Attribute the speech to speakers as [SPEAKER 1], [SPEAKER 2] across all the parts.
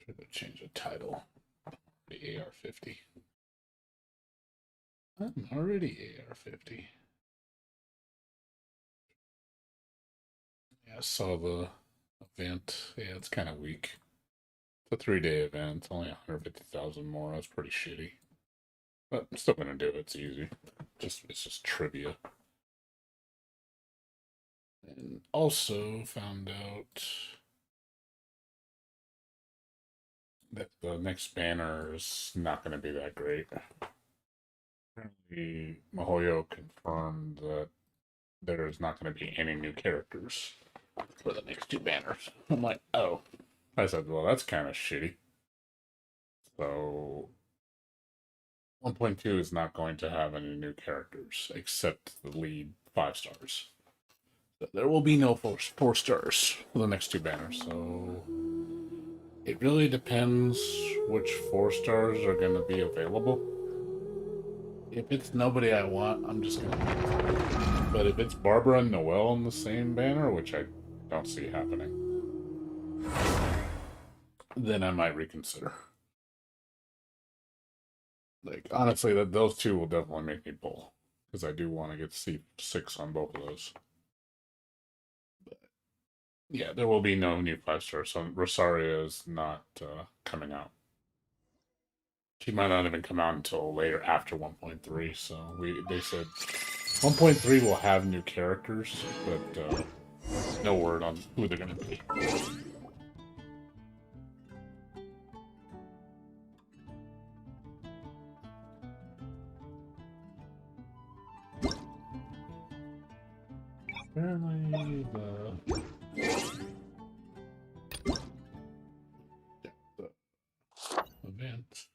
[SPEAKER 1] Should have changed the title. The AR50. I'm already AR50. Yeah, I saw the event. Yeah, it's kind of weak. It's a 3-day event. It's only 150,000 more. That's pretty shitty. But I'm still gonna do it. It's easy. It's just trivia. And also found out that the next banner is not going to be that great. Apparently, MiHoYo confirmed that there's not going to be any new characters for the next two banners. I'm like, oh. I said, well, that's kind of shitty. So 1.2 is not going to have any new characters except the lead 5 stars. So there will be no 4 stars for the next two banners. So it really depends which 4 stars are going to be available. If it's nobody I want, I'm just going to. But if it's Barbara and Noelle on the same banner, which I don't see happening, then I might reconsider. Like, honestly, those two will definitely make me pull. Because I do want to get C6 on both of those. But, yeah, there will be no new 5 stars, so Rosaria is not coming out. She might not even come out until later after 1.3, so they said 1.3 will have new characters, but no word on who they're going to be. Apparently the event.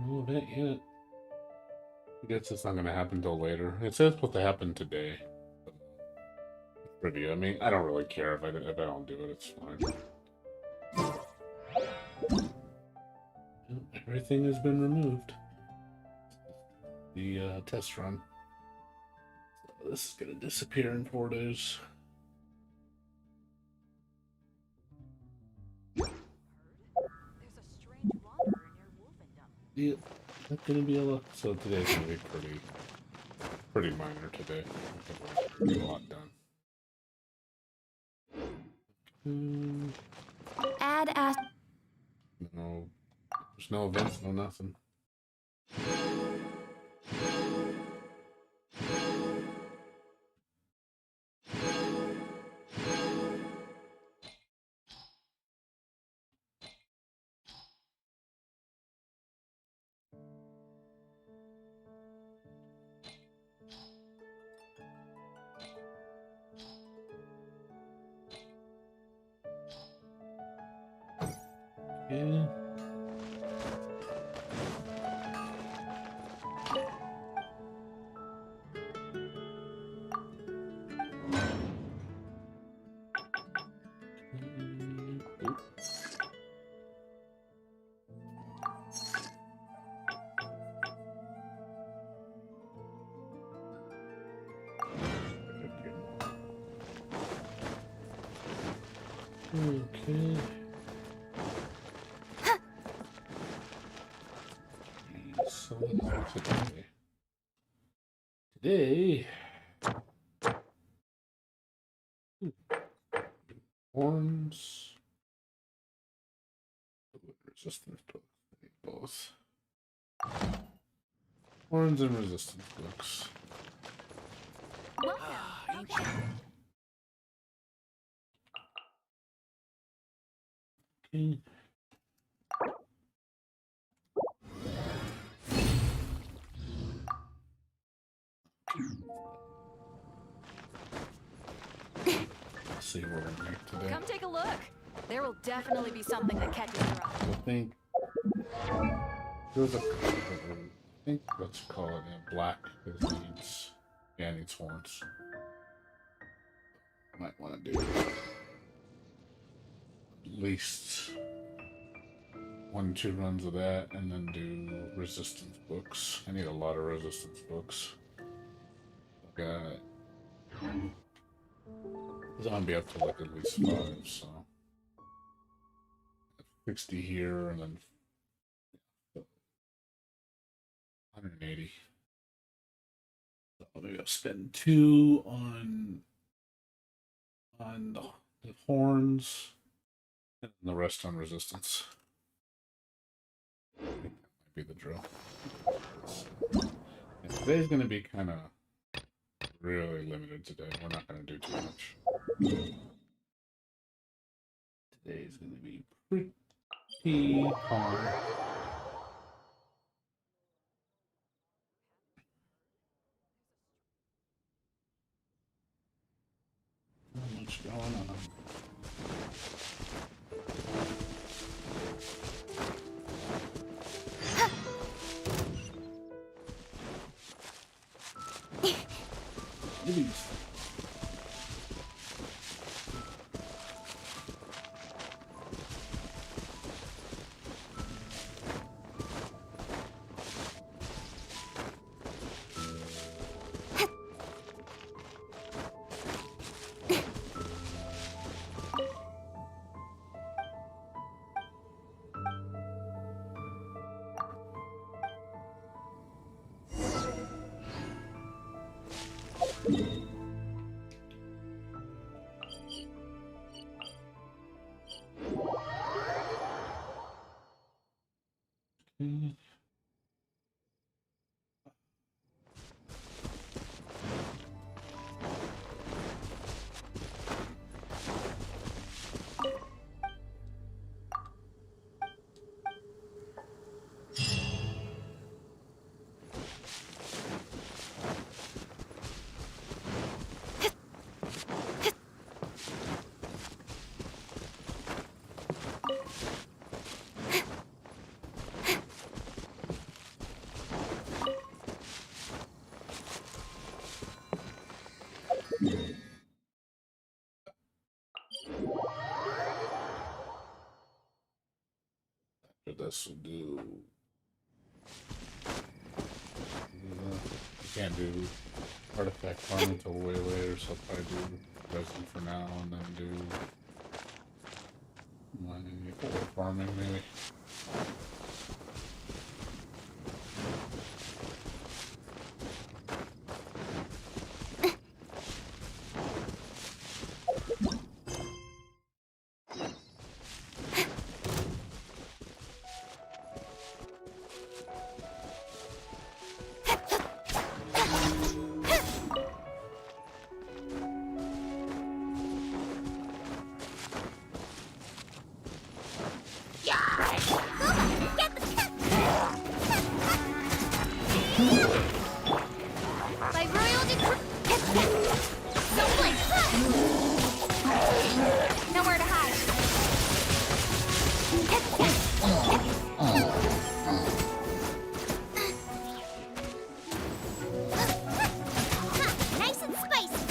[SPEAKER 1] No event yet. I guess it's not going to happen until later. It says it's supposed to happen today. Review. I mean, I don't really care if I don't do it. It's fine. Everything has been removed. The test run. So this is going to disappear in 4 days. Yeah, that's gonna be a lot. So today's gonna be pretty minor today. Get a lot done.
[SPEAKER 2] Add as.
[SPEAKER 1] No, there's no events, no nothing. Yeah. Okay. So today. Today. Horns. Resistance both. Horns and resistance books.
[SPEAKER 2] Okay.
[SPEAKER 1] Okay. Let's see what we're make today.
[SPEAKER 2] Come take a look. There will definitely be something that catches your eye.
[SPEAKER 1] I think there's I think let's call it black because it needs it needs horns. Might want to do at least 1-2 runs of that and then do resistance books. I need a lot of resistance books. Got Zombie up to like at least 5, so 60 here and then 180. So maybe I'll spend 2 on the horns and the rest on resistance. I think that might be the drill. And today's going to be kind of really limited today. We're not going to do too much. Today's going to be pretty calm. Not much going on. Nibbies. Okay. This will do. I can't do artifact farm until way later, so I'll probably do resin for now and then do my ore farming maybe.
[SPEAKER 2] Nowhere to hide. Nice and spicy.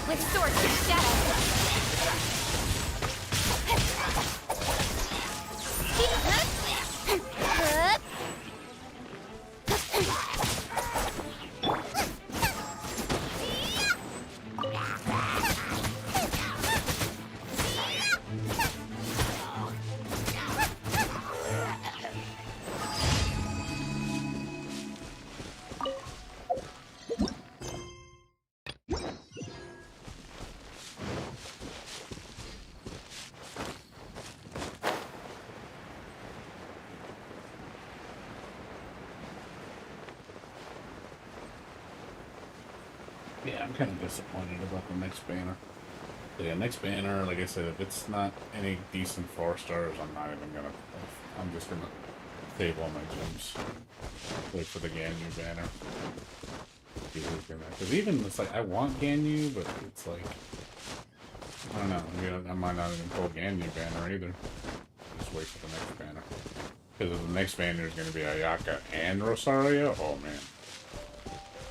[SPEAKER 2] With swords and shadows.
[SPEAKER 1] I'm kind of disappointed about the next banner. Yeah, next banner, like I said, if it's not any decent 4 stars, I'm not even gonna. I'm just gonna save all my gems. Wait for the Ganyu banner. Because even it's like I want Ganyu, but it's like I don't know. I might not even pull Ganyu banner either. Just wait for the next banner. Because the next banner is gonna be Ayaka and Rosario. Oh man,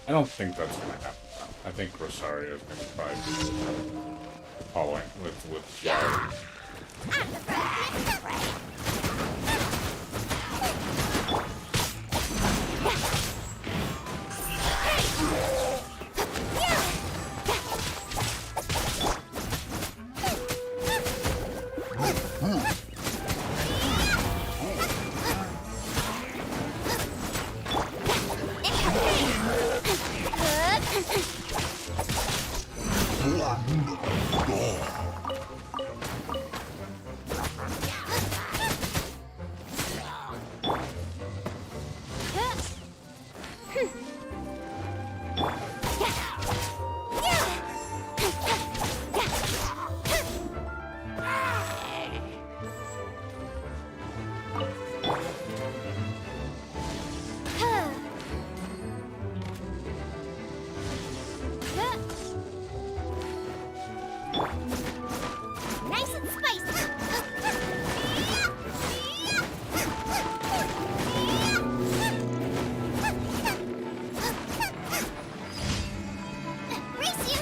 [SPEAKER 1] I don't think that's gonna happen. I think Rosario is gonna probably be following with Jai.
[SPEAKER 3] Nice and spicy. Race you.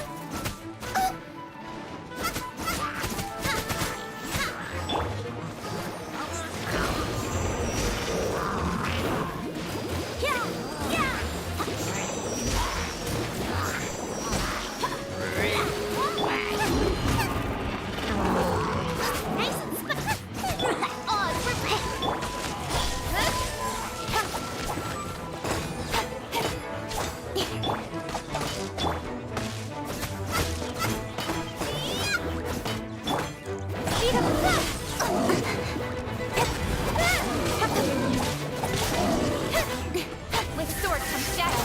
[SPEAKER 3] With sword comes shadow.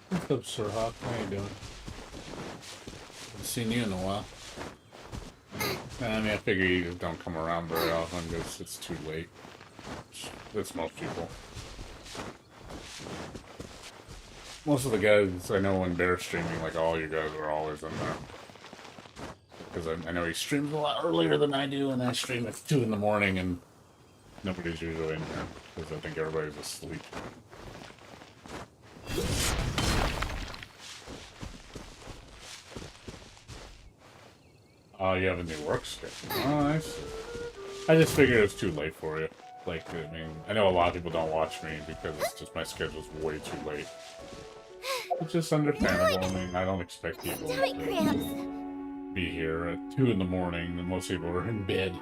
[SPEAKER 1] What's up, Sir Hawk? How you doing? Haven't seen you in a while. I mean, I figure you just don't come around very often because it's too late. That's most people. Most of the guys I know when they're streaming, like all you guys are always in there. Because I know he streams a lot earlier than I do, and I stream at 2 in the morning, and nobody's usually in here because I think everybody's asleep. Oh, you have a new work schedule. Oh, nice. I just figured it was too late for you. Like, I mean, I know a lot of people don't watch me because it's just my schedule's way too late. It's just understandable. I mean, I don't expect people to be here at 2 in the morning, and most people are in bed.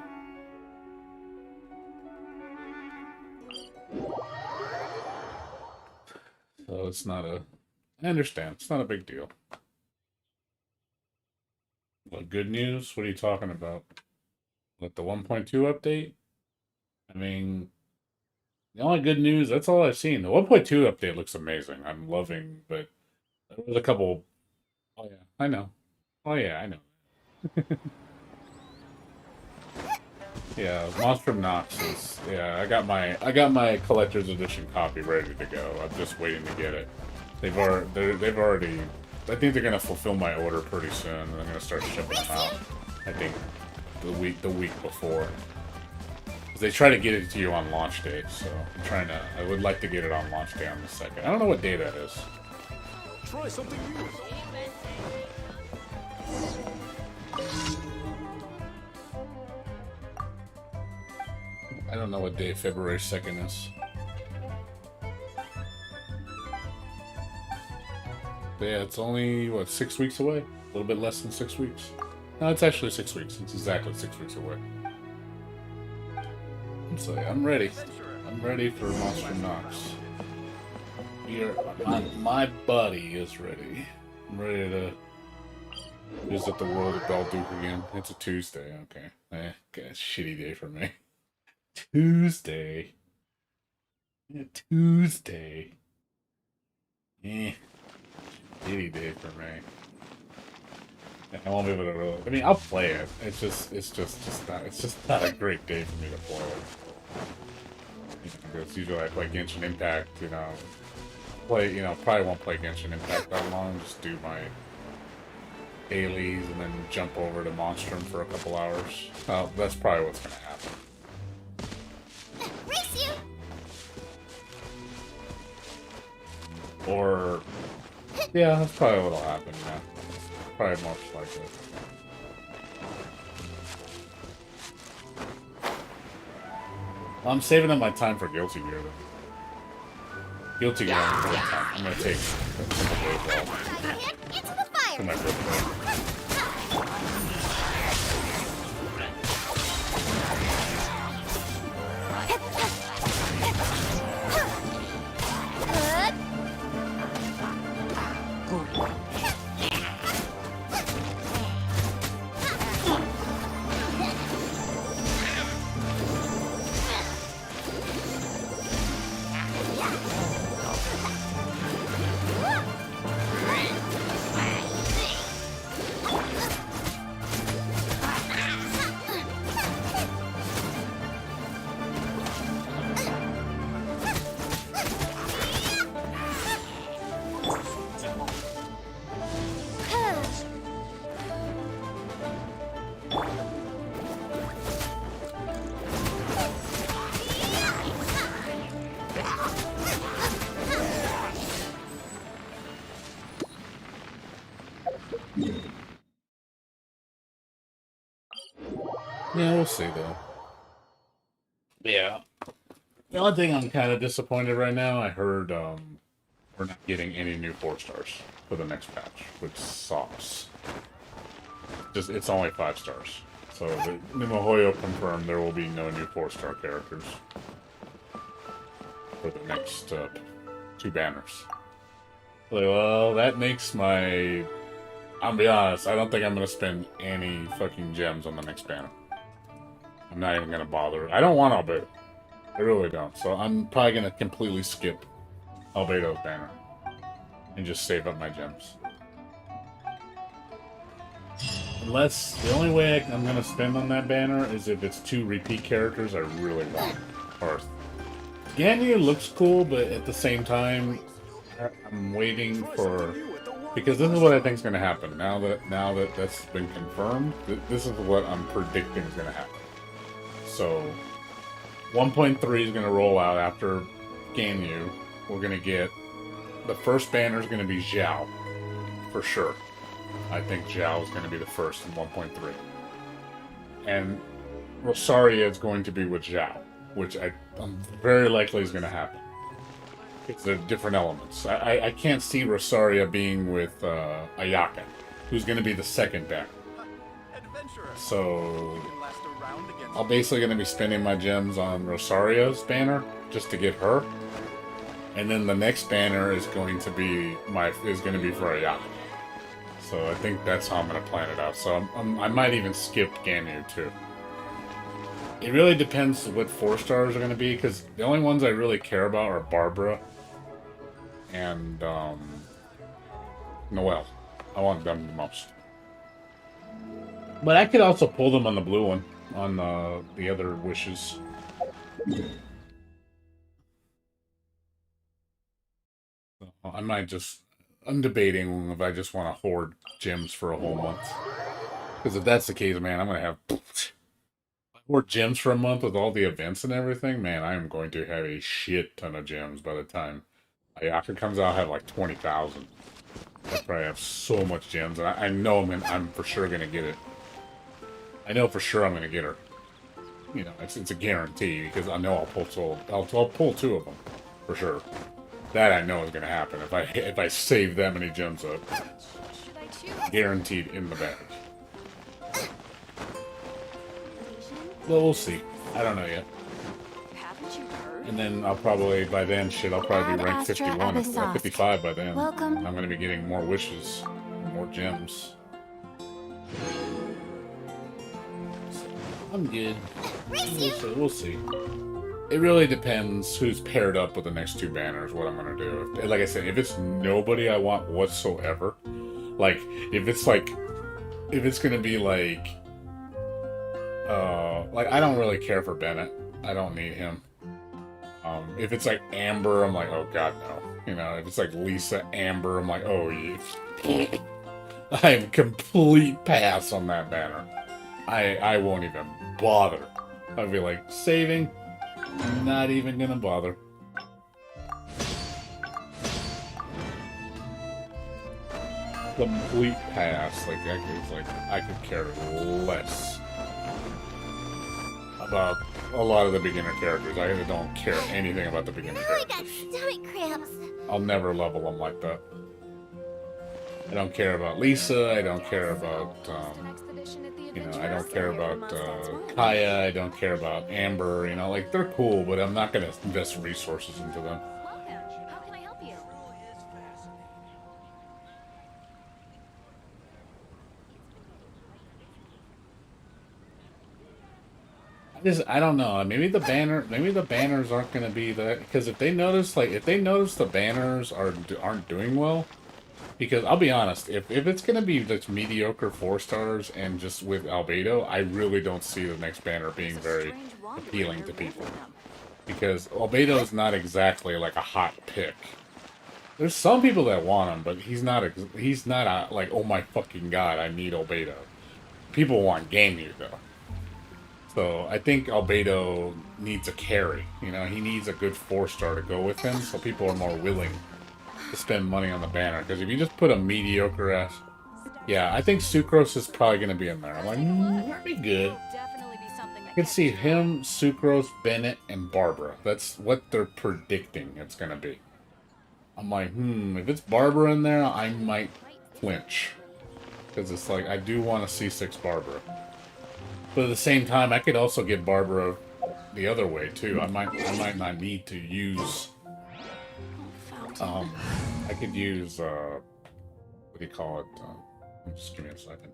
[SPEAKER 1] So it's not a... I understand. It's not a big deal. What, good news? What are you talking about? What, the 1.2 update? I mean, the only good news, that's all I've seen. The 1.2 update looks amazing. I'm loving, but there was a couple... Oh, yeah, I know. Oh, yeah, I know. Yeah, Monster Nox is... Yeah, I got my collector's edition copy ready to go. I'm just waiting to get it. They've already... I think they're gonna fulfill my order pretty soon, and I'm gonna start shipping them out. I think the week before. 'Cause they try to get it to you on launch day, so I would like to get it on launch day on the 2nd. I don't know what day that is.
[SPEAKER 4] Try something new.
[SPEAKER 1] I don't know what day February 2nd is. But yeah, it's only, what, 6 weeks away? A little bit less than 6 weeks. No, it's actually 6 weeks. It's exactly 6 weeks away. So yeah, I'm ready. I'm ready for Monster Knox. My buddy is ready. I'm ready to visit the world of Belduke again. It's a Tuesday, okay. Okay, shitty day for me. Tuesday. Yeah, Tuesday. Shitty day for me. I won't be able to really. I mean, I'll play it. It's just not a great day for me to play it. Because usually I play Genshin Impact, probably won't play Genshin Impact that long, just do my dailies and then jump over to Monstrum for a couple hours. That's probably what's gonna happen.
[SPEAKER 3] Race you!
[SPEAKER 1] Or, yeah, that's probably what'll happen, yeah. Probably most likely. I'm saving up my time for Guilty Gear, though. Guilty Gear, I'm gonna take a couple days off
[SPEAKER 3] Into the fire!
[SPEAKER 1] for my birthday. Yeah, we'll see, though. Yeah. The only thing I'm kind of disappointed right now, I heard we're not getting any new 4-stars for the next patch, which sucks. It's only 5 stars. So the Nimohoyo confirmed there will be no new 4-star characters for the next 2 banners. Like, well, that makes my... I'll be honest, I don't think I'm going to spend any fucking gems on the next banner. I'm not even going to bother. I don't want Albedo. I really don't. So I'm probably going to completely skip Albedo's banner. And just save up my gems. Unless, the only way I'm going to spend on that banner is if it's 2 repeat characters I really want. Or, Ganyu looks cool, but at the same time, I'm waiting for... Because this is what I think is going to happen. Now that that's been confirmed, this is what I'm predicting is going to happen. So, 1.3 is going to roll out after Ganyu. We're going to get... The first banner is going to be Zhao. For sure. I think Zhao is going to be the first in 1.3. And Rosaria is going to be with Zhao, which I'm very likely is going to happen. It's the different elements. I can't see Rosaria being with Ayaka, who's going to be the second banner. So I'm basically going to be spending my gems on Rosaria's banner just to get her, and then the next banner is going to be for Ayaka. So I think that's how I'm going to plan it out. So I might even skip Ganyu too. It really depends what 4-stars are going to be, because the only ones I really care about are Barbara and Noelle. I want them the most. But I could also pull them on the blue one, on the other wishes. So I might just... I'm debating if I just want to hoard gems for a whole month. Because if that's the case, man, I'm going to have... hoard gems for a month with all the events and everything, man, I am going to have a shit ton of gems by the time Ayaka comes out. I have like 20,000. I probably have so much gems, and I know I'm for sure going to get it. I know for sure I'm going to get her. You know, it's a guarantee, because I know I'll pull 2 of them, for sure. That I know is gonna happen if I save that many gems up.
[SPEAKER 2] Should I choose?
[SPEAKER 1] Guaranteed in the bag. Well, we'll see. I don't know yet.
[SPEAKER 2] Haven't you heard?
[SPEAKER 1] And then I'll probably, by then, shit, I'll probably be
[SPEAKER 3] Add
[SPEAKER 1] ranked
[SPEAKER 3] Astra
[SPEAKER 1] 51,
[SPEAKER 3] Abyssosque.
[SPEAKER 1] 55 by then.
[SPEAKER 3] Welcome.
[SPEAKER 1] I'm gonna be getting more wishes, more gems. So, I'm good. We'll see. It really depends who's paired up with the next two banners, what I'm gonna do. Like I said, if it's nobody I want whatsoever, like, if it's gonna be like, I don't really care for Bennett. I don't need him. If it's like Amber, I'm like, oh god, no. You know, if it's like Lisa Amber, I'm like, oh, yeah. I am complete pass on that banner. I won't even bother. I'll be like, saving, not even gonna bother. Complete pass. I could care less about a lot of the beginner characters. I don't care anything about the beginner
[SPEAKER 3] Now I got
[SPEAKER 1] characters.
[SPEAKER 3] stomach cramps.
[SPEAKER 1] I'll never level them like that. I don't care about Lisa. I don't care about, I don't care about Kaya. I don't care about Amber. You know, like, they're cool, but I'm not going to invest resources into them.
[SPEAKER 2] Welcome. How can I help you?
[SPEAKER 1] I don't know. Maybe the banners aren't going to be that, because if they notice the banners aren't doing well, because I'll be honest, if it's going to be just mediocre 4 stars and just with Albedo, I really don't see the next banner being very appealing to people, because Albedo is not exactly like a hot pick. There's some people that want him, but he's not like, oh my fucking god, I need Albedo. People want Ganyu though. So I think Albedo needs a carry. You know, he needs a good 4-star to go with him, so people are more willing to spend money on the banner. Because if you just put a mediocre ass, yeah, I think Sucrose is probably going to be in there. I'm like, that'd be good.
[SPEAKER 2] Definitely be something that
[SPEAKER 1] I can see him, Sucrose, Bennett, and Barbara. That's what they're predicting it's going to be. I'm like, if it's Barbara in there, I might flinch. Because it's like, I do want to see 6 Barbara. But at the same time, I could also get Barbara the other way too. I might not need to use. I could use. What do you call it? Just give me a second.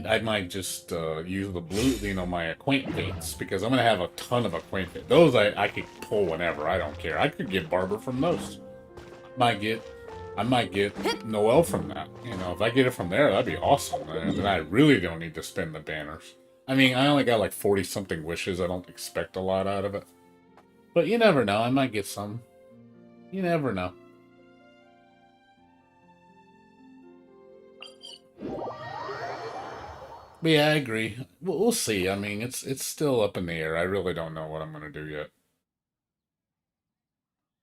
[SPEAKER 1] I might just use the blue, you know, my acquaintance, because I'm gonna have a ton of acquaintance. Those I could pull whenever. I don't care. I could get Barbara from those. I might get Noelle from that. You know, if I get it from there, that'd be awesome. And then I really don't need to spend the banners. I mean, I only got like 40-something wishes. I don't expect a lot out of it. But you never know. I might get some. You never know. But yeah, I agree. We'll see. I mean, it's still up in the air. I really don't know what I'm going to do yet.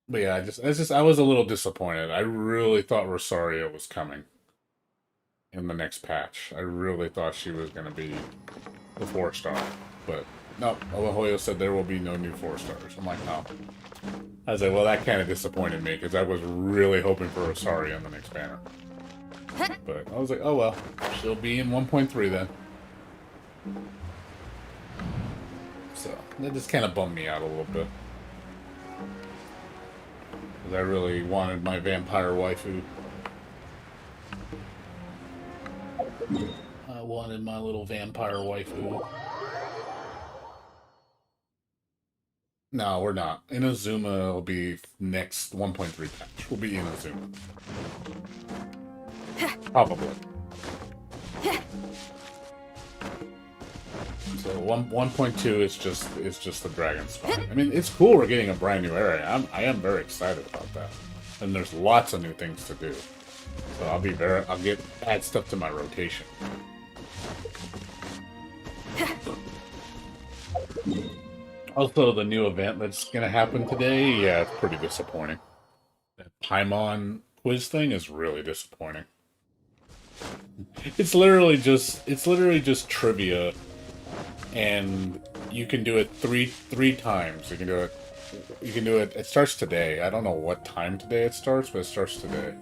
[SPEAKER 1] But yeah, I was a little disappointed. I really thought Rosario was coming in the next patch. I really thought she was going to be the 4-star. But no, Alahoyo said there will be no new 4-stars. I'm like, no. I was like, well, that kind of disappointed me, because I was really hoping for Rosario in the next banner. But I was like, oh well, she'll be in 1.3 then. So that just kind of bummed me out a little bit. Because I really wanted my vampire waifu. I wanted my little vampire waifu. No, we're not. Inazuma will be next 1.3 patch. We'll be Inazuma. Probably. So 1.2 is just the dragon spawn. I mean, it's cool we're getting a brand new area. I am very excited about that. And there's lots of new things to do. So I'll add stuff to my rotation. Also, the new event that's gonna happen today, yeah, it's pretty disappointing. That Paimon quiz thing is really disappointing. It's literally just trivia, and you can do it three times. You can do it. You can do it. It starts today. I don't know what time today it starts, but it starts today.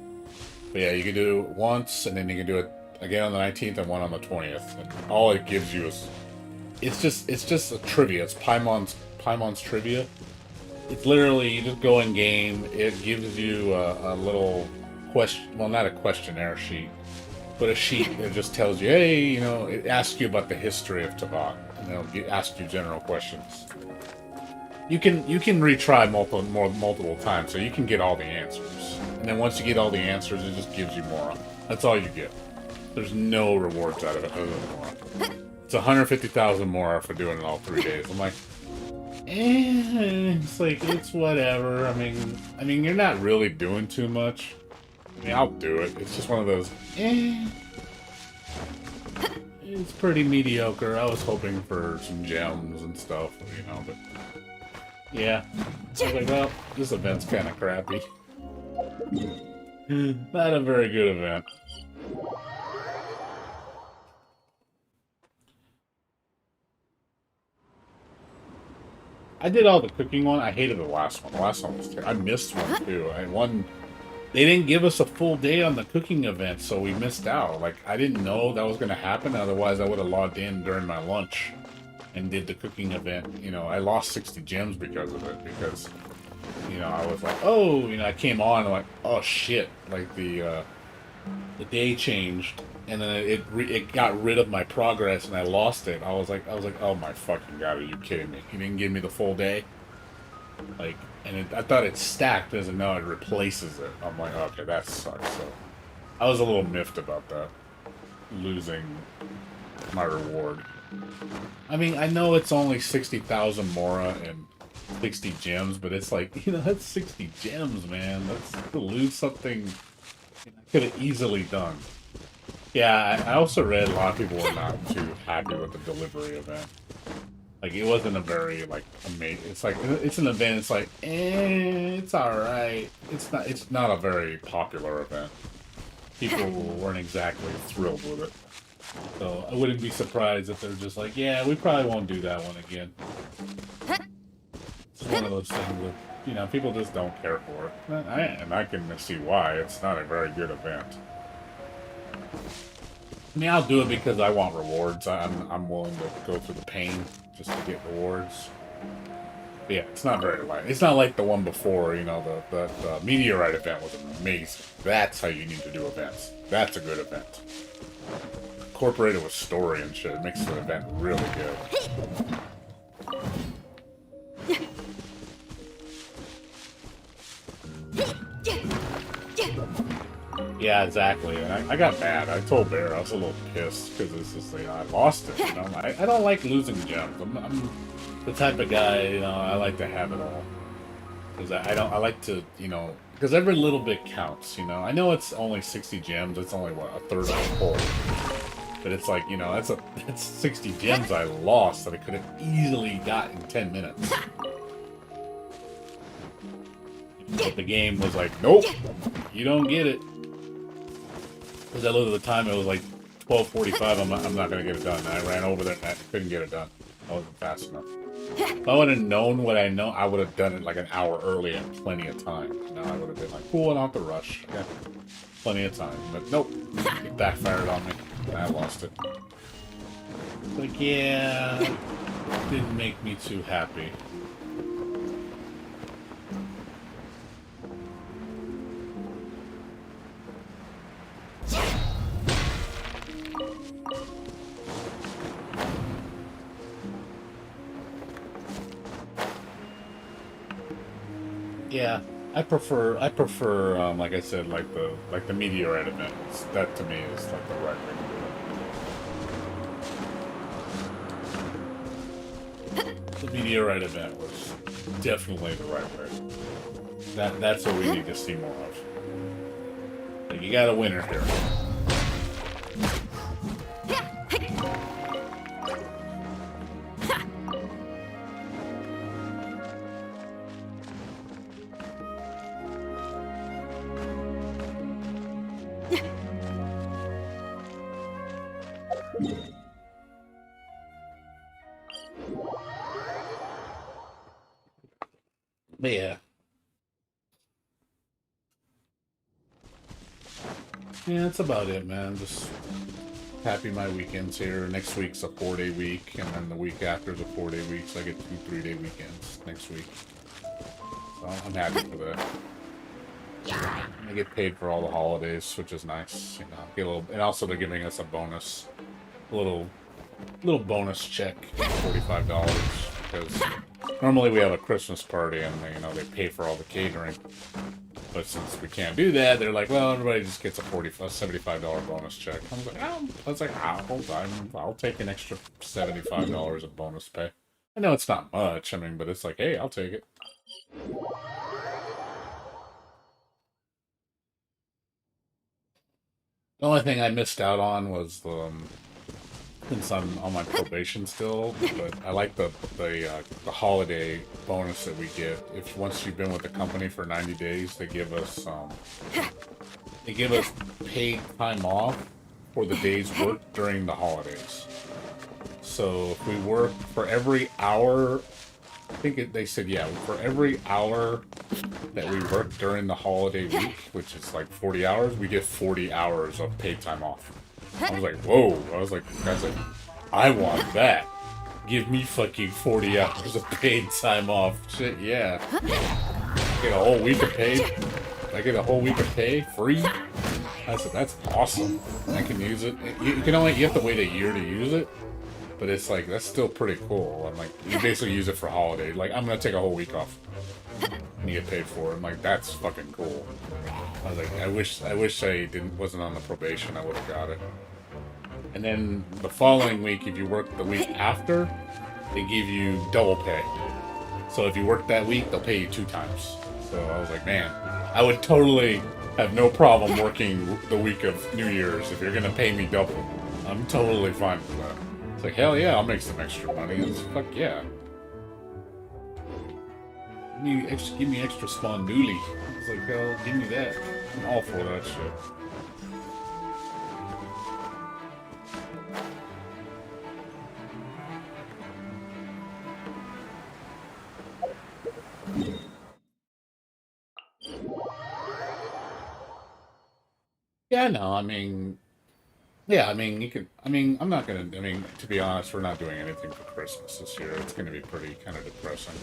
[SPEAKER 1] But yeah, you can do it once, and then you can do it again on the 19th and one on the 20th. And all it gives you is it's just a trivia. It's Paimon's trivia. It's literally you just go in game. It gives you a little question. Well, not a questionnaire sheet, but a sheet that just tells you, hey, you know, it asks you about the history of Tibet, and it'll ask you general questions. You can retry multiple times, so you can get all the answers. And then once you get all the answers, it just gives you more. That's all you get. There's no rewards out of it other than more. It's 150,000 more for doing it all 3 days. I'm like, it's like it's whatever. I mean, you're not really doing too much. I mean, I'll do it. It's just one of those. It's pretty mediocre. I was hoping for some gems and stuff, you know, but. Yeah. I was like, well, this event's kind of crappy. Not a very good event. I did all the cooking one. I hated the last one. The last one was terrible. I missed one too. They didn't give us a full day on the cooking event, so we missed out. Like, I didn't know that was going to happen. Otherwise, I would have logged in during my lunch and did the cooking event. You know, I lost 60 gems because of it, because, you know, I was like, oh, you know, I came on, I'm like, oh shit, like the day changed, and then it got rid of my progress, and I lost it. I was like, oh my fucking god, are you kidding me? He didn't give me the full day? Like, and I thought it stacked, doesn't know it replaces it. I'm like, okay, that sucks. So I was a little miffed about that, losing my reward. I mean, I know it's only 60,000 Mora and 60 gems, but it's like, you know, that's 60 gems, man. That's to lose something I could have easily done. Yeah, I also read a lot of people were not too happy with the delivery event. Like, it wasn't a very, like, amazing. It's like, it's an event, it's like, it's alright. It's not a very popular event. People weren't exactly thrilled with it. So I wouldn't be surprised if they're just like, yeah, we probably won't do that one again. It's one of those things that, you know, people just don't care for it. And I can see why. It's not a very good event. I mean, I'll do it because I want rewards. I'm willing to go through the pain just to get rewards. But yeah, it's not very light. It's not like the one before, you know, the meteorite event was amazing. That's how you need to do events. That's a good event. Incorporated with story and shit. It makes the event really good. Yeah, exactly. And I got mad. I told Bear I was a little pissed because it's just like I lost it. You know, I don't like losing gems. I'm the type of guy, you know. I like to have it all because I like to, you know, because every little bit counts. You know, I know it's only 60 gems. It's only what, a third of the whole. But it's like, you know, that's 60 gems I lost that I could have easily got in 10 minutes. But the game was like, nope, you don't get it. Because I looked at the time, it was like 12:45. I'm not going to get it done. And I ran over there and I couldn't get it done. I wasn't fast enough. If I would have known what I know, I would have done it like an hour early and plenty of time. You know, I would have been like, cool, I don't have to rush. Yeah, plenty of time. But nope, it backfired on me. And I lost it. Like, yeah, didn't make me too happy. Yeah, I prefer, like I said, like the meteorite event. That to me is like the right way to do it. The meteorite event was definitely the right way. That's what we need to see more of. Like, you got a winner here. But yeah. Yeah, that's about it, man. Just happy my weekend's here. Next week's a 4-day week, and then the week after is a 4-day week, so I get 2 3-day weekends next week. So I'm happy for that. I get paid for all the holidays, which is nice. You know, get a little, and also they're giving us a bonus, a little bonus check, $45, because normally we have a Christmas party and they, you know, they pay for all the catering. But since we can't do that, they're like, well, everybody just gets a $75 bonus check. I was like, I'll take an extra $75 of bonus pay. I know it's not much, I mean, but it's like, hey, I'll take it. The only thing I missed out on was since I'm on my probation still, but I like the holiday bonus that we get. If once you've been with the company for 90 days, they give us paid time off for the days worked during the holidays. So if we work for every hour, I think they said, yeah, for every hour that we work during the holiday week, which is like 40 hours, we get 40 hours of paid time off. I was like, whoa. I was like, guys, like, I want that. Give me fucking 40 hours of paid time off. Shit, yeah. Get a whole week of pay. I get a whole week of pay free. I said, that's awesome. I can use it. You have to wait a year to use it. But it's like, that's still pretty cool. I'm like, you basically use it for holiday. Like, I'm gonna take a whole week off. And you get paid for it. I'm like, that's fucking cool. I was like, I wish I wasn't on the probation. I would have got it. And then the following week, if you work the week after, they give you double pay. So if you work that week, they'll pay you 2 times. So I was like, man, I would totally have no problem working the week of New Year's if you're gonna pay me double. I'm totally fine with that. It's like, hell yeah, I'll make some extra money. It's fuck yeah. Give me extra spawn dooley. It's like, hell, give me that. I'm all for that shit. Yeah, no, I mean, yeah, I mean, you could, I mean, I'm not gonna, I mean, to be honest, we're not doing anything for Christmas this year. It's gonna be pretty kind of depressing.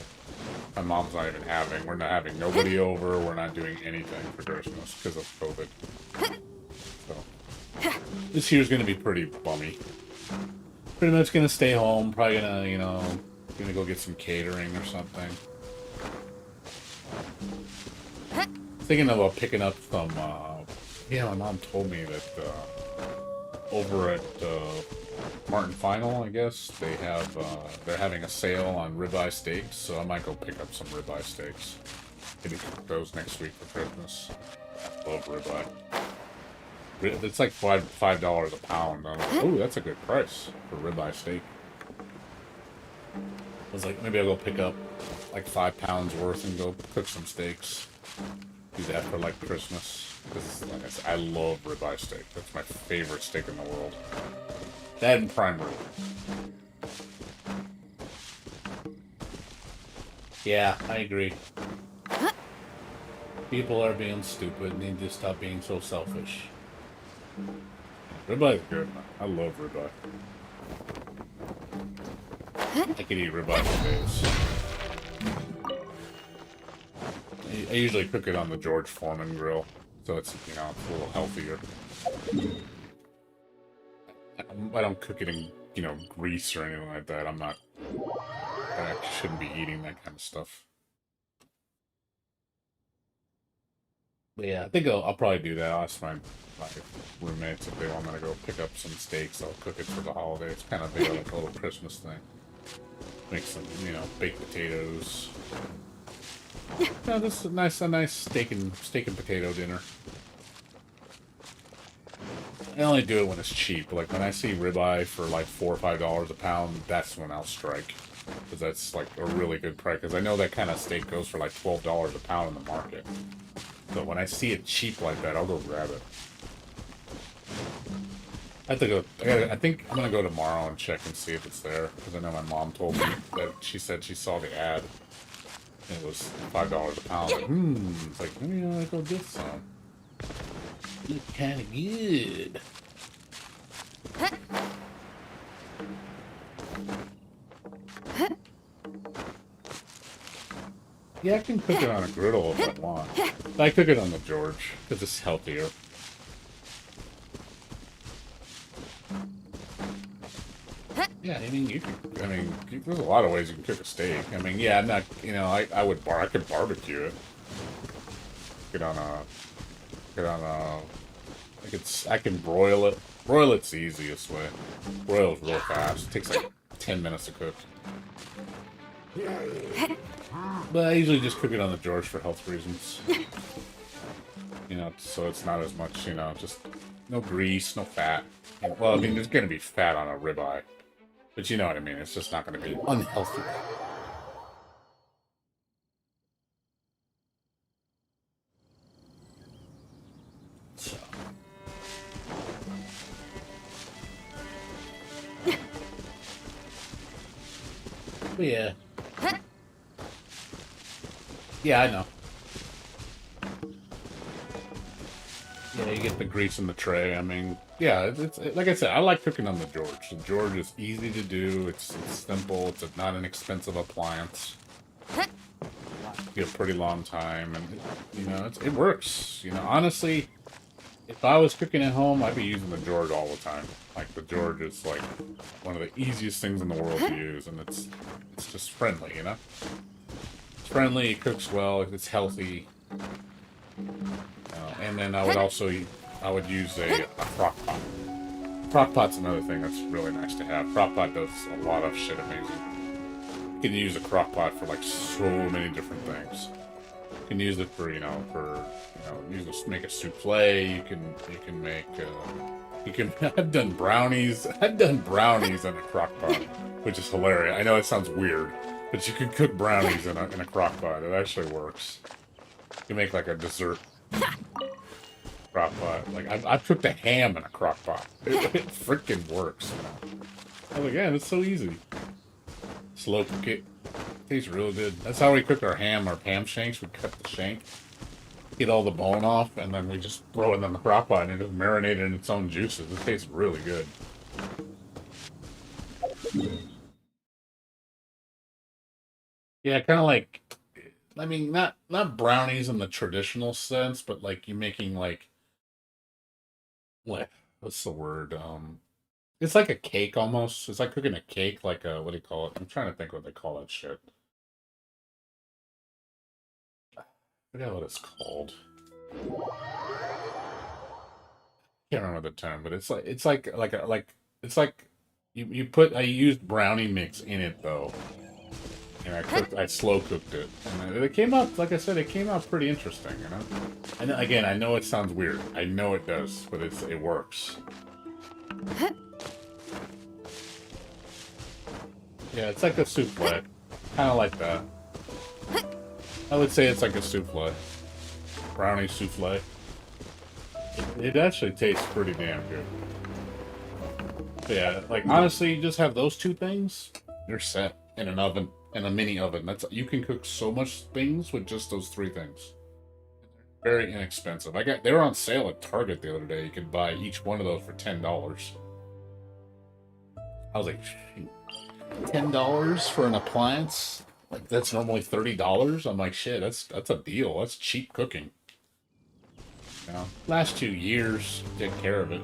[SPEAKER 1] My mom's not even we're not having nobody over, we're not doing anything for Christmas because of COVID. So, this year's gonna be pretty bummy. Pretty much gonna stay home, probably gonna, you know, gonna go get some catering or something. Thinking about picking up some, yeah, my mom told me that, over at Martin Final, I guess they have they're having a sale on ribeye steaks, so I might go pick up some ribeye steaks. Maybe cook those next week for Christmas. I love ribeye. It's like $5 a pound. I'm like, oh, that's a good price for ribeye steak. I was like, maybe I'll go pick up like 5 pounds worth and go cook some steaks. Do that for like Christmas. Because, like I said, I love ribeye steak. That's my favorite steak in the world. That and prime rib. Yeah, I agree. People are being stupid and need to stop being so selfish. Ribeye's good, man. I love ribeye. I could eat ribeye for days. I usually cook it on the George Foreman grill. So it's, you know, it's a little healthier. I don't cook it in, you know, grease or anything like that. I shouldn't be eating that kind of stuff. But yeah, I think I'll probably do that. I'll ask my roommates if they want me to go pick up some steaks. I'll cook it for the holiday. It's kind of like a little Christmas thing. Make some, you know, baked potatoes. No, this is a nice steak and potato dinner. I only do it when it's cheap. Like when I see ribeye for like $4 or $5 a pound, that's when I'll strike, because that's like a really good price. Because I know that kind of steak goes for like $12 a pound in the market. So when I see it cheap like that, I'll go grab it. I have to go. I think I'm gonna go tomorrow and check and see if it's there, because I know my mom told me that she said she saw the ad. It was $5 a pound. Like, it's like, maybe I go get some. Look kind of good. Yeah, I can cook it on a griddle if I want. But I cook it on the George because it's healthier. Yeah, I mean, there's a lot of ways you can cook a steak. I mean, yeah, I'm not, I could barbecue it. I can broil it. Broil it's the easiest way. Broil is real fast. It takes like 10 minutes to cook. But I usually just cook it on the George for health reasons. So it's not as much, just no grease, no fat. Well, I mean, there's going to be fat on a ribeye. But you know what I mean, it's just not going to be unhealthy. So. But yeah. Yeah, I know. Yeah, you get the grease in the tray. I mean, yeah, it's like I said, I like cooking on the George. The George is easy to do. It's simple. It's not an expensive appliance. You get a pretty long time, and it works. Honestly, if I was cooking at home, I'd be using the George all the time. Like the George is like one of the easiest things in the world to use, and it's just friendly. It's friendly. It cooks well. It's healthy. And then I would use a crock pot. Crock pot's another thing that's really nice to have. Crock pot does a lot of shit amazing. You can use a crock pot for like so many different things. You can use it for make a souffle. You can make I've done brownies. I've done brownies in a crock pot, which is hilarious. I know it sounds weird, but you can cook brownies in a crock pot. It actually works. You can make like a dessert crock pot. Like I've cooked a ham in a crock pot. It freaking works. I was like, yeah, it's so easy. Slow cook it. Tastes real good. That's how we cook our ham shanks. We cut the shank, get all the bone off, and then we just throw it in the crock pot and it just marinated in its own juices. It tastes really good. Yeah, kind of like, I mean, not brownies in the traditional sense, but like you're making like, what's the word? It's like a cake almost. It's like cooking a cake, like a, what do you call it? I'm trying to think what they call that shit. I forget what it's called. Can't remember the term, but it's like I used brownie mix in it though. And I slow cooked it. And it came out, like I said, it came out pretty interesting, And again, I know it sounds weird. I know it does, but it works. Yeah, it's like a souffle. Kind of like that. I would say it's like a souffle. Brownie souffle. It actually tastes pretty damn good. But yeah, like honestly, you just have those two things, you're set in an oven, in a mini oven. You can cook so much things with just those three things. Very inexpensive. They were on sale at Target the other day. You could buy each one of those for $10. I was like, $10 for an appliance? Like that's normally $30. I'm like, shit, that's a deal. That's cheap cooking. Last 2 years, take care of it.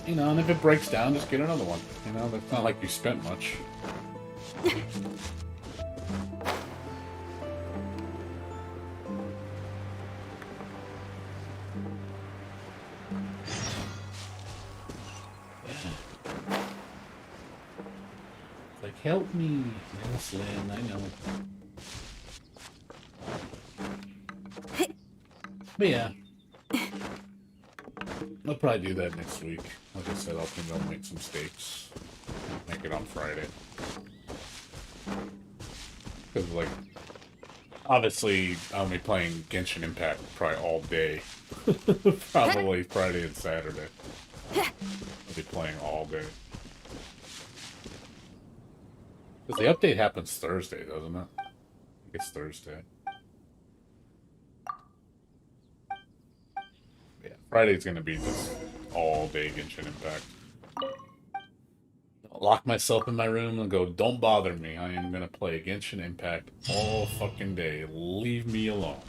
[SPEAKER 1] And if it breaks down, just get another one. It's not like you spent much. Like, help me. Yes, Lynn, I know. But yeah. I'll probably do that next week. Like I said, I'll make some steaks. Make it on Friday. Because, like, obviously, I'll be playing Genshin Impact probably all day. Probably Friday and Saturday. I'll be playing all day. Because the update happens Thursday, doesn't it? it's Thursday. Yeah, Friday's gonna be just all day Genshin Impact. I'll lock myself in my room and go, don't bother me. I am gonna play Genshin Impact all fucking day. Leave me alone.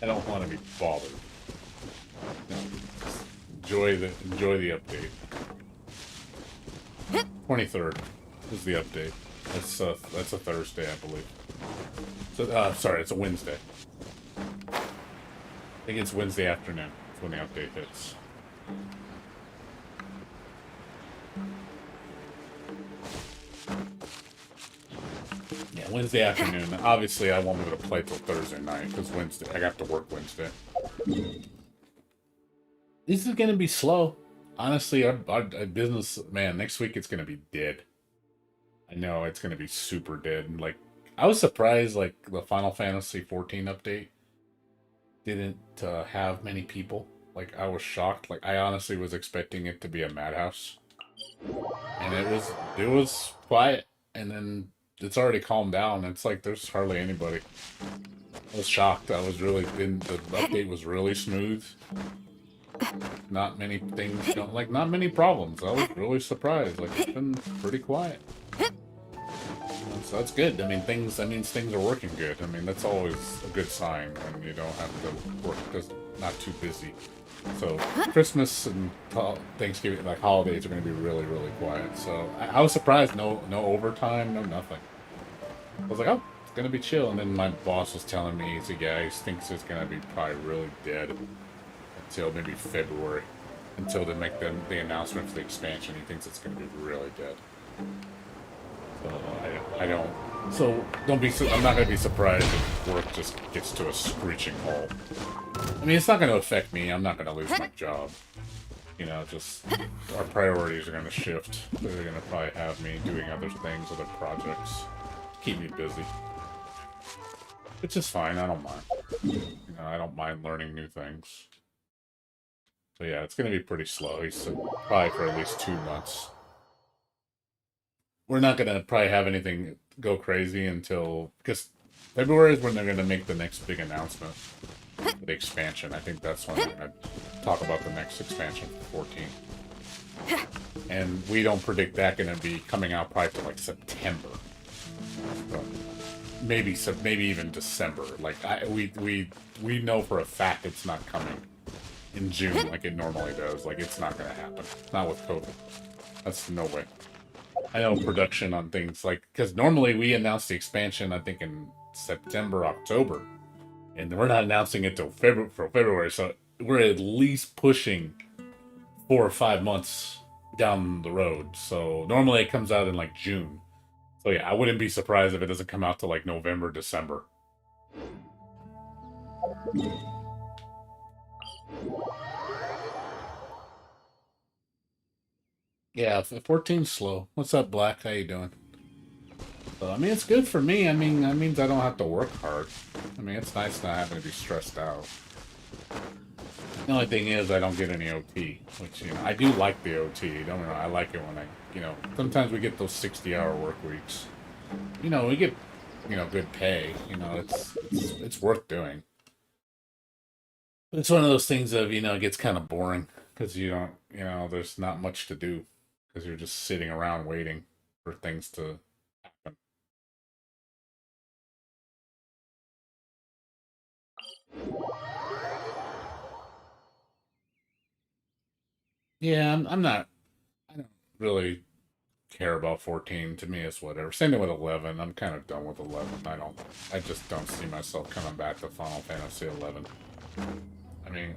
[SPEAKER 1] I don't want to be bothered. No, enjoy the update. 23rd is the update. That's a Thursday, I believe. So, sorry, it's a Wednesday. I think it's Wednesday afternoon when the update hits. Yeah, Wednesday afternoon. Obviously, I won't be able to play till Thursday night because Wednesday I have to work Wednesday. This is gonna be slow. Honestly, our business, man, next week it's gonna be dead. I know it's gonna be super dead. Like, I was surprised, like the Final Fantasy 14 update didn't have many people. Like, I was shocked. Like, I honestly was expecting it to be a madhouse, and it was quiet. And then it's already calmed down. It's like there's hardly anybody. I was shocked. I was really the update was really smooth. Not many things, like not many problems. I was really surprised. Like, it's been pretty quiet. So that's good. I mean, that means things are working good. I mean, that's always a good sign when you don't have to work because not too busy. So Christmas and Thanksgiving, like holidays, are going to be really, really quiet. So I was surprised. No overtime, no nothing. I was like, oh, it's going to be chill. And then my boss was telling me, he's like, yeah, he thinks it's going to be probably really dead until maybe February, until they make the announcement for the expansion. He thinks it's going to be really dead. So I don't. So don't be. I'm not going to be surprised if work just gets to a screeching halt. I mean, it's not going to affect me. I'm not going to lose my job. You know, just our priorities are going to shift. They're going to probably have me doing other things, other projects, keep me busy, which is fine. I don't mind. You know, I don't mind learning new things. So yeah, it's going to be pretty slow. He said probably for at least 2 months. We're not going to probably have anything go crazy until, because February is when they're going to make the next big announcement, the expansion. I think that's when they're going to talk about the next expansion for 14. And we don't predict that going to be coming out probably till like September. But maybe even December. Like we know for a fact it's not coming in June like it normally does. Like, it's not going to happen. Not with COVID. That's no way. I know production on things like, because normally we announce the expansion, I think in September, October, and we're not announcing it till February. So we're at least pushing 4 or 5 months down the road. So normally it comes out in like June. So yeah, I wouldn't be surprised if it doesn't come out till like November, December. Yeah, 14's slow. What's up, Black? How you doing? So, I mean, it's good for me. I mean, that means I don't have to work hard. I mean, it's nice not having to be stressed out. The only thing is I don't get any OT, which, you know, I do like the OT. Don't know, I like it when sometimes we get those 60-hour work weeks. You know, we get, good pay. You know, it's worth doing. It's one of those things of, it gets kind of boring because there's not much to do because you're just sitting around waiting for things to happen. Yeah, I'm not. I don't really care about 14. To me, it's whatever. Same thing with 11. I'm kind of done with 11. I just don't see myself coming back to Final Fantasy 11. I mean,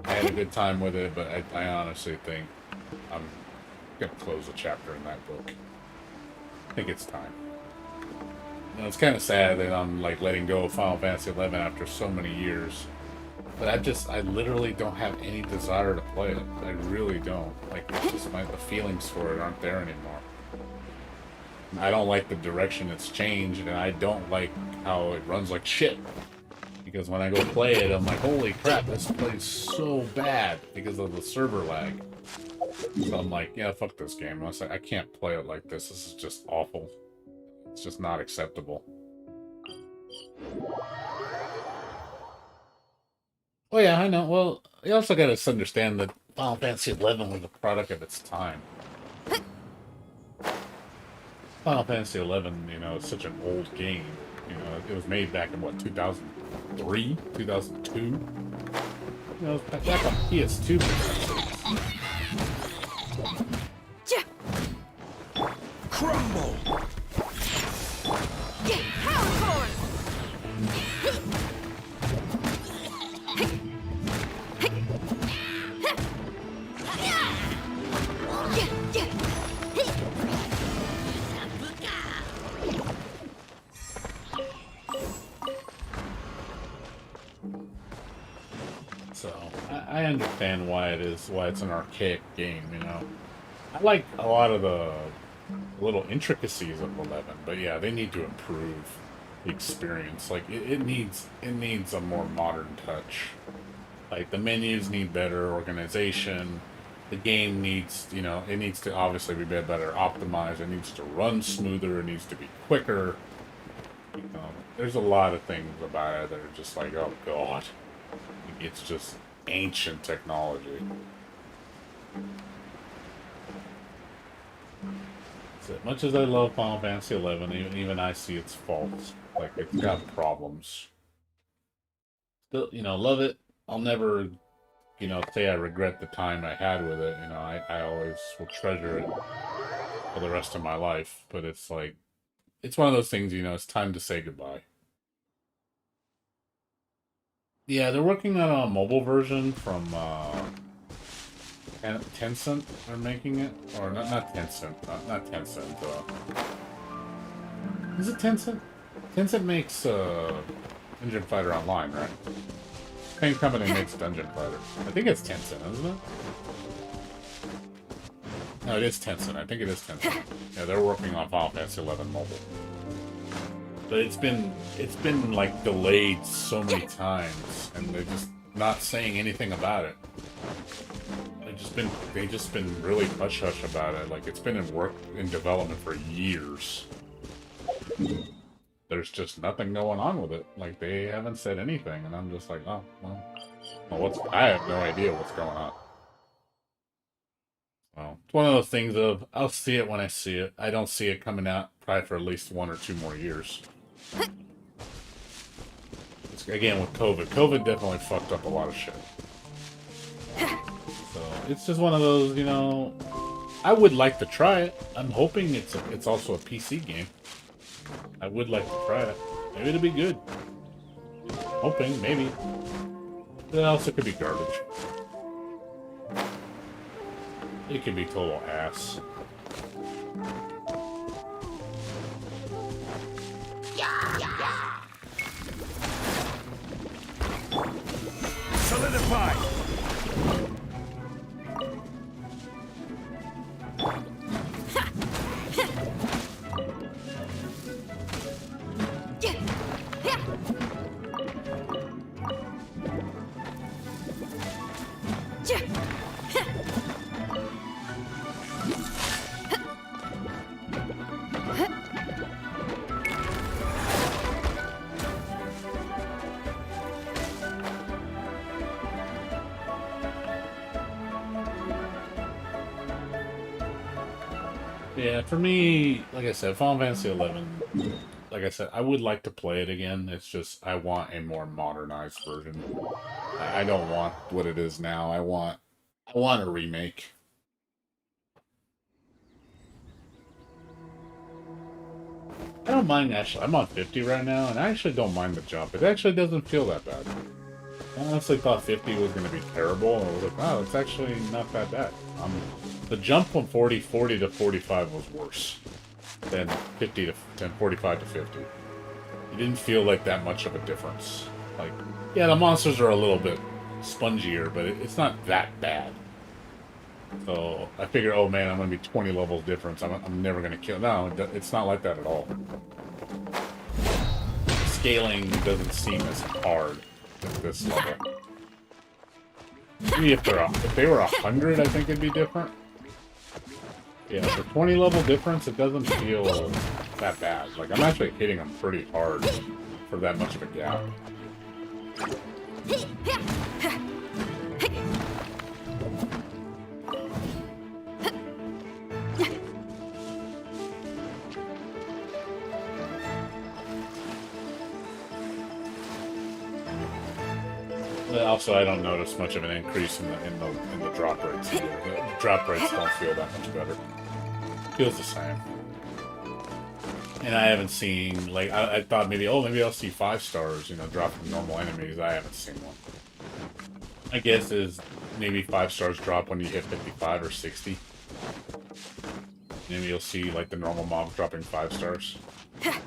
[SPEAKER 1] I had a good time with it, but I honestly think I'm gonna close a chapter in that book. I think it's time. It's kind of sad that I'm like letting go of Final Fantasy 11 after so many years. But I literally don't have any desire to play it. I really don't. Like, it's just the feelings for it aren't there anymore. I don't like the direction it's changed, and I don't like how it runs like shit. Because when I go play it, I'm like, holy crap, this plays so bad because of the server lag. So I'm like, yeah, fuck this game. I can't play it like this. This is just awful. It's just not acceptable. Oh yeah, I know. Well, you also got to understand that Final Fantasy XI was a product of its time. Final Fantasy XI, you know, is such an old game. You know, it was made back in what, 2003, 2002. You know, it was back on PS2.
[SPEAKER 4] Crumble!
[SPEAKER 2] Get power
[SPEAKER 1] So I understand why it's an archaic game. You know, I like a lot of the little intricacies of 11, but yeah, they need to improve the experience. Like it needs a more modern touch. Like the menus need better organization. The game needs, you know, it needs to obviously be better optimized. It needs to run smoother. It needs to be quicker. You know, there's a lot of things about it that are just like, oh god, it's just ancient technology. So, much as I love Final Fantasy XI, even I see its faults. Like it's got problems. Still, you know, love it. I'll never, you know, say I regret the time I had with it. You know, I always will treasure it for the rest of my life. But it's like, it's one of those things, you know, it's time to say goodbye. Yeah, they're working on a mobile version from Tencent. They're making it, or not Tencent, not Tencent. Is it Tencent? Tencent makes Dungeon Fighter Online, right? Same company makes Dungeon Fighter. I think it's Tencent, isn't it? No, it is Tencent. I think it is Tencent. Yeah, they're working on Final Fantasy XI Mobile. But it's been like delayed so many times, and they're just not saying anything about it. They've just been really hush hush about it. Like it's been in development for years. There's just nothing going on with it. Like they haven't said anything, and I'm just like, oh well, I have no idea what's going on. Well, it's one of those things of I'll see it when I see it. I don't see it coming out probably for at least 1 or 2 more years. Again, with COVID definitely fucked up a lot of shit. So it's just one of those, you know. I would like to try it. I'm hoping it's also a PC game. I would like to try it. Maybe it'll be good. Hoping, maybe. But also could be garbage. It could be total ass.
[SPEAKER 4] Solidify!
[SPEAKER 1] Yeah, for me, like I said, Final Fantasy XI, like I said, I would like to play it again. It's just, I want a more modernized version. I don't want what it is now. I want a remake. I don't mind, actually. I'm on 50 right now, and I actually don't mind the jump. It actually doesn't feel that bad. I honestly thought 50 was going to be terrible, and I was like, wow, it's actually not that bad. The jump from 40 to 45 was worse than 45 to 50. It didn't feel like that much of a difference. Like, yeah, the monsters are a little bit spongier, but it's not that bad. So I figured, oh man, I'm going to be 20 levels difference. I'm never going to kill. No, it's not like that at all. Scaling doesn't seem as hard at this level. Maybe if they were 100, I think it'd be different. Yeah, for 20 level difference, it doesn't feel that bad. Like, I'm actually hitting them pretty hard for that much of a gap. But also, I don't notice much of an increase in the drop rates. The drop rates don't feel that much better. Feels the same. And I haven't seen, like, I thought maybe I'll see 5 stars, you know, drop from normal enemies. I haven't seen one. My guess is maybe 5 stars drop when you hit 55 or 60. Maybe you'll see, like, the normal mobs dropping 5 stars. I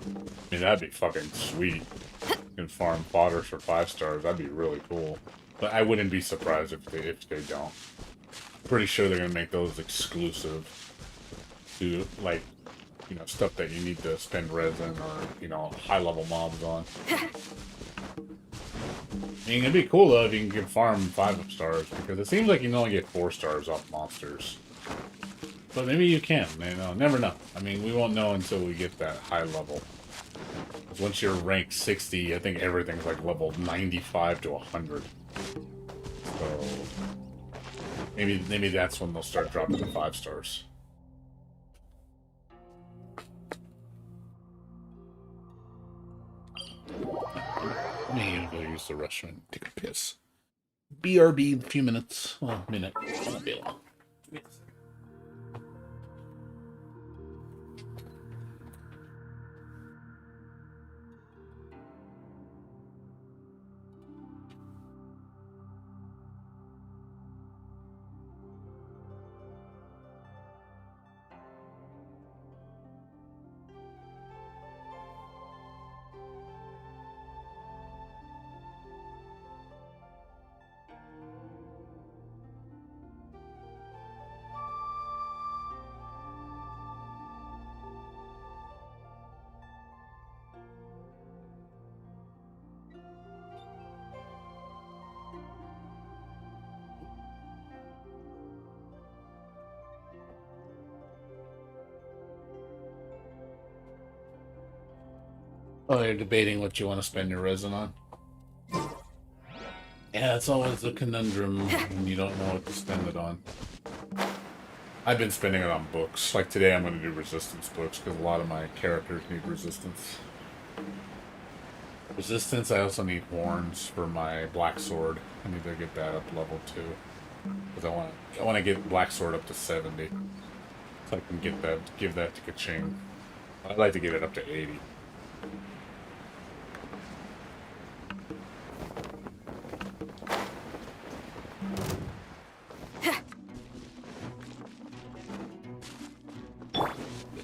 [SPEAKER 1] mean, that'd be fucking sweet. You can farm fodders for 5 stars. That'd be really cool. But I wouldn't be surprised if they don't. Pretty sure they're gonna make those exclusive to, like, you know, stuff that you need to spend resin or, you know, high-level mobs on. I mean, it'd be cool, though, if you can farm 5 stars, because it seems like you can only get 4 stars off monsters. But maybe you can, you know, never know. I mean, we won't know until we get that high level. Because once you're ranked 60, I think everything's like level 95 to 100. So, maybe that's when they'll start dropping the 5 stars. Let me go use the restroom, take a piss. BRB in a few minutes. Well, minute. Won't be long. Oh, you're debating what you want to spend your resin on? Yeah, it's always a conundrum when you don't know what to spend it on. I've been spending it on books. Like today I'm going to do resistance books because a lot of my characters need resistance. Resistance, I also need horns for my black sword. I need to get that up level 2. Because I want to get black sword up to 70. So I can give that to Kaching. I'd like to get it up to 80.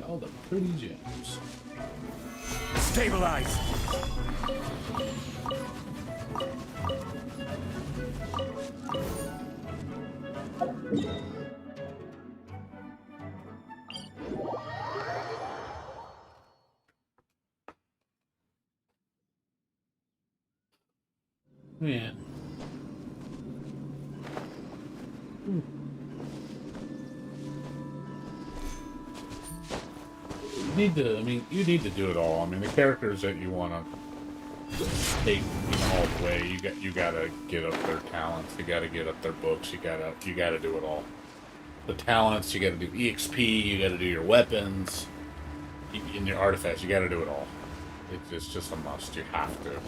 [SPEAKER 1] All the pretty gems.
[SPEAKER 4] Stabilize.
[SPEAKER 1] Man. You need to do it all. I mean, the characters that you want to take, you know, all the way, you gotta get up their talents, you gotta get up their books, you gotta do it all. The talents, you gotta do EXP, you gotta do your weapons, in your artifacts, you gotta do it all. It's just a must. You have to.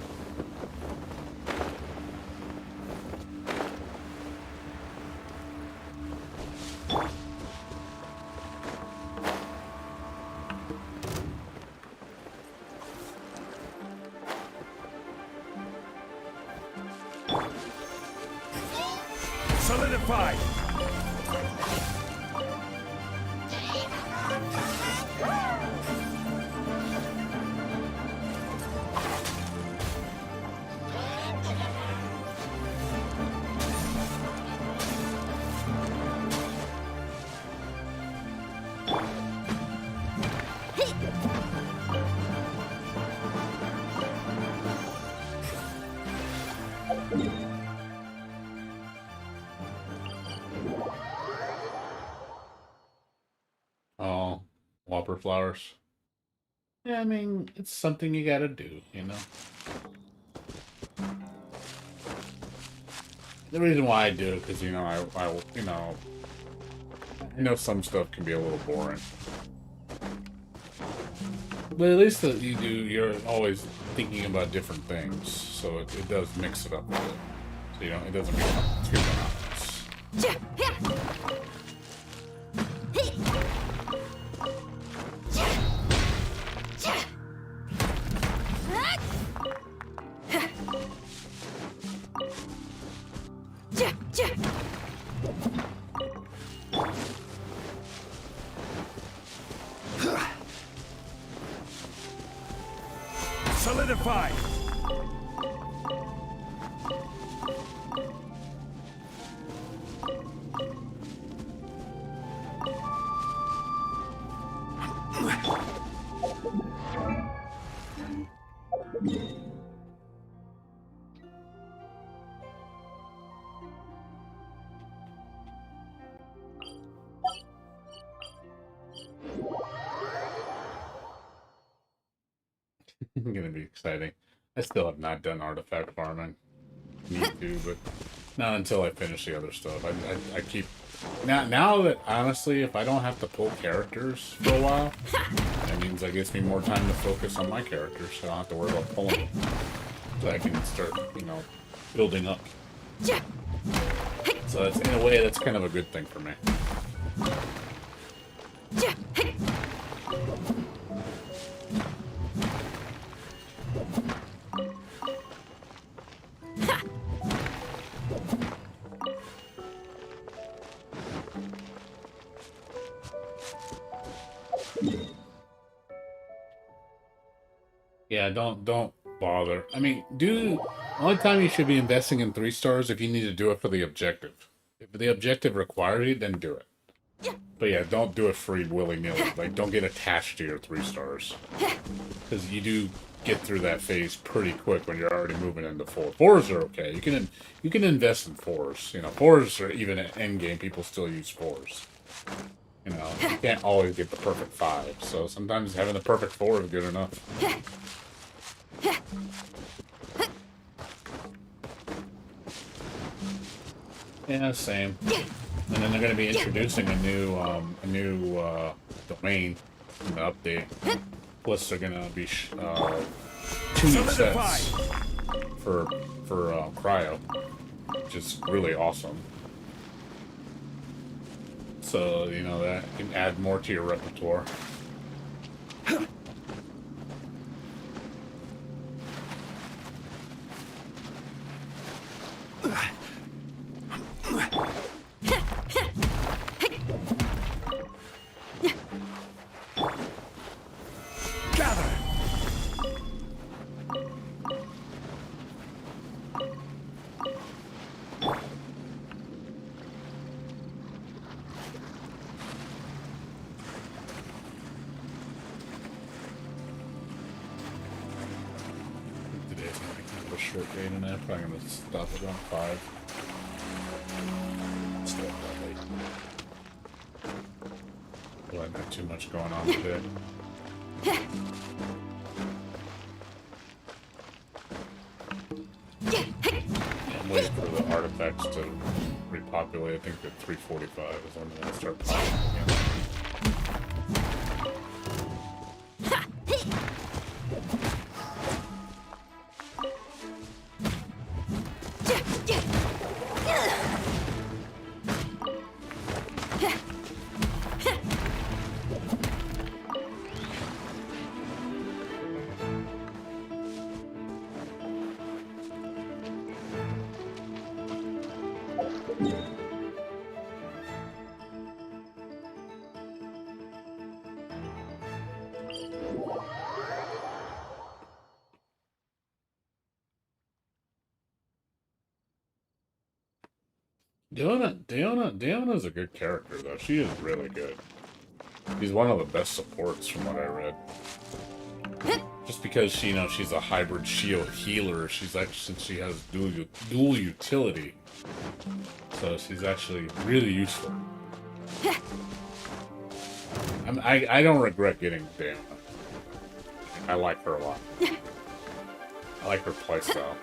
[SPEAKER 4] Solidified.
[SPEAKER 1] Oh, Whopper flowers. Yeah, I mean, it's something you gotta do, you know? The reason why I do it, because, you know, I know some stuff can be a little boring. But at least that you're always thinking about different things, so it does mix it up a bit. So, you know, it doesn't become too monotonous.
[SPEAKER 4] Solidify.
[SPEAKER 1] Gonna be exciting. I still have not done artifact farming. Need to, but not until I finish the other stuff. I keep now that honestly, if I don't have to pull characters for a while, that means that gives me more time to focus on my characters, so I don't have to worry about pulling. So I can start, you know, building up. So that's in a way that's kind of a good thing for me. Yeah, don't bother. I mean, only time you should be investing in 3 stars if you need to do it for the objective. If the objective requires you, then do it. But yeah, don't do it free willy-nilly. Like, don't get attached to your 3 stars. Because you do get through that phase pretty quick when you're already moving into 4. 4s are okay. You can invest in 4s. You know, 4s are even at endgame, people still use 4s. You know, you can't always get the perfect 5. So sometimes having the perfect 4 is good enough. Yeah, same. And then they're going to be introducing a new domain in the update. Plus, they're going to be 2 new sets for cryo, which is really awesome. So you know that can add more to your repertoire. Short day tonight. I'm probably gonna stop it around 5. Stay up that late. Well, I've got too much going on today. I'm waiting for the artifacts to repopulate. I think that 345 is when they'll start popping again. Deona's a good character, though. She is really good. She's one of the best supports from what I read. Just because she's a hybrid shield healer, she's actually, since she has dual utility, so she's actually really useful. I don't regret getting Deona. I like her a lot. I like her playstyle.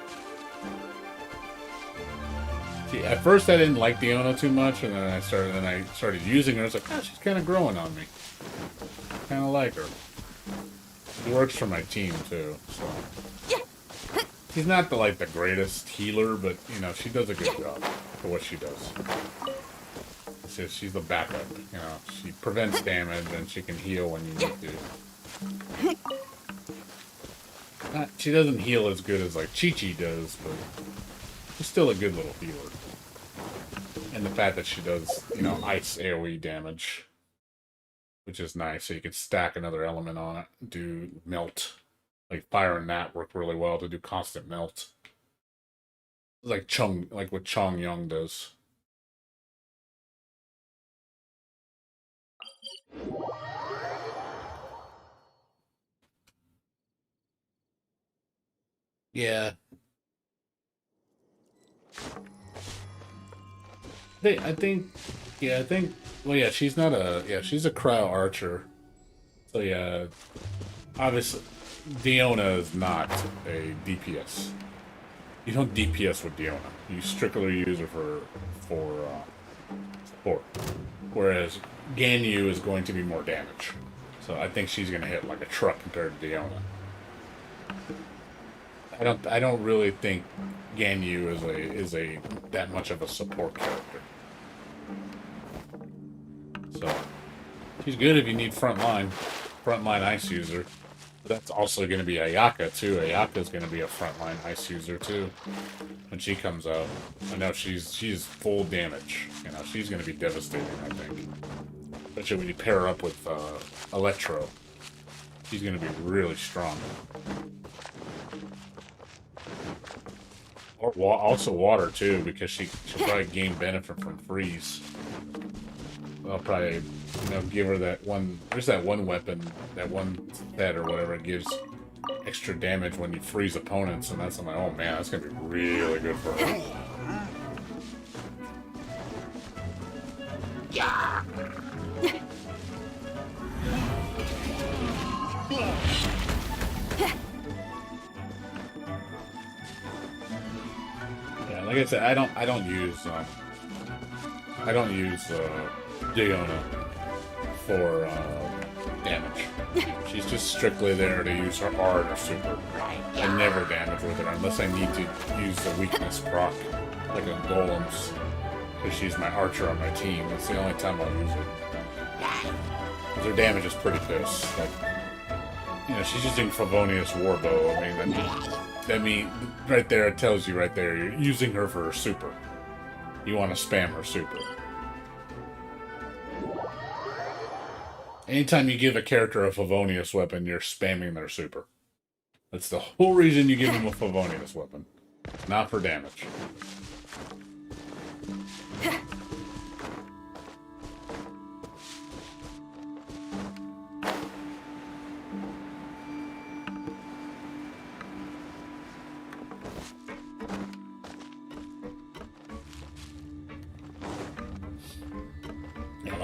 [SPEAKER 1] See, at first I didn't like Diona too much, and then I started using her. I was like, oh, she's kind of growing on me. Kind of like her. She works for my team too, so. She's not the greatest healer, but you know she does a good job for what she does. She's the backup. You know, she prevents damage and she can heal when you need to. She doesn't heal as good as like Chi-Chi does, but she's still a good little healer. And the fact that she does, you know, ice AoE damage, which is nice, so you can stack another element on it, do melt. Like fire and that work really well to do constant melt. Like what Chong Young does. Yeah. I think, well, yeah, she's a cryo archer. So, yeah, obviously, Diona is not a DPS. You don't DPS with Diona. You strictly use her for support. Whereas Ganyu is going to be more damage. So I think she's going to hit like a truck compared to Diona. I don't really think Ganyu is a that much of a support character. So she's good if you need frontline ice user. But that's also going to be Ayaka too. Ayaka's going to be a frontline ice user too when she comes out. I know she's full damage. You know she's going to be devastating. I think, especially when you pair her up with Electro, she's going to be really strong. Or also water too, because she'll probably gain benefit from freeze. I'll probably, give her that one. There's that one weapon, that one set or whatever. It gives extra damage when you freeze opponents, and I'm like, oh man, that's gonna be really good for her. Yeah. Like I said, I don't use Diona for damage. She's just strictly there to use her R and her super. I never damage with her unless I need to use the weakness proc, like on golems, because she's my archer on my team. That's the only time I'll use her. Because her damage is pretty piss. Like, she's using Favonius Warbow. I mean, right there, it tells you right there, you're using her for her super. You want to spam her super. Anytime you give a character a Favonius weapon, you're spamming their super. That's the whole reason you give them a Favonius weapon. Not for damage.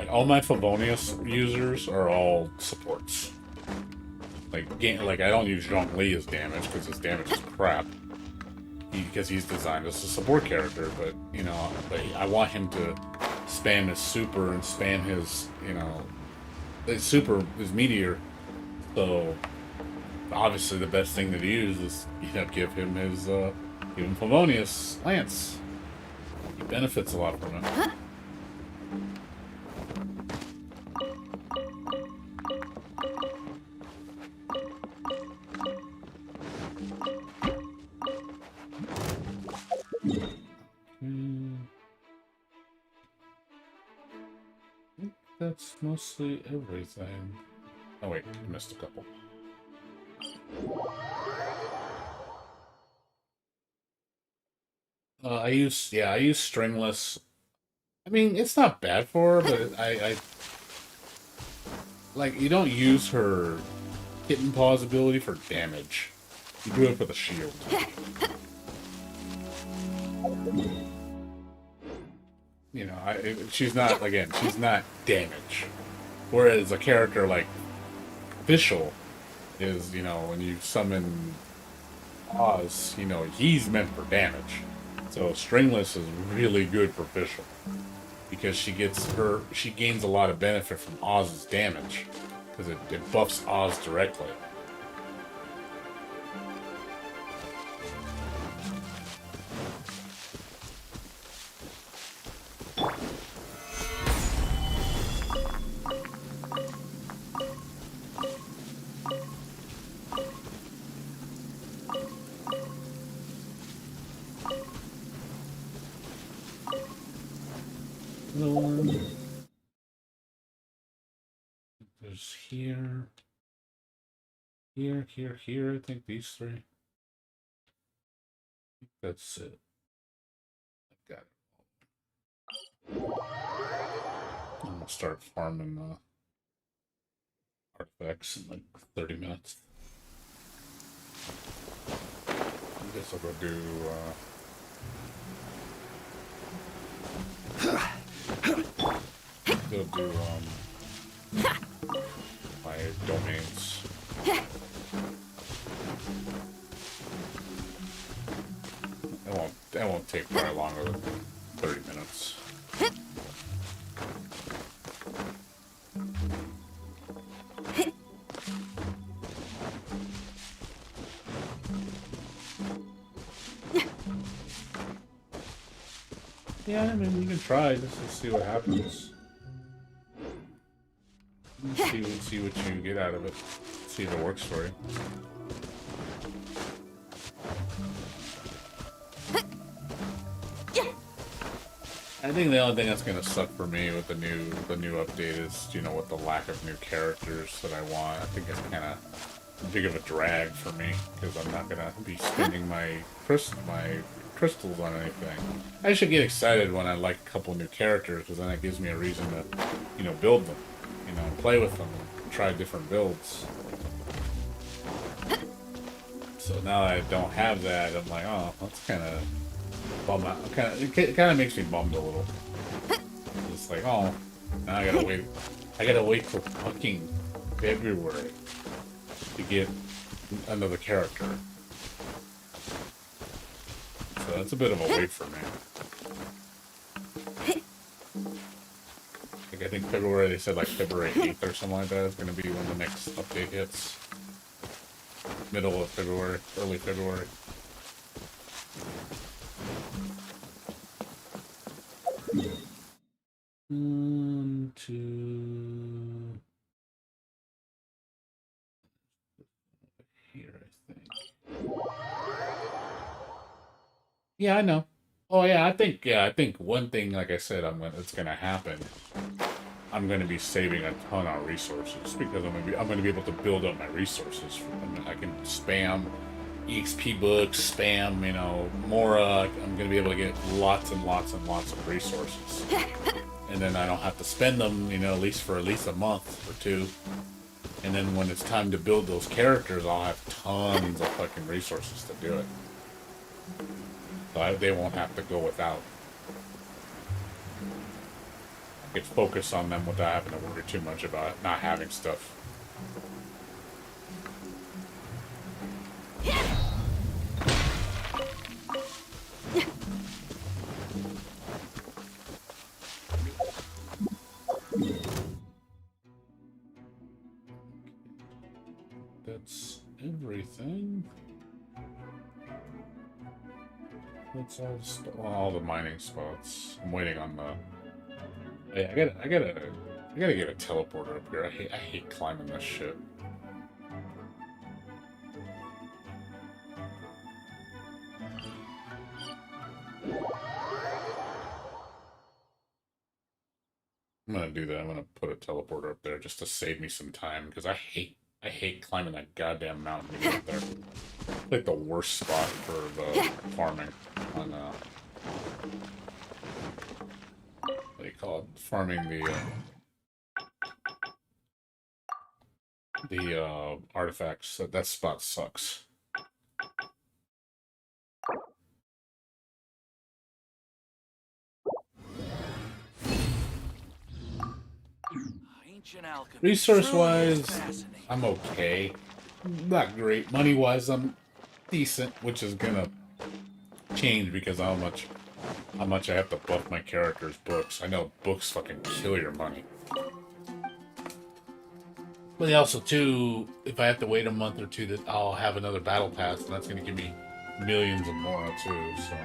[SPEAKER 1] All my Favonius users are all supports. Like I don't use Zhongli as damage because his damage is crap. Because he's designed as a support character, but I want him to spam his super and spam his his meteor. So obviously the best thing to use is give him Favonius Lance. He benefits a lot from it. That's mostly everything. Oh wait, I missed a couple. I use stringless. I mean, it's not bad for her, but I you don't use her kitten paws ability for damage. You do it for the shield. She's not she's not damage. Whereas a character like Fischl, is, when you summon Oz, he's meant for damage. So Stringless is really good for Fischl because she gains a lot of benefit from Oz's damage because it buffs Oz directly. There's here, here. I think these three. That's it. I got it. I'm gonna start farming artifacts in like 30 minutes. I guess I'll go do my domains. That won't take very longer than 30 minutes. Yeah, I mean, you can try just to see what happens. See what you get out of it. See if it works for you. I think the only thing that's gonna suck for me with the new update is, with the lack of new characters that I want. I think it's kind of big of a drag for me because I'm not gonna be spending my crystals on anything. I should get excited when I like a couple new characters because then it gives me a reason to, build them, and play with them and try different builds. So now that I don't have that, I'm like, oh, that's kind of bummed out. It kind of makes me bummed a little. It's like, oh, now I gotta wait. I gotta wait till fucking February to get another character. So that's a bit of a wait for me. I think February, they said like February 8th or something like that is going to be when the next update hits. Middle of February, early February. Here, I think. Yeah, I know. Oh yeah, I think one thing, like I said, it's gonna happen. I'm gonna be saving a ton of resources because I'm gonna be able to build up my resources. I can spam EXP books, spam, Mora. I'm gonna be able to get lots and lots and lots of resources, and then I don't have to spend them, at least a month or two. And then when it's time to build those characters, I'll have tons of fucking resources to do it. So they won't have to go without. I could focus on them without having to worry too much about not having stuff. That's everything. That's all the mining spots. I'm waiting on the. Yeah, I gotta get a teleporter up here. I hate climbing this shit. I'm gonna do that. I'm gonna put a teleporter up there just to save me some time because I hate climbing that goddamn mountain to get up there. It's like the worst spot for the farming on what do you call it? Farming the artifacts. That spot sucks. Resource-wise, I'm okay. not great. Money-wise, I'm decent, which is gonna change because how much I have to buff my character's books. I know books fucking kill your money. But they also, too, if I have to wait a month or two, that I'll have another battle pass, and that's going to give me millions of more, too, so...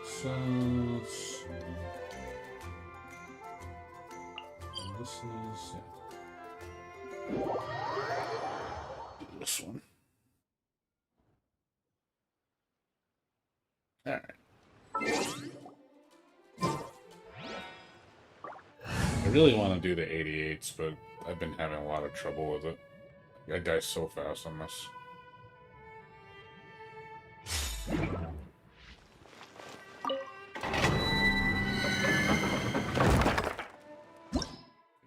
[SPEAKER 1] So... This is... Yeah. This one. Alright. I really want to do the 88s, but I've been having a lot of trouble with it. I die so fast on this.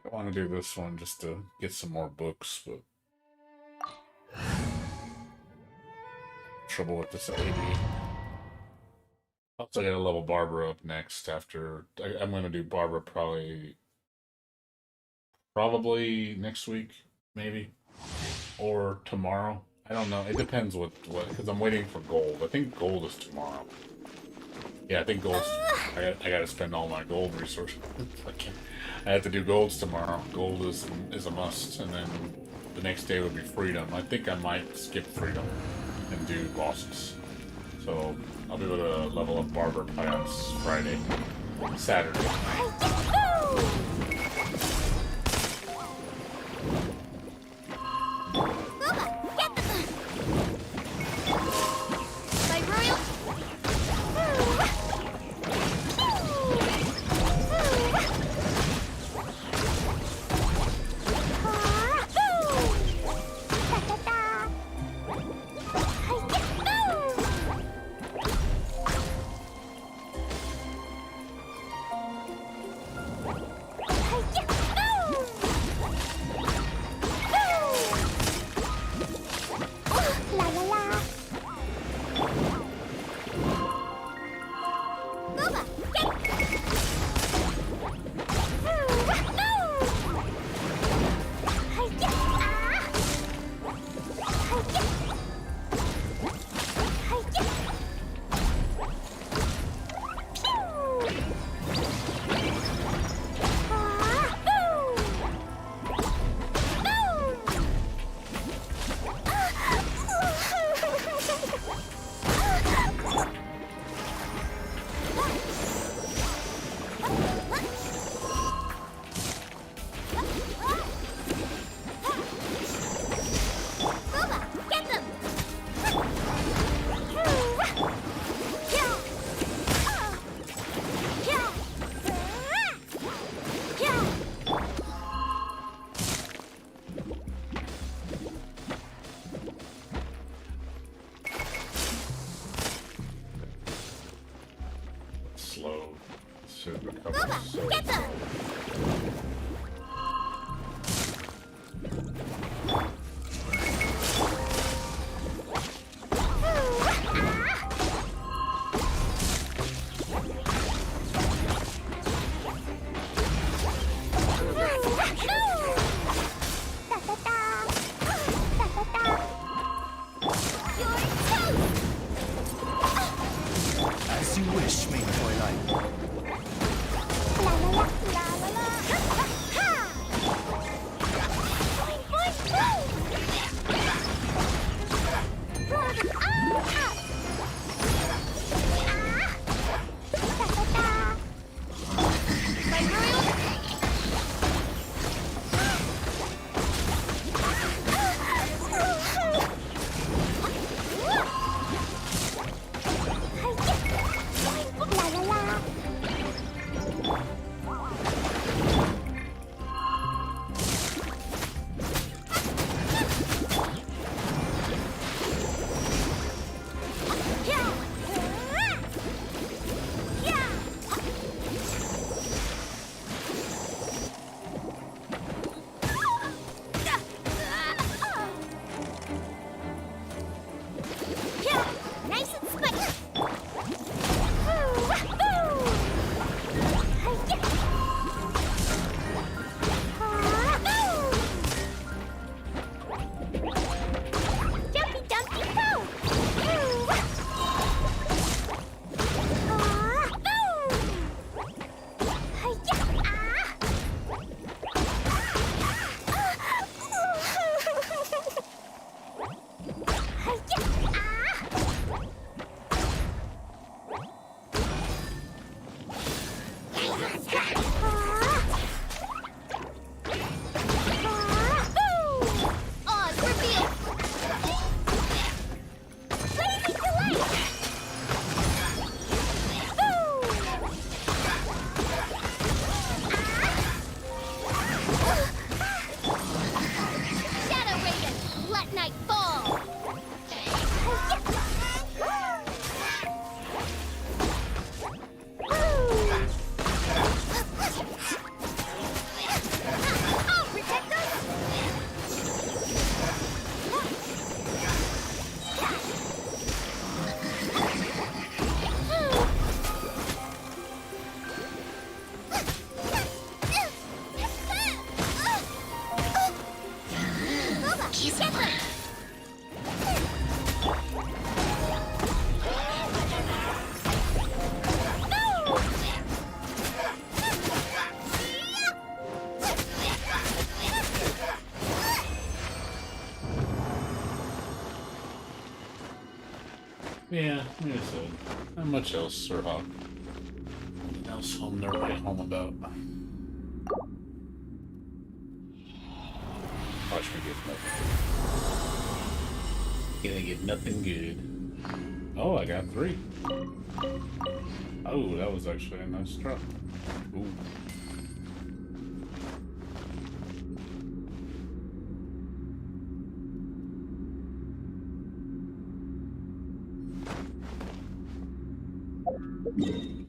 [SPEAKER 1] I want to do this one just to get some more books, but trouble with this 80. Also, I gotta level Barbara up next. After I'm gonna do Barbara probably next week, maybe, or tomorrow. I don't know. It depends what because I'm waiting for gold. I think gold is tomorrow. Yeah, I think gold. I gotta spend all my gold resources. I have to do golds tomorrow. Gold is a must, and then the next day would be freedom. I think I might skip freedom and do bosses. So I'll be able to level up Barber probably on Friday, Saturday. Slow. Should recover so slow.
[SPEAKER 4] As you wish, main Twilight.
[SPEAKER 3] La la la la. Get them!
[SPEAKER 1] Yeah, like I said, not much else, Sir Hawk. Nothing else home to write home about. Watch me get nothing. Gonna get nothing good. Oh, I got 3. Oh, that was actually a nice truck. Ooh.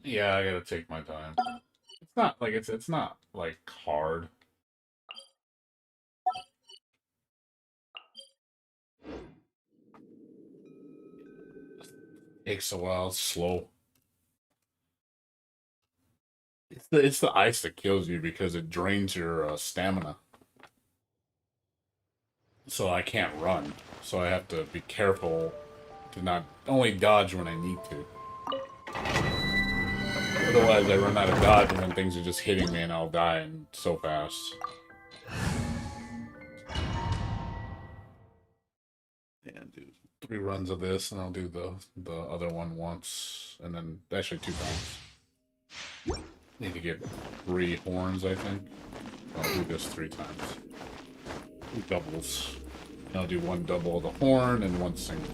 [SPEAKER 1] Yeah, I gotta take my time. It's not like it's not like hard. Takes a while, it's slow. It's the ice that kills you because it drains your stamina. So I can't run. So I have to be careful to not only dodge when I need to. Otherwise, I run out of dodge and then things are just hitting me and I'll die and so fast. Yeah, do 3 runs of this and I'll do the other one once and then actually 2 times. Need to get 3 horns, I think. I'll do this 3 times. 2 doubles. And I'll do 1 double of the horn and 1 single.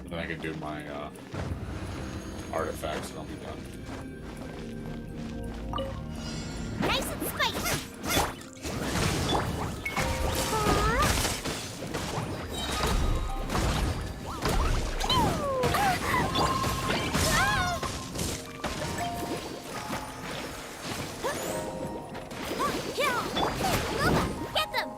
[SPEAKER 1] And then I can do my artifacts and I'll be done.
[SPEAKER 3] Nice and spicy. Get them!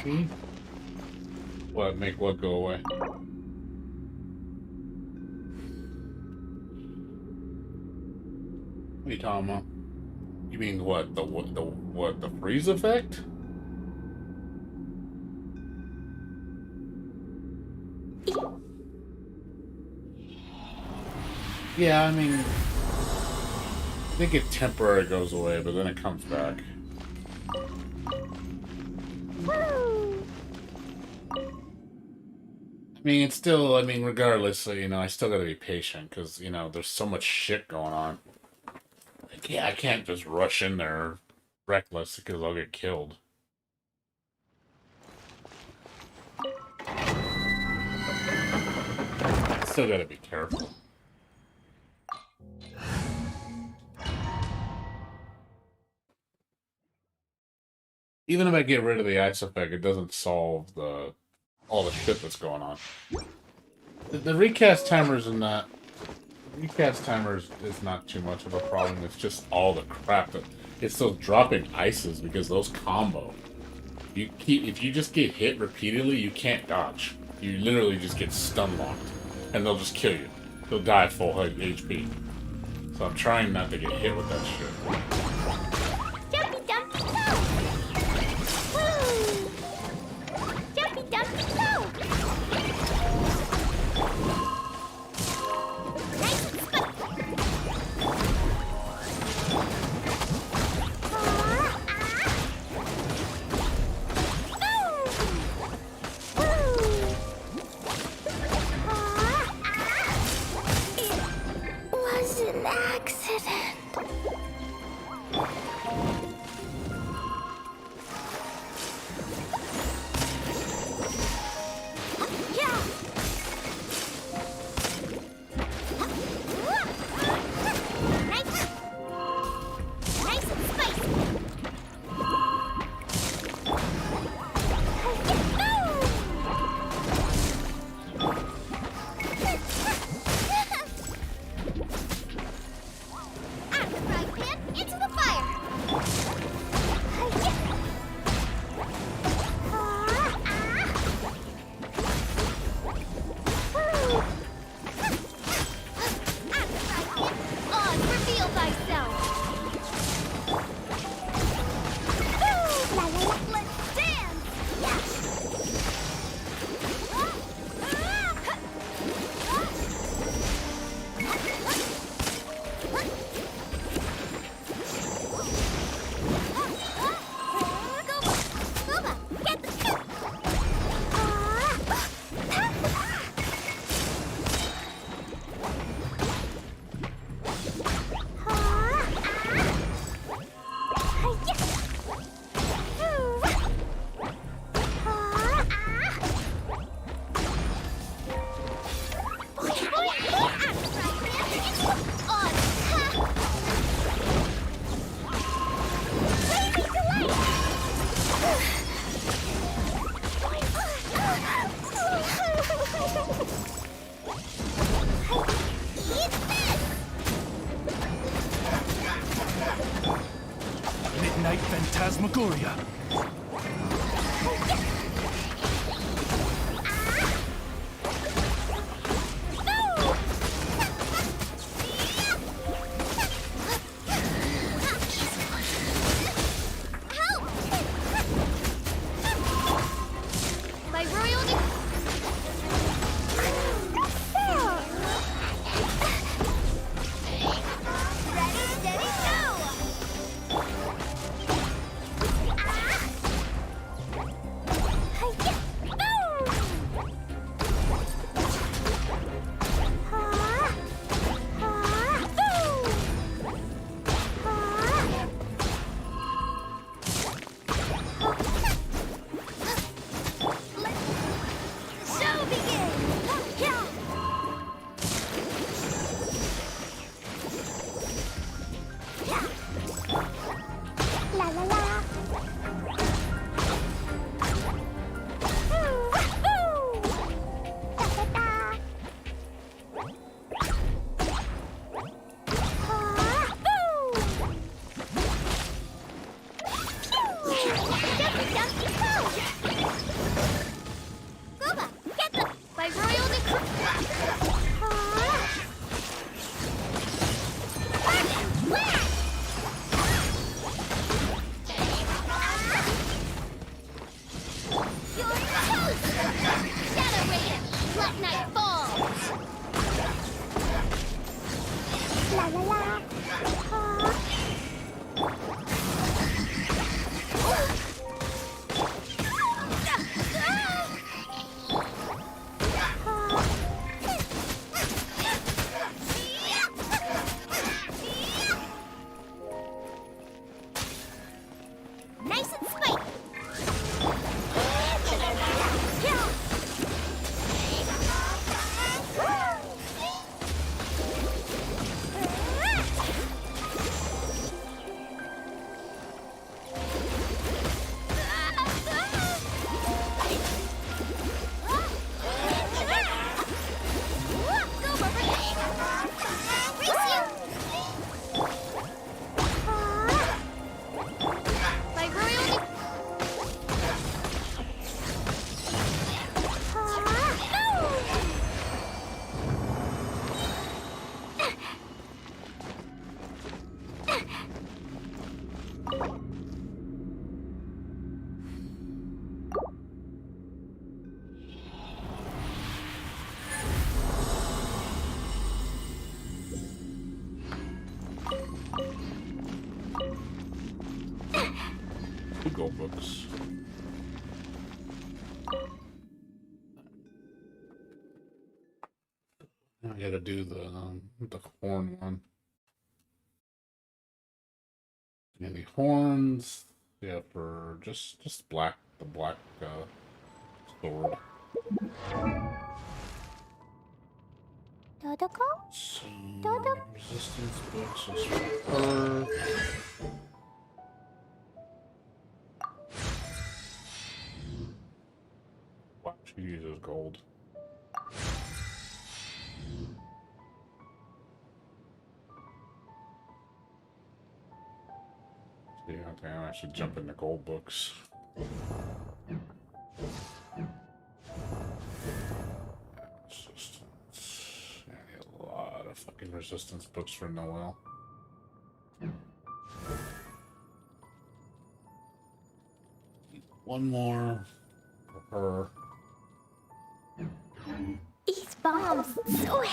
[SPEAKER 1] HP? What, make what go away? What are you talking about? You mean what? The freeze effect? Yeah, I mean, I think it temporarily goes away, but then it comes back. I mean, it's still, I mean, regardless, you know, I still gotta be patient, because, you know, there's so much shit going on. Like, yeah, I can't just rush in there reckless, because I'll get killed. Still gotta be careful. Even if I get rid of the ice effect, it doesn't solve all the shit that's going on. The recast timers and that recast timers is not too much of a problem. It's just all the crap that it's those dropping ices because those combo. If you just get hit repeatedly, you can't dodge. You literally just get stun locked, and they'll just kill you. They'll die at full HP. So I'm trying not to get hit with that shit.
[SPEAKER 3] Jumpy dumpy go! Woo! Jumpy dumpy go! Nice and spiky! It was an accident. Yeah. Nice. Nice and spicy. Out of the frying pan, into the fire. On, reveal thyself. Let's dance. Get the scoop.
[SPEAKER 4] Midnight Phantasmagoria.
[SPEAKER 3] My royal ready, steady, go! la la. Nice and spiky. By royal
[SPEAKER 1] Two gold books. Now I gotta do the horn one. And the horns, yeah, for just black, the black sword.
[SPEAKER 3] Dodoko?
[SPEAKER 1] So,
[SPEAKER 3] Dodo?
[SPEAKER 1] resistance books is for her. Wow, she uses gold. Yeah, okay, I'm actually jumping to gold books. Resistance. Yeah, I need a lot of fucking resistance books for Noel. Need one more for her.
[SPEAKER 3] These bombs, so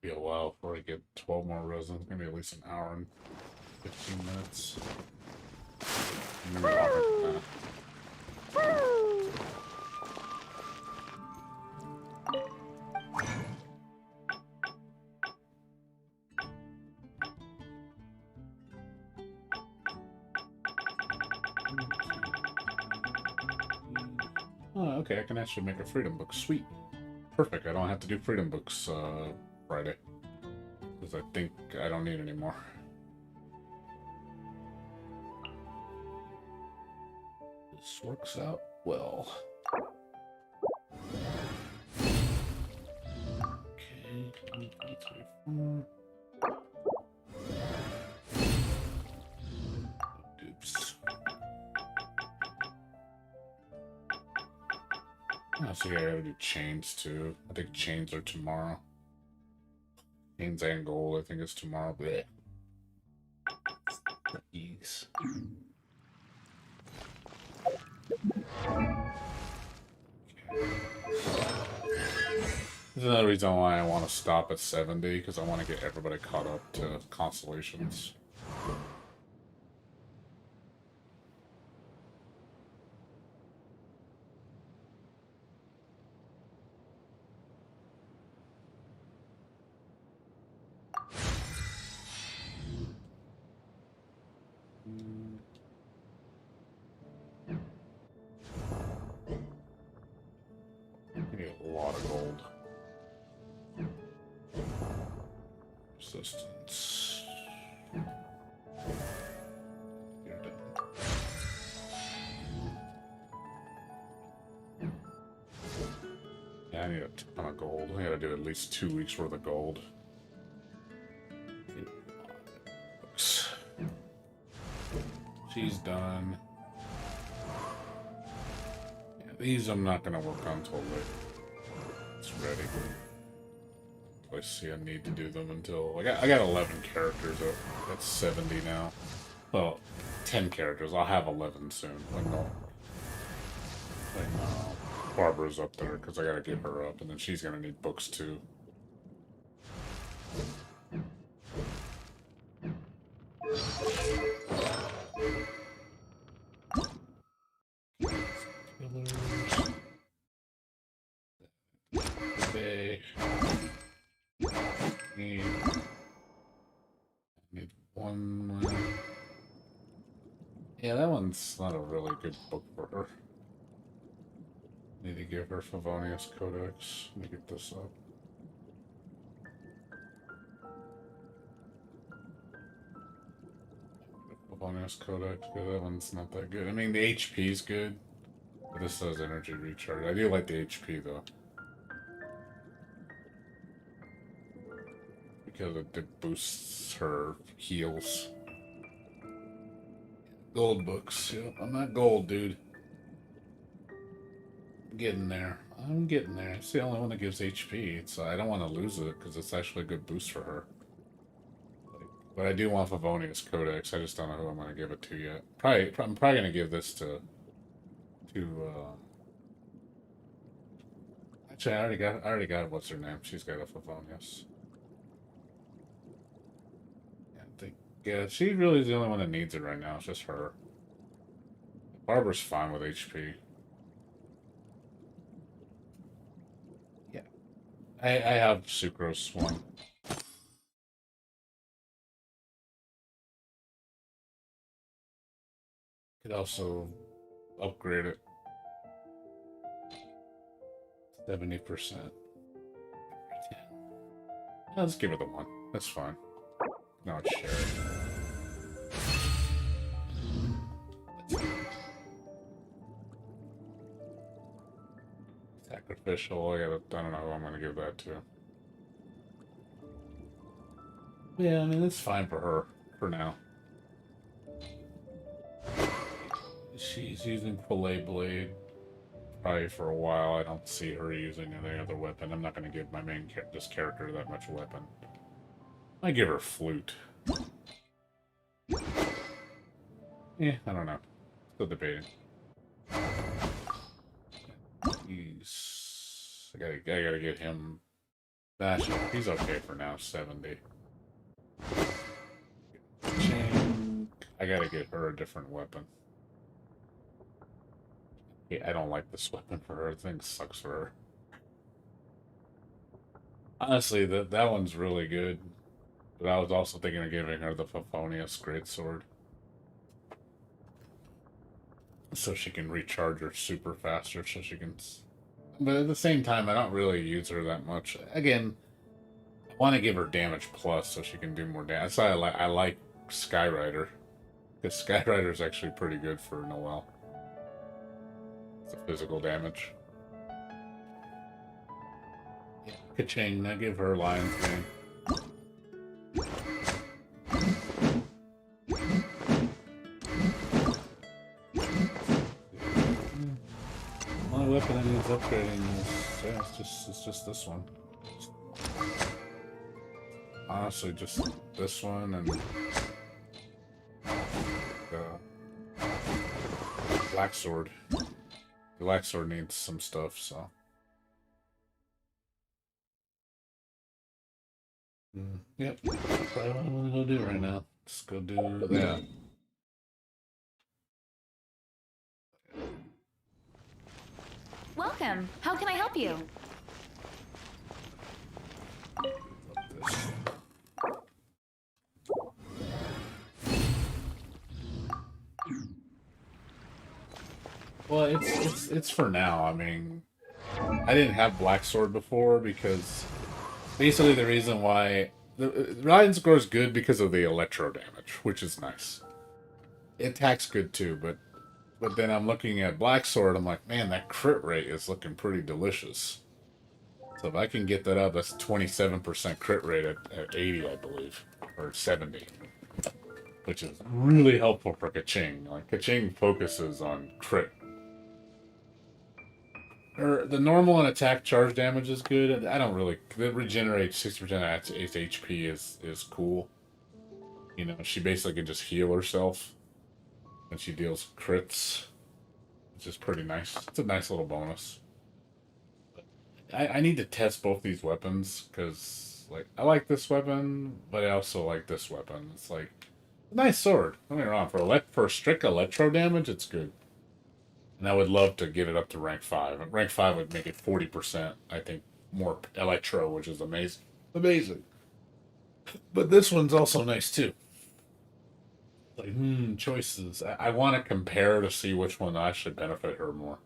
[SPEAKER 1] Be a while before I get 12 more resin. It's gonna be at least an hour and 15 minutes. Maybe longer than that.
[SPEAKER 3] woo!
[SPEAKER 1] Oh, okay, I can actually make a freedom book. Sweet. Perfect. I don't have to do freedom books Friday. Because I think I don't need any more. This works out well. Okay, 24. Oops. Oh, so yeah, I gotta do chains too. I think chains are tomorrow. Chains and gold, I think it's tomorrow. Blech. Ease. There's another reason why I want to stop at 70, because I want to get everybody caught up to constellations. I need a lot of gold. Resistance. You're done. Yeah, I need a ton of gold. I gotta do at least 2 weeks worth of gold. Books. She's done. Yeah, these I'm not gonna work on until it's ready. I see I need to do them until I got 11 characters. That's 70 now. Well, 10 characters. I'll have 11 soon. When Barbara's up there because I gotta get her up, and then she's gonna need books too. Okay. Need one more. Yeah, that one's not a really good book for her. Need to give her Favonius Codex. Let me get this up. Favonius Codex, but that one's not that good. I mean, the HP's good, but this does energy recharge. I do like the HP though, because it boosts her heals. Gold books. Yeah, I'm not gold, dude. I'm getting there. I'm getting there. It's the only one that gives HP. So I don't want to lose it because it's actually a good boost for her. But I do want Favonius Codex. I just don't know who I'm going to give it to yet. I'm probably going to give this to actually, I already got what's her name. She's got a Favonius. Yeah, she really is the only one that needs it right now. It's just her. Barbara's fine with HP. Yeah. I have Sucrose one. Could also upgrade it. 70%. Let's give her the one. That's fine. Now it's shared. Sacrificial. I don't know who I'm gonna give that to. Yeah, I mean it's fine for her for now. She's using Fillet Blade probably for a while. I don't see her using any other weapon. I'm not gonna give my this character that much weapon. I give her Flute. Yeah, I don't know. Still debating. I gotta get him. He's okay for now. 70. I gotta get her a different weapon. Yeah, I don't like this weapon for her. I think it sucks for her. Honestly, that one's really good. But I was also thinking of giving her the Favonius Greatsword. So she can recharge her super faster, so she can... But at the same time, I don't really use her that much. Again, I want to give her damage plus so she can do more damage. That's why I like Skyrider. Because Skyrider is actually pretty good for Noelle. It's a physical damage. Yeah. Ka-ching, I give her Lion's Mane. My weapon that needs upgrading is, yeah, it's just this one. Honestly, just this one and Black Sword. The Black Sword needs some stuff, so. Yep, probably what I'm gonna go do right now. Just go do that.
[SPEAKER 2] Welcome. How can I help you?
[SPEAKER 1] Well, it's for now. I mean, I didn't have Black Sword before because basically the reason why the Ryan score is good because of the electro damage, which is nice. It attacks good too, but then I'm looking at Black Sword, I'm like, man, that crit rate is looking pretty delicious. So if I can get that up, that's 27% crit rate at 80, I believe, or 70, which is really helpful for Ka-ching. Like Ka-ching focuses on crit. Or the normal and attack charge damage is good. I don't really. It regenerates 60% of its HP is cool. You know, she basically can just heal herself, and she deals crits, which is pretty nice. It's a nice little bonus. I need to test both these weapons because like I like this weapon, but I also like this weapon. It's like a nice sword. Don't get me wrong. For strict electro damage, it's good. And I would love to get it up to rank 5. Rank 5 would make it 40%. I think more electro, which is amazing. Amazing. But this one's also nice too. Like, choices. I want to compare to see which one actually benefit her more.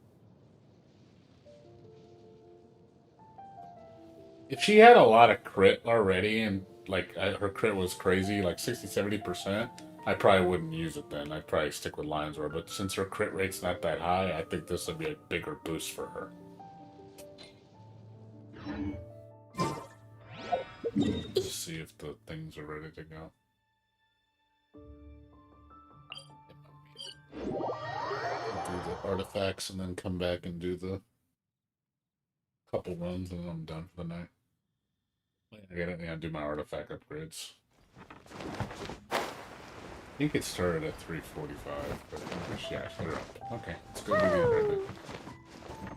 [SPEAKER 1] If she had a lot of crit already and like her crit was crazy, like 60-70%, I probably wouldn't use it then. I'd probably stick with Lion's Roar. But since her crit rate's not that high, I think this would be a bigger boost for her. Let's see if the things are ready to go. I'll do the artifacts and then come back and do the couple runs and then I'm done for the night. I gotta do my artifact upgrades. I think it started at 3:45, but yeah, they're up. Okay, let's go do the other bit.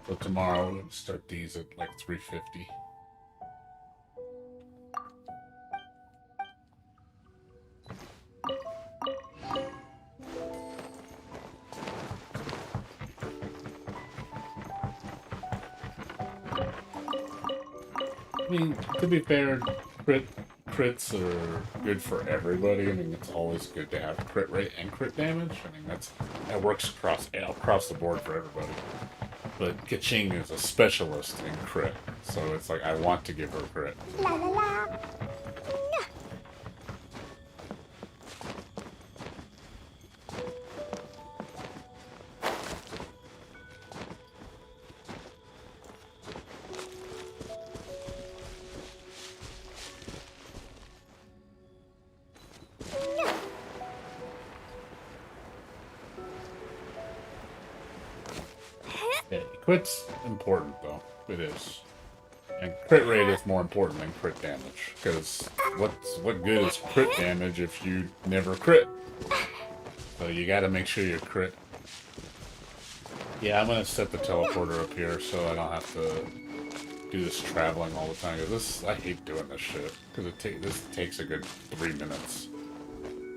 [SPEAKER 1] So tomorrow we'll start these at like 3:50. I mean, to be fair, crits are good for everybody. I mean, it's always good to have crit rate and crit damage. I mean, that works across the board for everybody. But Kaching is a specialist in crit, so it's like I want to give her crit.
[SPEAKER 3] La la la.
[SPEAKER 1] Yeah, crit's important though. It is. And crit rate is more important than crit damage. Because what good is crit damage if you never crit? So you gotta make sure you crit. Yeah, I'm gonna set the teleporter up here so I don't have to do this traveling all the time. Cause I hate doing this shit. Because this takes a good 3 minutes.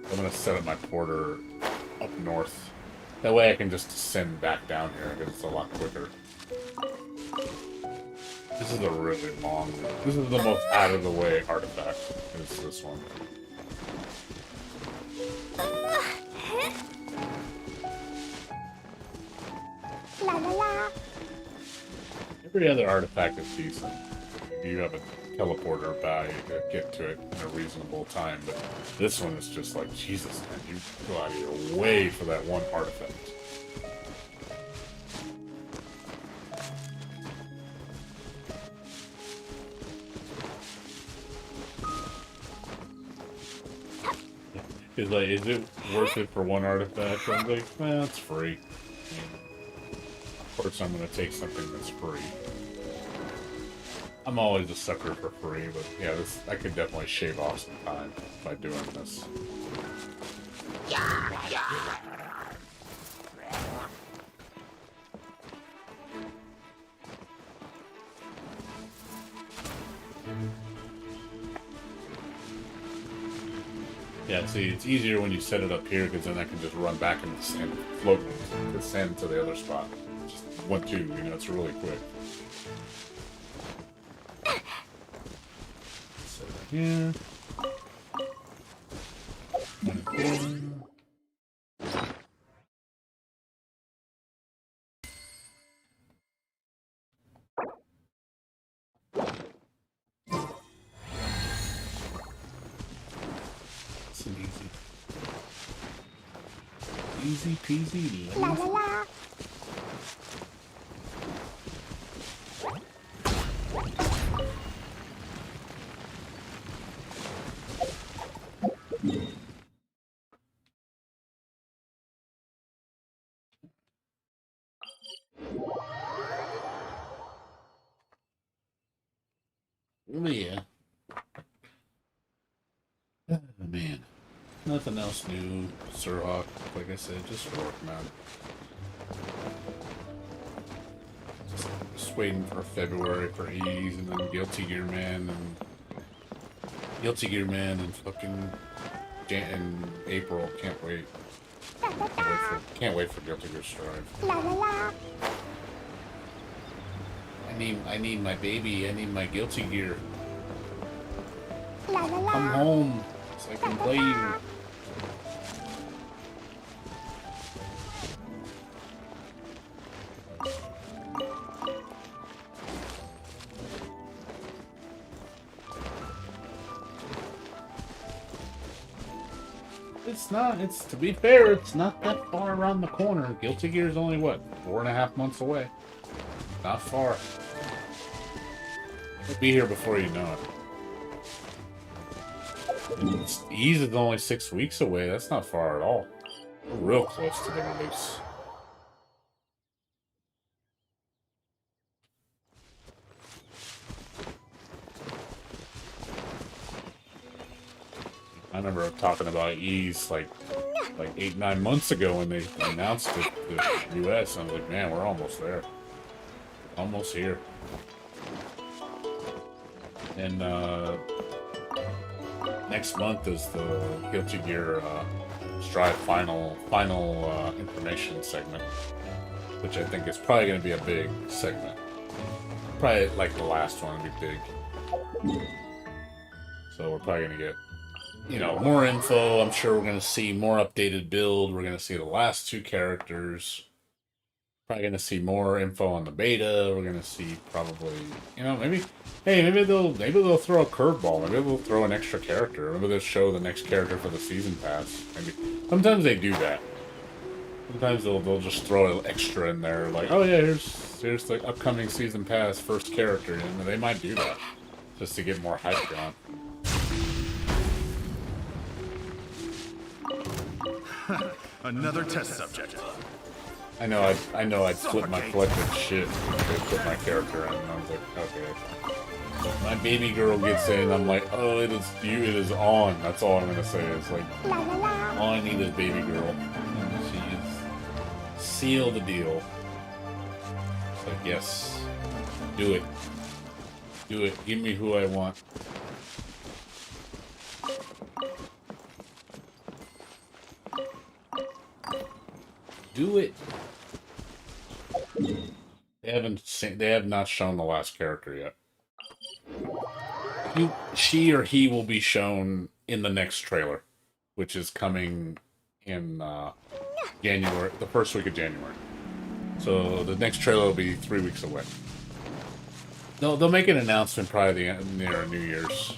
[SPEAKER 1] I'm gonna set up my porter up north. That way I can just descend back down here because it's a lot quicker. This is a really long... This is the most out-of-the-way artifact, is this one.
[SPEAKER 3] La la la.
[SPEAKER 1] Every other artifact is decent. You have a teleporter by to get to it in a reasonable time, but this one is just like, Jesus, man, you go out of your way for that one artifact. Is like, is it worth it for one artifact? I'm like, well, it's free. Of course, I'm gonna take something that's free. I'm always a sucker for free, but yeah, I could definitely shave off some time by doing this. Yeah, see, it's easier when you set it up here because then I can just run back and float the sand to the other spot. Just 1, 2, it's really quick. Set it here. It's an easy peasy.
[SPEAKER 3] La la la.
[SPEAKER 1] Oh, yeah. Oh, man. Nothing else new, Sir Hawk. Like I said, just work, man. Just just waiting for February for Ease and then Guilty Gear Man and fucking in April. Can't wait. Can't wait for Guilty Gear Strive.
[SPEAKER 3] La la la.
[SPEAKER 1] I need my baby. I need my Guilty Gear.
[SPEAKER 3] La la la.
[SPEAKER 1] Come home so I can play you. It's to be fair, it's not that far around the corner. Guilty Gear is only what, 4.5 months away. Not far. It'll be here before you know it. Ease is only 6 weeks away. That's not far at all. We're real close to the release. I remember talking about Ease like 8-9 months ago when they announced it to the US. I was like, man, we're almost there. Almost here. And next month is the Guilty Gear Strive final information segment, which I think is probably going to be a big segment. Probably like the last one will be big. So we're probably going to get, you know, more info. I'm sure we're going to see more updated build. We're going to see the last 2 characters. Probably going to see more info on the beta. We're going to see probably, you know, maybe they'll throw a curveball. Maybe they'll throw an extra character. Maybe they'll show the next character for the season pass. Maybe sometimes they do that. Sometimes they'll just throw an extra in there, like, oh yeah, here's the upcoming season pass first character, and they might do that just to get more hype going.
[SPEAKER 4] Another test subject.
[SPEAKER 1] I know I'd flip my collected shit if they put my character in, and I was like, okay. So my baby girl gets in, I'm like, oh, it is on. That's all I'm gonna say is like,
[SPEAKER 3] La la la.
[SPEAKER 1] all I need is baby girl. And she is seal the deal. It's like, yes, do it. Do it. Give me who I want. Do it. They have not shown the last character yet. She or he will be shown in the next trailer, which is coming in January, the first week of January. So the next trailer will be 3 weeks away. They'll make an announcement probably near New Year's.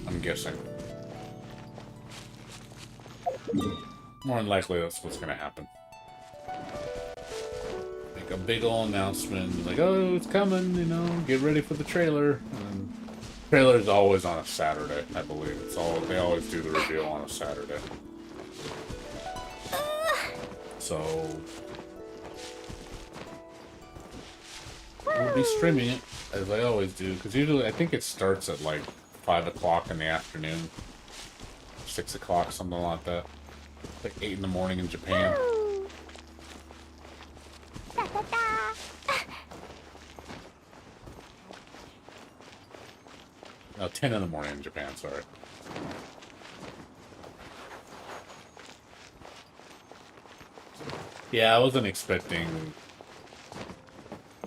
[SPEAKER 1] I'm guessing. More than likely, that's what's going to happen. Make a big ol' announcement, like, oh, it's coming, you know, get ready for the trailer. And trailer's always on a Saturday, I believe. They always do the reveal on a Saturday. So we'll be streaming it, as I always do, because usually I think it starts at like 5 o'clock in the afternoon, 6 o'clock, something like that. It's like 8 in the morning in Japan.
[SPEAKER 3] Da da da.
[SPEAKER 1] No, 10 in the morning in Japan, sorry. Yeah, I wasn't expecting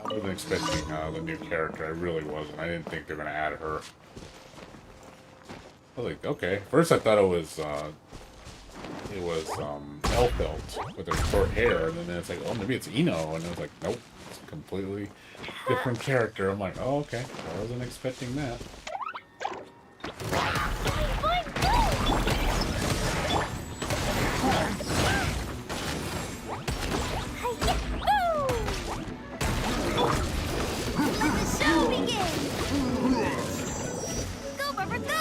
[SPEAKER 1] the new character. I really wasn't. I didn't think they were going to add her. I was like, okay. First I thought it was Elfelt with her short hair, and then it's like, oh, maybe it's Ino, and I was like, nope, it's a completely different character. I'm like, oh, okay, I wasn't expecting that.
[SPEAKER 3] Let the show begin. Go, Barbara, go.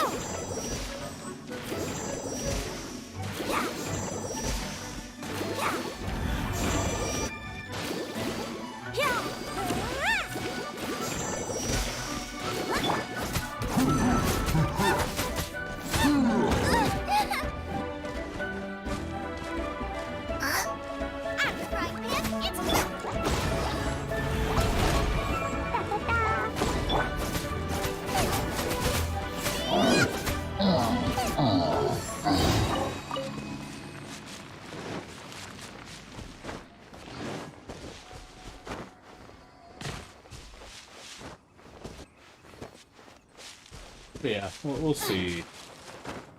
[SPEAKER 1] But yeah, we'll see.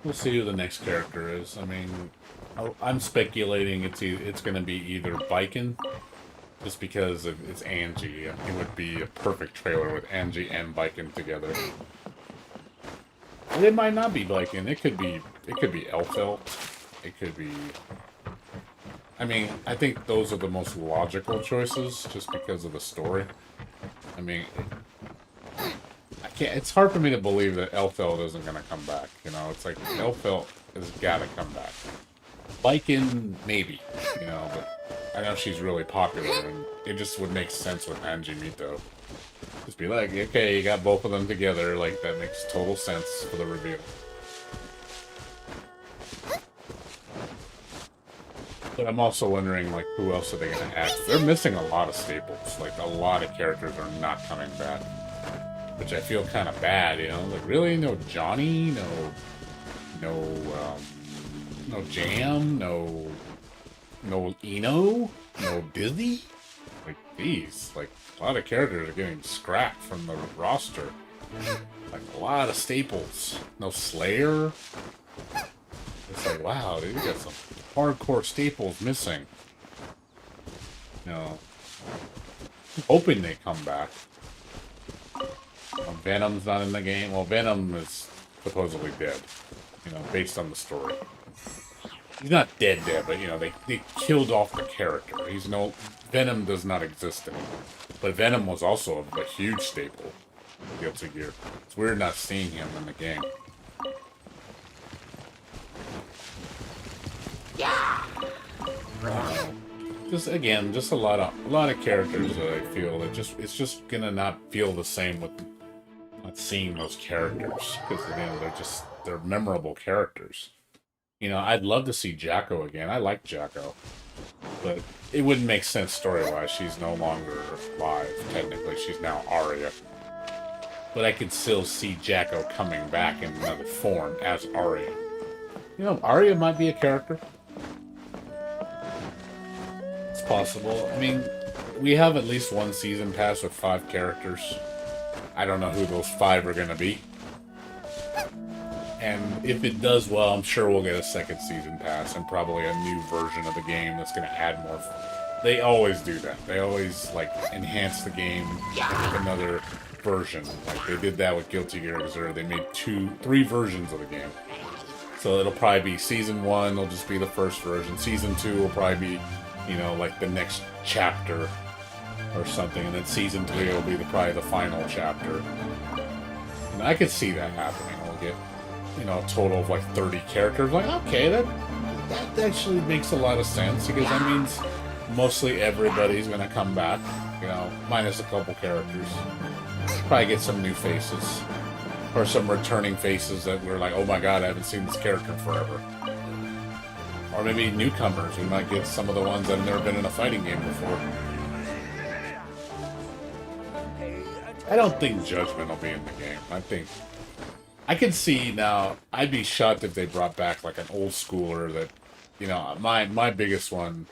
[SPEAKER 1] We'll see who the next character is. I mean, I'm speculating it's going to be either Viking, just because it's Angie. It would be a perfect trailer with Angie and Viking together. And it might not be Viking. It could be Elfelt. It could be. I mean, I think those are the most logical choices, just because of the story. I mean, I can't. It's hard for me to believe that Elfeld isn't going to come back. You know, it's like Elfeld has got to come back. Viking, maybe. You know, but I know she's really popular, and it just would make sense with Angie Mito. Just be like, okay, you got both of them together. Like, that makes total sense for the reveal. But I'm also wondering, like, who else are they going to add? They're missing a lot of staples. Like, a lot of characters are not coming back. Which I feel kind of bad, you know? Like, really? No Johnny? No Jam? No Eno? No Disney? Like, these. Like, a lot of characters are getting scrapped from the roster. Like, a lot of staples. No Slayer? It's like, wow, dude, you got some hardcore staples missing. You know, I'm hoping they come back. Venom's not in the game. Well, Venom is supposedly dead, you know, based on the story. He's not dead, but, you know, they killed off the character. Venom does not exist anymore. But Venom was also a huge staple of Guilty Gear. It's weird not seeing him in the game. Just a lot of characters that I feel that it's just gonna not feel the same with not seeing those characters, because they're memorable characters. You know, I'd love to see Jacko again. I like Jacko, but it wouldn't make sense story-wise. She's no longer alive. Technically, she's now Arya. But I could still see Jacko coming back in another form as Arya. You know, Arya might be a character. It's possible. I mean, we have at least one season pass with 5 characters. I don't know who those 5 are going to be. And if it does well, I'm sure we'll get a second season pass and probably a new version of the game that's going to add more. They always do that. They always, like, enhance the game with another version. Like, they did that with Guilty Gear Xrd. They made 3 versions of the game. So it'll probably be Season 1 will just be the first version. Season 2 will probably be, you know, like the next chapter or something. And then Season 3 will be probably the final chapter. And I could see that happening. We'll get, you know, a total of like 30 characters. Like, okay, that actually makes a lot of sense, because that means mostly everybody's going to come back, you know, minus a couple characters. Probably get some new faces. Or some returning faces that we're like, oh my god, I haven't seen this character in forever. Or maybe newcomers. We might get some of the ones that have never been in a fighting game before. I don't think Judgment will be in the game. I can see now, I'd be shocked if they brought back like an old schooler that, you know, my biggest one,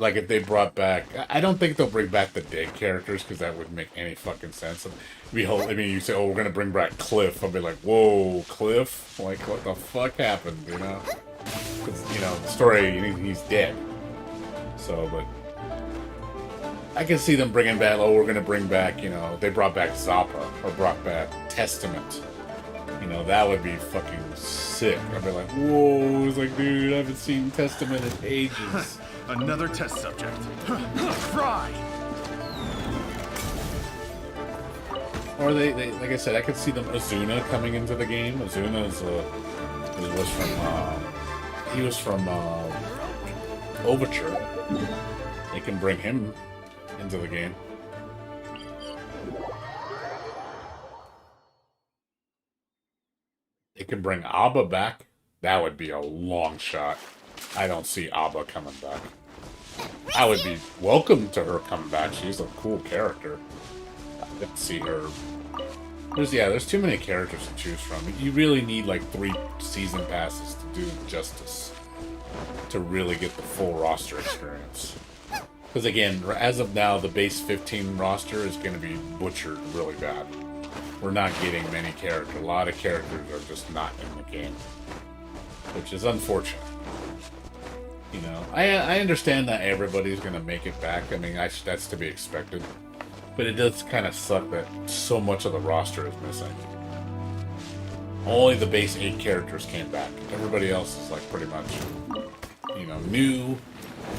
[SPEAKER 1] like if they brought back, I don't think they'll bring back the dead characters, because that wouldn't make any fucking sense. I mean, you say, oh, we're gonna bring back Cliff. I'll be like, whoa, Cliff? Like, what the fuck happened, you know? Because, you know, the story, he's dead. So, but I can see them bringing back, oh, we're gonna bring back, you know, they brought back Zappa, or brought back Testament. You know, that would be fucking sick. I'd be like, whoa, it's like, dude, I haven't seen Testament in ages.
[SPEAKER 4] Another test subject. Fry!
[SPEAKER 1] Or they, like I said, I could see them, Azuna coming into the game. Azuna was from Overture. They can bring him into the game. They can bring Abba back. That would be a long shot. I don't see Abba coming back. I would be welcome to her coming back. She's a cool character. I didn't see her. There's too many characters to choose from. You really need like 3 season passes to do justice, to really get the full roster experience. Because again, as of now, the base 15 roster is going to be butchered really bad. we're not getting many characters. A lot of characters are just not in the game, which is unfortunate. You know, I understand that everybody's gonna make it back. I mean, that's to be expected. But it does kind of suck that so much of the roster is missing. Only the base 8 characters came back. Everybody else is like pretty much, you know, new,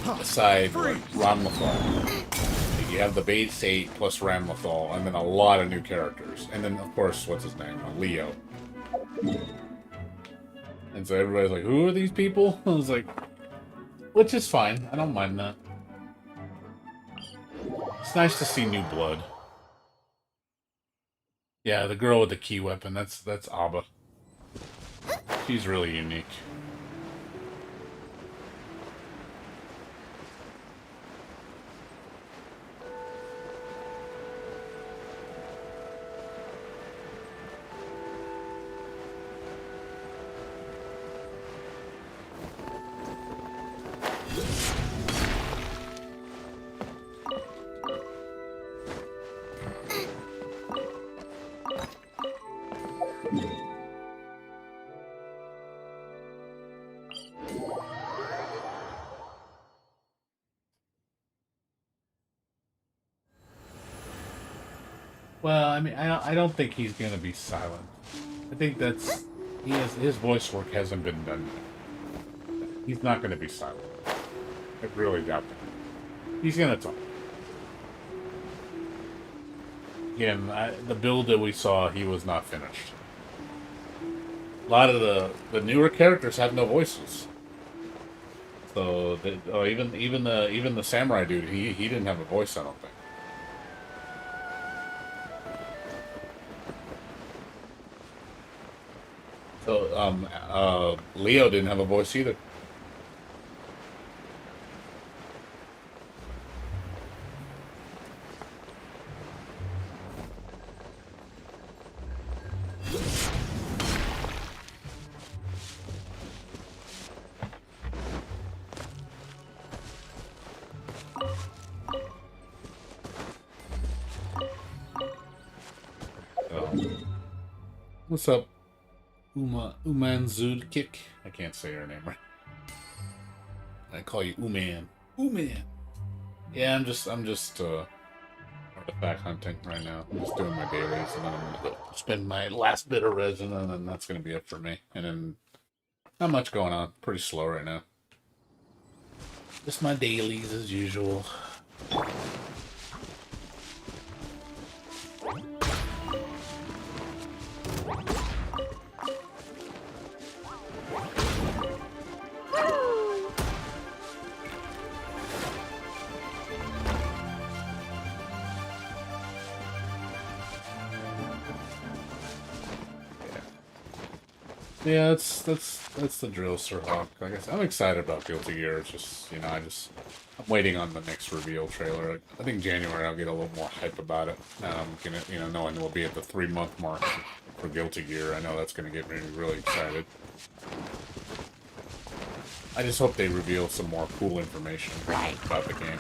[SPEAKER 1] aside like Ranmathal. Like, you have the base 8 plus Ranmathal, and then a lot of new characters. And then, of course, what's his name? Leo. And so everybody's like, who are these people? I was like, which is fine. I don't mind that. It's nice to see new blood. Yeah, the girl with the key weapon, that's Abba. She's really unique. Well, I mean, I don't think he's gonna be silent. I think that's his voice work hasn't been done yet. He's not gonna be silent. I really doubt that. He's gonna talk. Again, the build that we saw, he was not finished. A lot of the newer characters have no voices. So even the samurai dude, he didn't have a voice, I don't think. So, Leo didn't have a voice either. What's up? Umanzulkik. I can't say her name right. I call you Uman. Uman. Yeah, I'm just artifact hunting right now. I'm just doing my dailies, and then I'm gonna go spend my last bit of resin, and then that's gonna be it for me. And then not much going on. Pretty slow right now. Just my dailies as usual. Yeah, that's the drill, Sir Hawk. Like I said, I'm excited about Guilty Gear. It's just, you know, I'm waiting on the next reveal trailer. I think January I'll get a little more hype about it. I'm gonna, you know, knowing we'll be at the 3-month mark for Guilty Gear. I know that's gonna get me really excited. I just hope they reveal some more cool information about the game.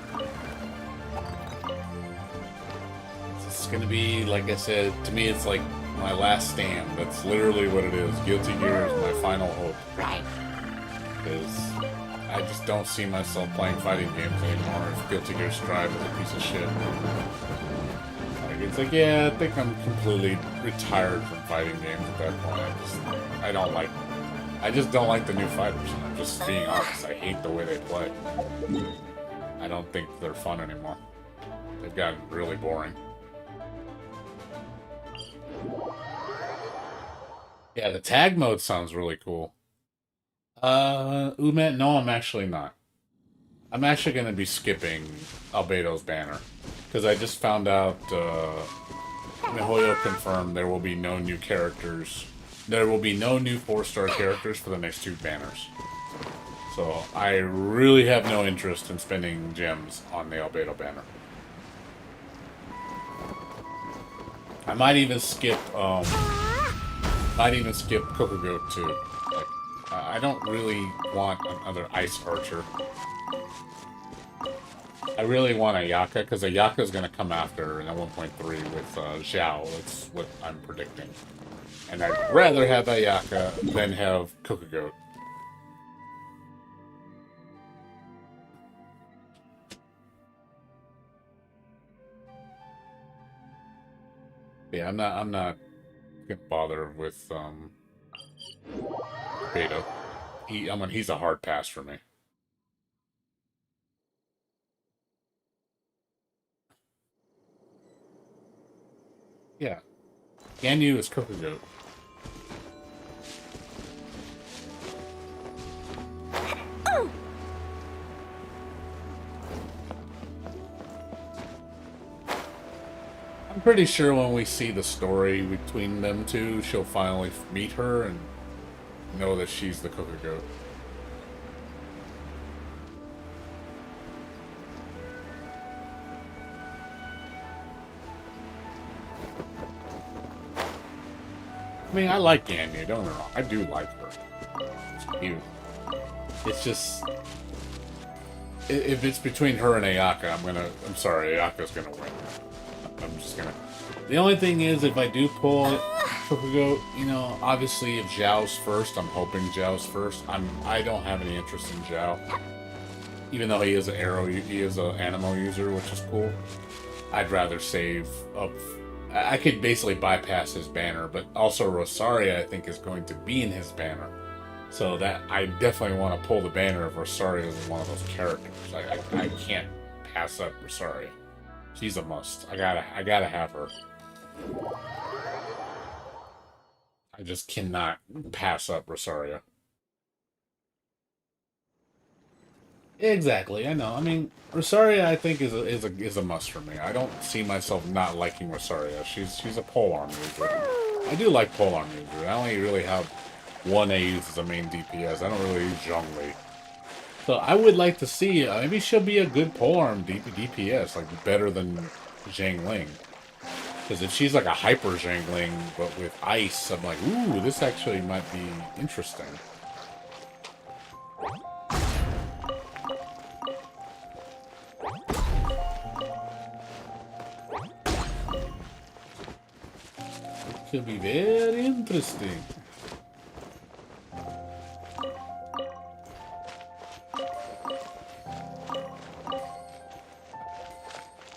[SPEAKER 1] It's gonna be, like I said, to me it's like my last stand. That's literally what it is. Guilty Gear is my final hope.
[SPEAKER 3] Right.
[SPEAKER 1] Because I just don't see myself playing fighting games anymore if Guilty Gear Strive is a piece of shit. Like, it's like, yeah, I think I'm completely retired from fighting games at that point. I just don't like the new fighters. I'm just being honest. I hate the way they play. I don't think they're fun anymore. They've gotten really boring. Yeah, the tag mode sounds really cool. Umet, no, I'm actually not. I'm actually going to be skipping Albedo's banner. Because I just found out, MiHoYo confirmed there will be no new characters. There will be no new 4-star characters for the next 2 banners. So, I really have no interest in spending gems on the Albedo banner. I might even skip, Kokugo too. Like, I don't really want another Ice Archer. I really want Ayaka, because Ayaka is going to come after in 1.3 with Xiao. That's what I'm predicting. And I'd rather have Ayaka than have Kokogoat. Yeah, I'm not gonna bother with Beta. He's a hard pass for me. Yeah. Ganyu is Kokogoat. I'm pretty sure when we see the story between them two, she'll finally meet her and know that she's the Kokogoat. I mean, I like Ganyu, don't get me wrong. I do like her. It's cute. It's just... If it's between her and Ayaka, I'm sorry, Ayaka's gonna win. I'm just gonna... The only thing is, if I do pull Kokogoat, you know, obviously if Zhao's first, I'm hoping Zhao's first. I don't have any interest in Zhao. Even though he is an Anemo user, which is cool. I'd rather save up... I could basically bypass his banner, but also Rosaria, I think, is going to be in his banner. So that I definitely want to pull the banner if Rosaria is one of those characters. I can't pass up Rosaria. She's a must. I gotta have her. I just cannot pass up Rosaria. Exactly, I know. I mean, Rosaria, I think, is a must for me. I don't see myself not liking Rosaria. She's a polearm user. I do like polearm user. I only really have one I use as a main DPS. I don't really use Zhongli. So I would like to see, maybe she'll be a good polearm DPS, like better than Zhang Ling. Because if she's like a hyper Zhang Ling, but with ice, I'm like, ooh, this actually might be interesting. Could be very interesting.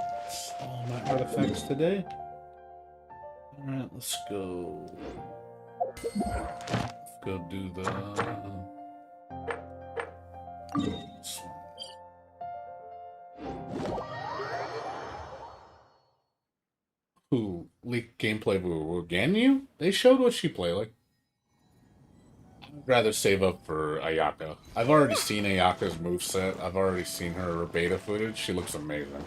[SPEAKER 1] That's all my artifacts today. Alright, let's go. Let's go do the... this one. Who leaked gameplay of Ganyu? They showed what she played like. I'd rather save up for Ayaka. I've already seen Ayaka's moveset. I've already seen her beta footage. She looks amazing.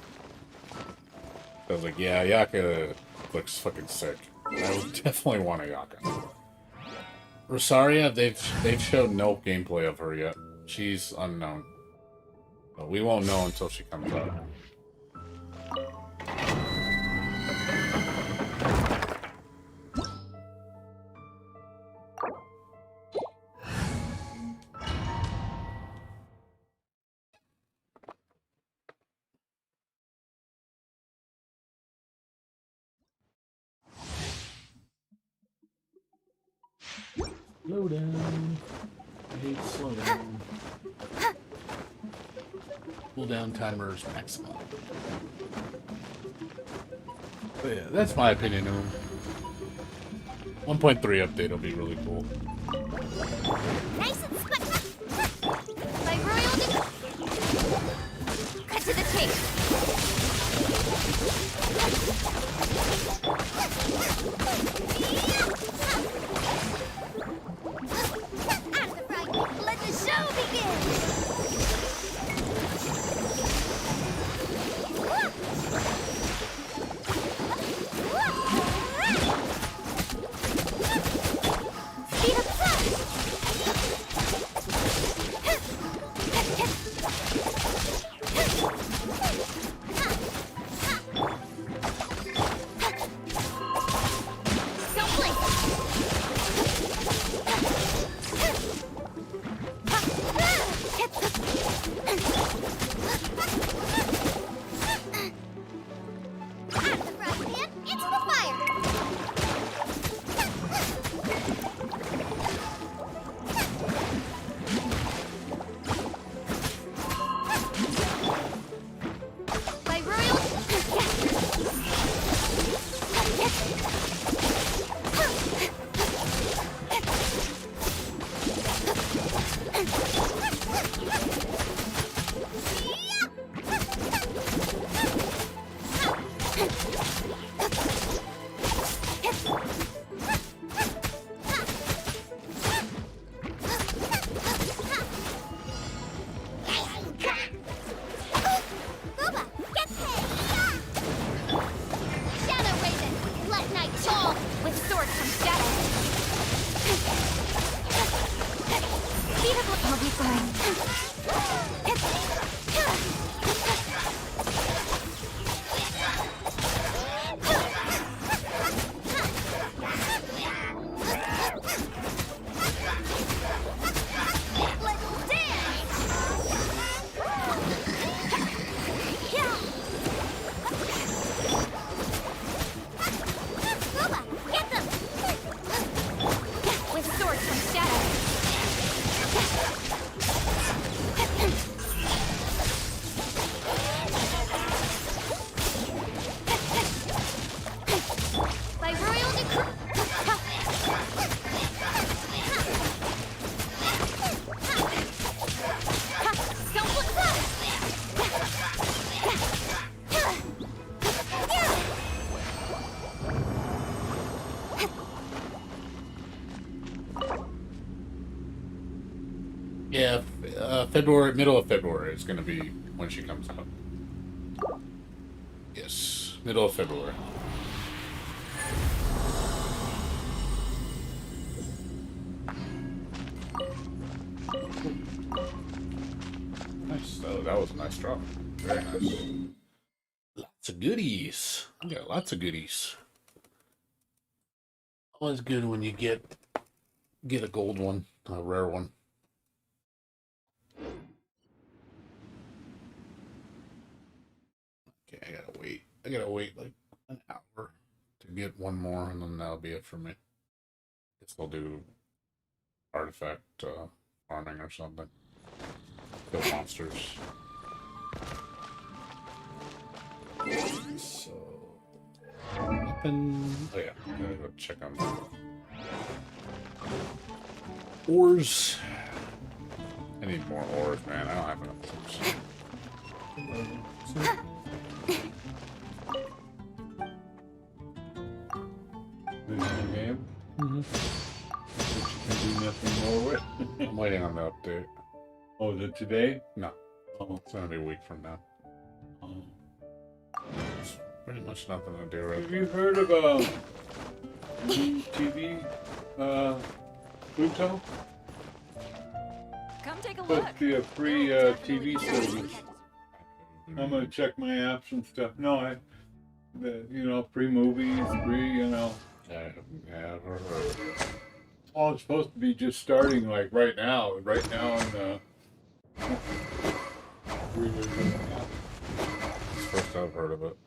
[SPEAKER 1] I was like, yeah, Ayaka looks fucking sick. I would definitely want Ayaka. Rosaria, they've showed no gameplay of her yet. She's unknown. But we won't know until she comes out. Slow down. I hate slow down. Cooldown timers maximum. But yeah, that's my opinion of him. 1.3 update will be really cool.
[SPEAKER 3] Nice and squish. My royal cut to the chase. Out of the frying, let the show begin. Speed up fast.
[SPEAKER 1] Yeah, February, middle of February is going to be when she comes out. Yes, middle of February. Nice. Oh, that was a nice drop. Very nice. Lots of goodies. I got lots of goodies. Always good when you get a gold one, a rare one. Okay, I gotta wait. I gotta wait like an hour to get one more, and then that'll be it for me. Guess I'll do artifact farming or something. Kill monsters. So, weapon. Oh yeah, I gotta go check on the ores. I need more ores, man. I don't have enough ores.
[SPEAKER 5] This is the game?
[SPEAKER 1] Mm-hmm.
[SPEAKER 5] Which you can do nothing more with.
[SPEAKER 1] I'm waiting on the update.
[SPEAKER 5] Oh, is it today?
[SPEAKER 1] No,
[SPEAKER 5] Oh,
[SPEAKER 1] it's gonna be a week from now.
[SPEAKER 5] oh.
[SPEAKER 1] It's pretty much nothing to do right
[SPEAKER 5] Have
[SPEAKER 1] now.
[SPEAKER 5] you heard of TV? Pluto?
[SPEAKER 2] Come take a
[SPEAKER 5] But
[SPEAKER 2] look.
[SPEAKER 5] the free
[SPEAKER 2] There will definitely
[SPEAKER 5] TV
[SPEAKER 2] be something
[SPEAKER 5] service.
[SPEAKER 2] that catches
[SPEAKER 5] I'm gonna check my apps and stuff. No, free movies, free,
[SPEAKER 1] I have never heard of it.
[SPEAKER 5] Oh, it's supposed to be just starting like right now. Right now in the.
[SPEAKER 1] It's the first I've heard of it.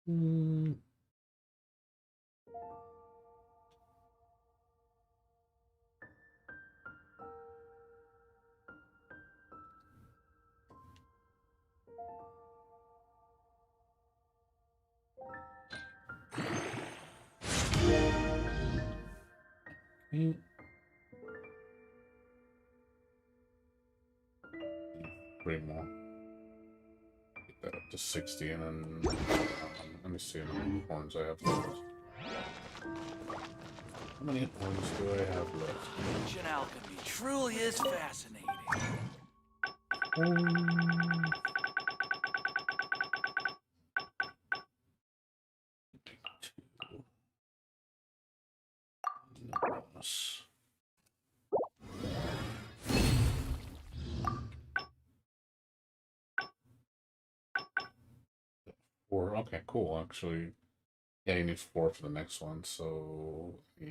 [SPEAKER 1] Hmm. Hmm. 3 more. Get that up to 60, and then let me see how many horns I have left. How many horns do I have left?
[SPEAKER 6] Ancient alchemy truly is fascinating.
[SPEAKER 1] No bonus. Four. Okay, cool. Actually, yeah, you need 4 for the next one. So, how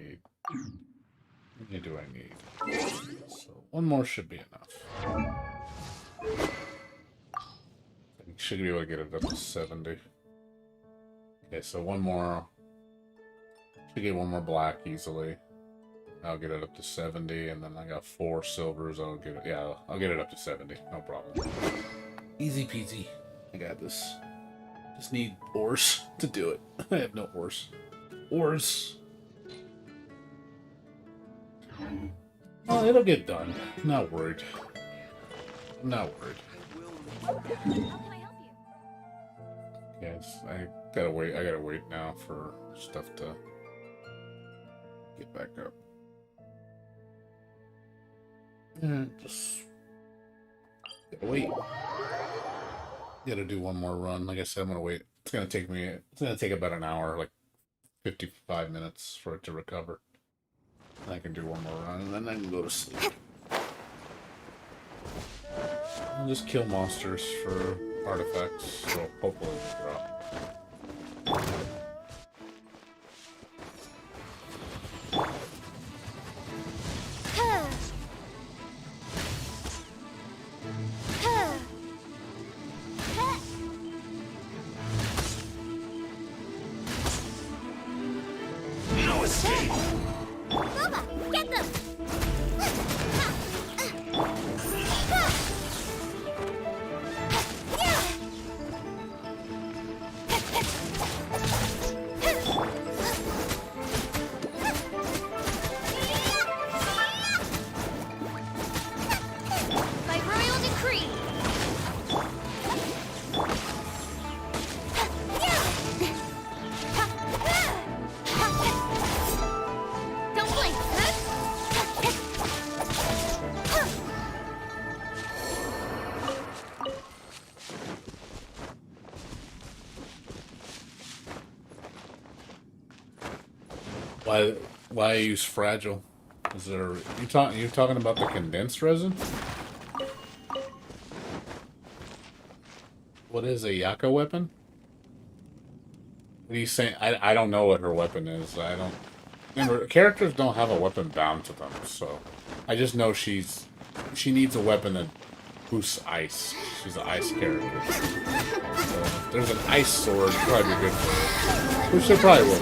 [SPEAKER 1] many do I need? So, 1 more should be enough. I should be able to get it up to 70. Okay, so 1 more. Should get 1 more black easily. I'll get it up to 70, and then I got 4 silvers. I'll get it. Yeah, I'll get it up to 70. No problem. Easy peasy. I got this. Just need ores to do it. I have no ores. Ores. Oh, it'll get done. I'm not worried. I'm not worried.
[SPEAKER 2] How can I help you?
[SPEAKER 1] Yes, I gotta wait. I gotta wait now for stuff to get back up. Just gotta wait. Gotta do 1 more run. Like I said, I'm gonna wait. It's gonna take me. It's gonna take about an hour, like 55 minutes for it to recover. And I can do 1 more run, and then I can go to sleep. I'll just kill monsters for artifacts, so hopefully it'll drop.
[SPEAKER 6] No escape!
[SPEAKER 3] Nova, get them!
[SPEAKER 1] Why use fragile? Is there you talking about the condensed resin? What is a Yaka weapon? What are you saying? I don't know what her weapon is. I don't remember. Characters don't have a weapon bound to them, so I just know she needs a weapon that boosts ice. She's an ice character. So if there's an ice sword, it'd probably be good for her. Which there probably will.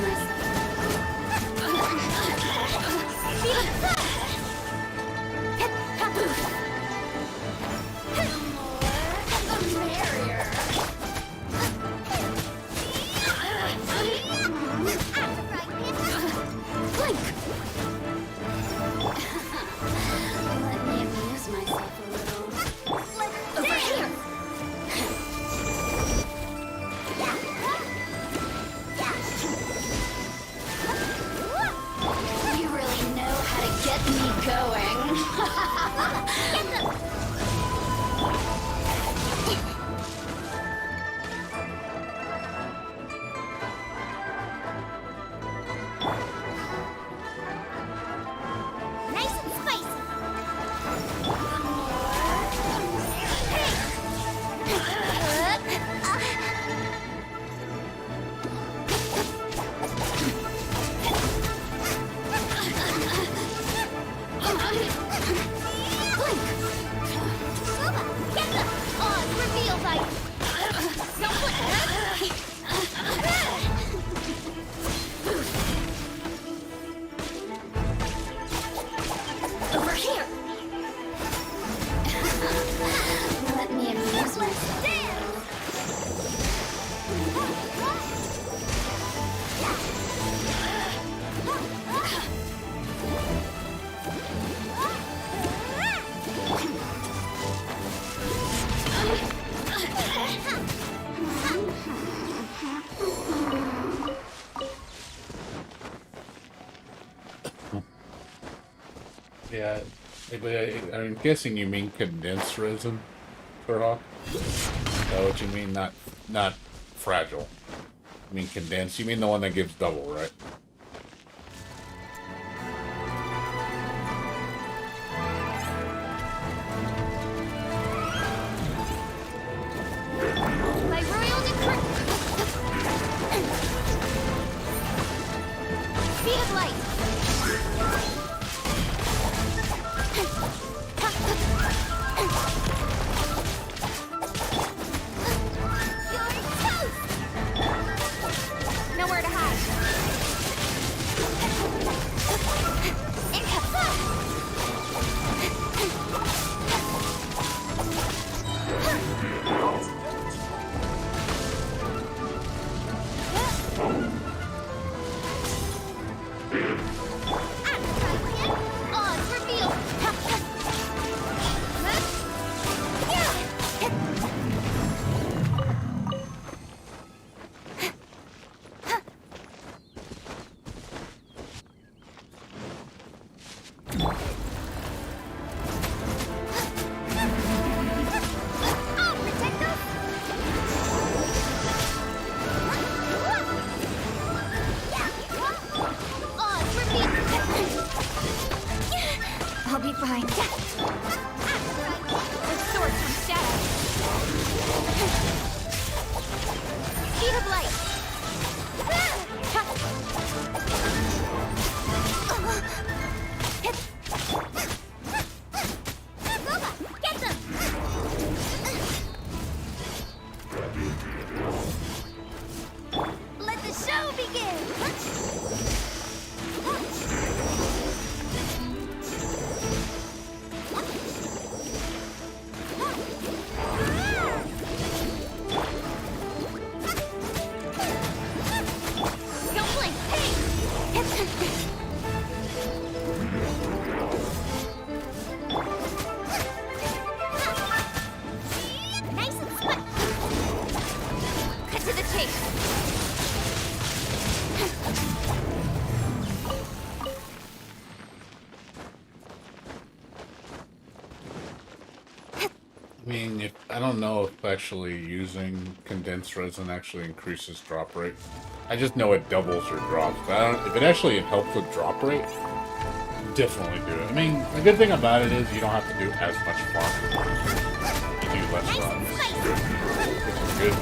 [SPEAKER 1] Yeah, but I'm guessing you mean condensed resin, Turhawk? Is that what you mean? Not fragile. You mean condensed? You mean the one that gives double, right?
[SPEAKER 3] By royal decree. Speed of light. Nowhere to hide. Odds revealed. I'll protect us. Odds revealed. I'll be fine. With swords from shadow. Speed of light. Get them! Let the show begin! Don't blink! Nice and split! Cut to the chase!
[SPEAKER 1] I mean, I don't know if actually using condensed resin actually increases drop rate. I just know it doubles your drops. If it actually helps with drop rate, definitely do it. I mean, the good thing about it is you don't have to do as much farming. You do less runs, which is good.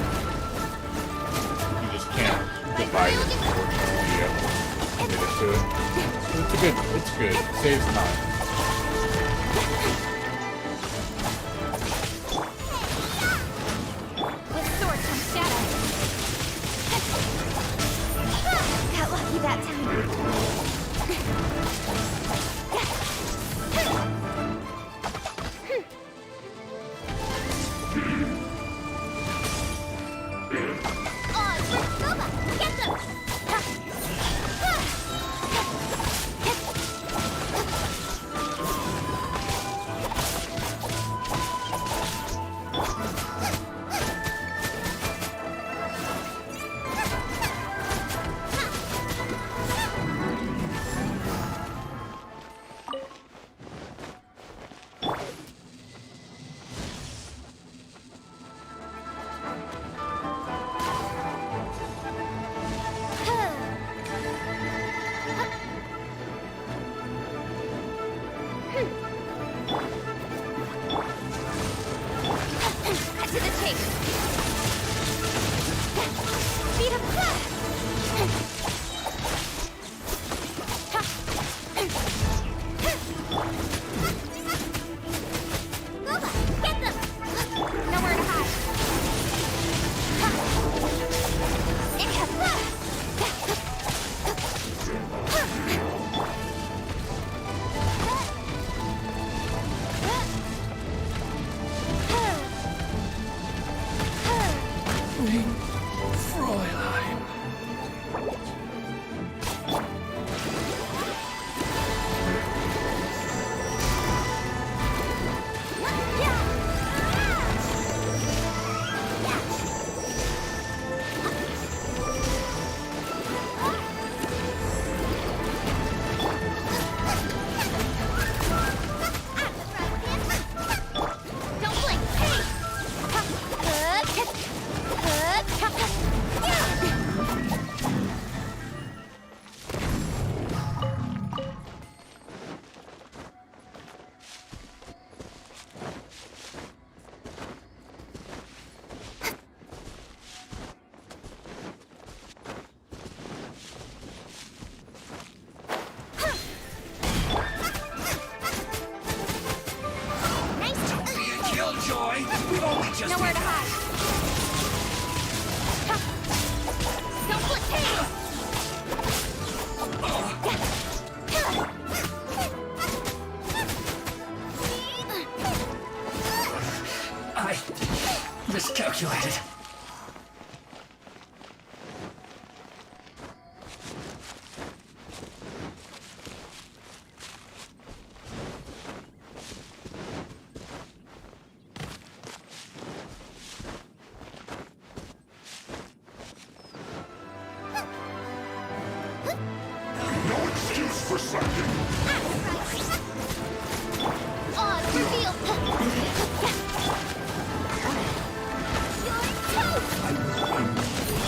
[SPEAKER 1] You just can't divide it, unfortunately. You have to commit it to it. It's good. It saves time.
[SPEAKER 3] With sword comes shadow. Got lucky that time. Cut to the chase. Beat him. Nova, get them. Nowhere to hide.
[SPEAKER 6] Fräulein.
[SPEAKER 3] Don't blink.
[SPEAKER 6] Killjoy. We've only just
[SPEAKER 3] Nowhere to
[SPEAKER 6] begun.
[SPEAKER 3] hide. Don't blink.
[SPEAKER 6] I miscalculated.
[SPEAKER 4] No excuse for slacking.
[SPEAKER 3] On reveal.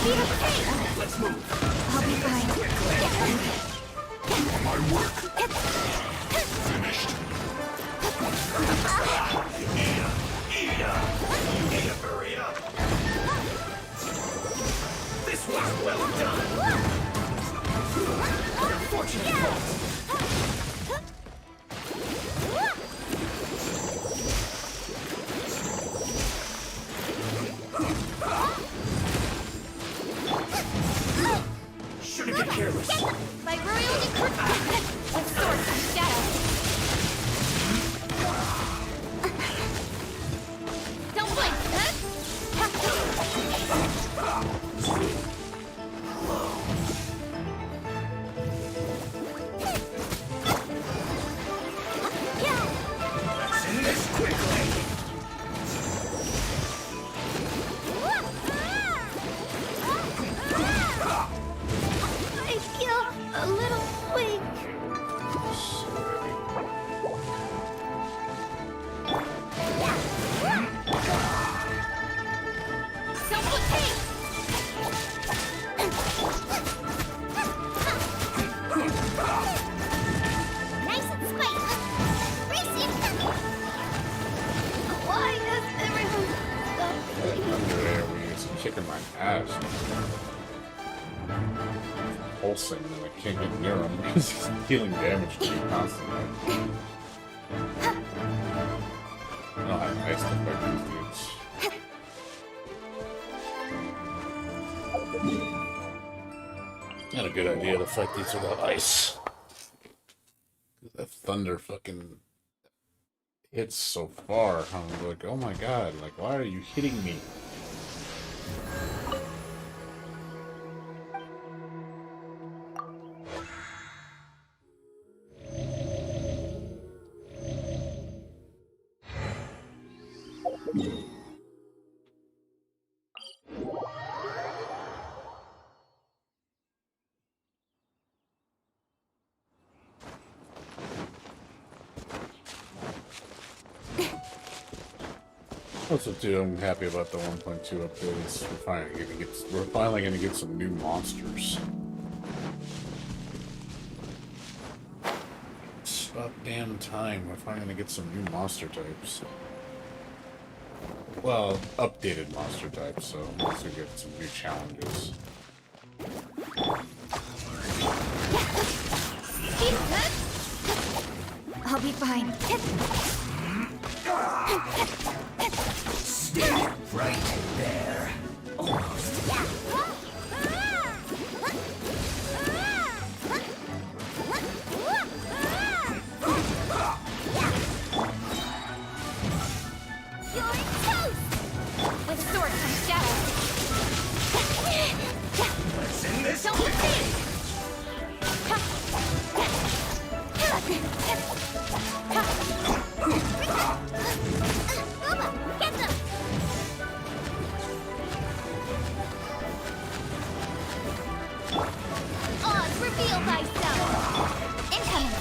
[SPEAKER 3] Beat him.
[SPEAKER 6] Let's move.
[SPEAKER 3] I'll be fine.
[SPEAKER 4] My work finished.
[SPEAKER 6] Hurry up. This was well done. Unfortunate fault. Shouldn't get careless.
[SPEAKER 3] My royal decree. With sword comes shadow. Don't blink.
[SPEAKER 6] Let's end this quickly.
[SPEAKER 3] I feel
[SPEAKER 1] kicking my ass. Pulsing, and I can't get near him because he's dealing damage to me constantly. I don't have ice to fight these dudes. Not a good idea to fight these without ice. That thunder fucking hits so far. I'm like, oh my god, like, why are you hitting me? Also, too, I'm happy about the 1.2 updates. We're finally gonna get some new monsters. It's about damn time. We're finally gonna get some new monster types. Well, updated monster types, so once we get some new challenges.
[SPEAKER 3] I'll be fine.
[SPEAKER 6] Stay right there. Almost.
[SPEAKER 3] You're toast! With sword comes shadow.
[SPEAKER 6] Let's end this
[SPEAKER 3] Don't
[SPEAKER 6] quickly.
[SPEAKER 3] mistake! Get them! Oz, reveal thyself! Incoming!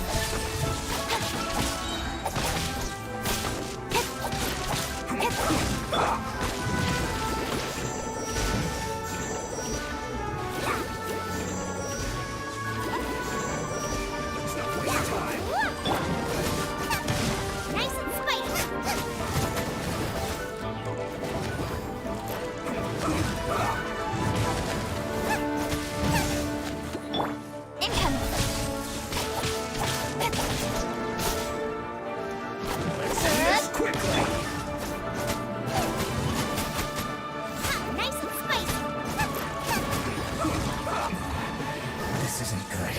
[SPEAKER 6] Let's not waste time.
[SPEAKER 3] Nice and spicy! Incoming!
[SPEAKER 6] Let's end this quickly.
[SPEAKER 3] Nice and spicy!
[SPEAKER 6] This isn't good.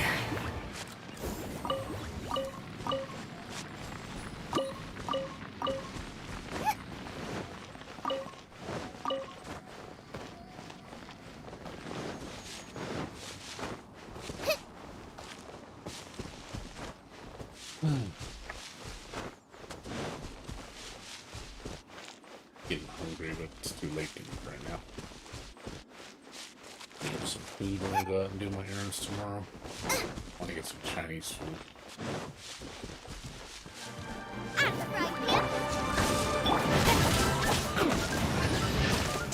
[SPEAKER 1] Getting hungry, but it's too late to eat right now. Get some food when I go out and do my errands tomorrow. I want to get some Chinese food.
[SPEAKER 3] I'm right here!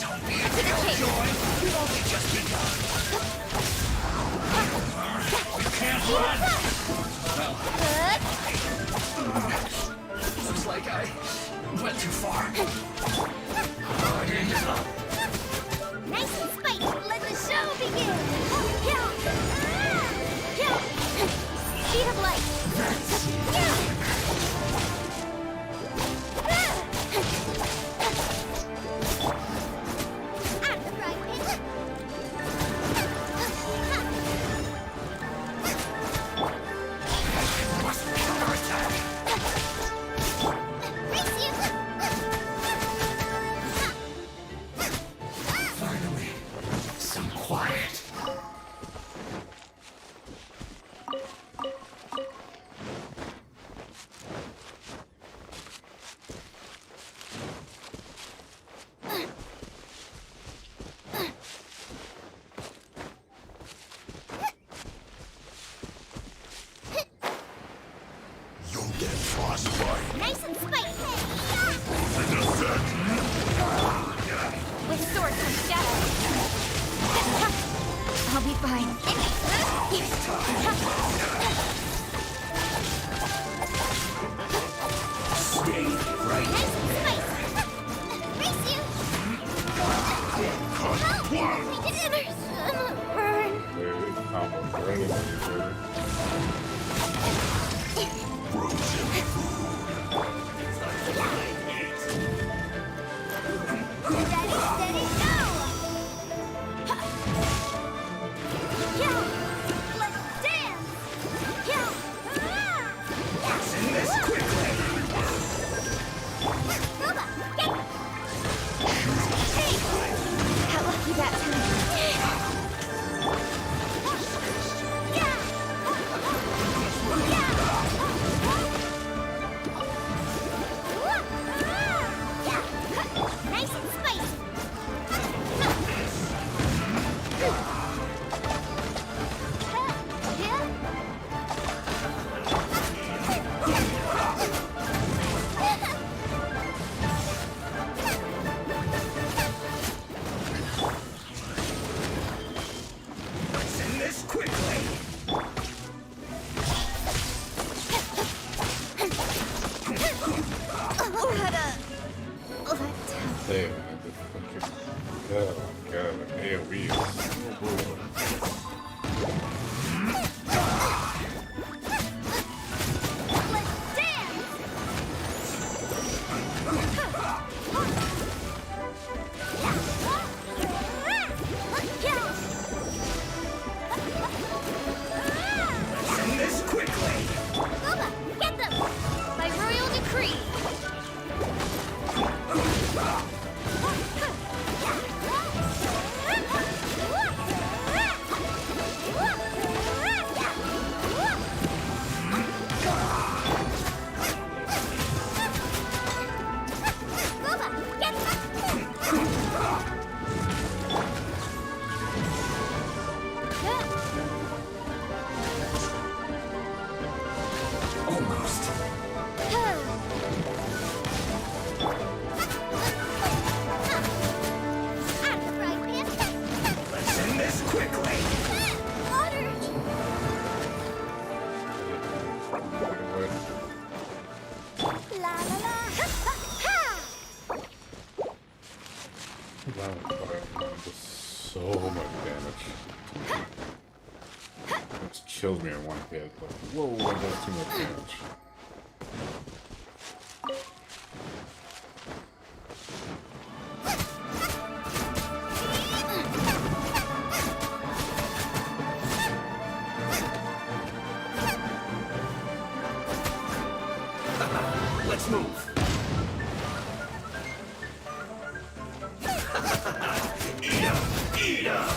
[SPEAKER 6] Don't be a
[SPEAKER 3] To the chase!
[SPEAKER 6] killjoy. You've only just begun. You can't run.
[SPEAKER 3] Good!
[SPEAKER 6] Looks like I went too far. I didn't give up.
[SPEAKER 3] Nice and spicy! Let the show begin! Speed of light! I'm right here!
[SPEAKER 6] Must counterattack.
[SPEAKER 3] Race you!
[SPEAKER 6] Finally, some quiet.
[SPEAKER 4] You'll get frostbite.
[SPEAKER 3] Nice and spicy!
[SPEAKER 4] And a set.
[SPEAKER 3] With sword comes shadow. I'll be fine.
[SPEAKER 6] Stay right.
[SPEAKER 3] Nice and spicy! Race you!
[SPEAKER 4] Cut
[SPEAKER 1] Combo right in there,
[SPEAKER 3] Ready, steady, go! Yeah! Let's dance! Yeah!
[SPEAKER 6] Send this quickly.
[SPEAKER 3] How lucky that time. Nice and spicy.
[SPEAKER 6] Send this quickly.
[SPEAKER 1] Hey, man, this fucking... Oh my god, AoE is so brutal.
[SPEAKER 3] Let's dance!
[SPEAKER 6] Send this quickly.
[SPEAKER 3] Booba, get them! By royal decree! Booba, get
[SPEAKER 6] Almost. Send this quickly.
[SPEAKER 1] Wow, just so much damage. It kills me in one hit, but whoa, that does too much damage.
[SPEAKER 6] Let's move. Eat up! Eat up!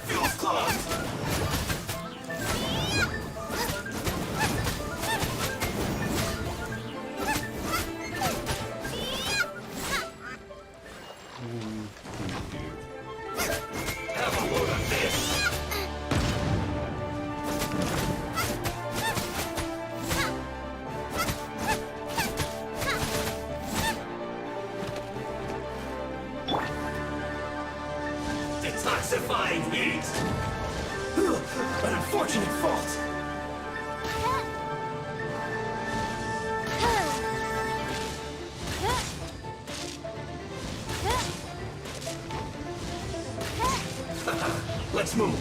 [SPEAKER 6] Feels close! Have a load of this! Detoxifying heat! An unfortunate fault! Let's move!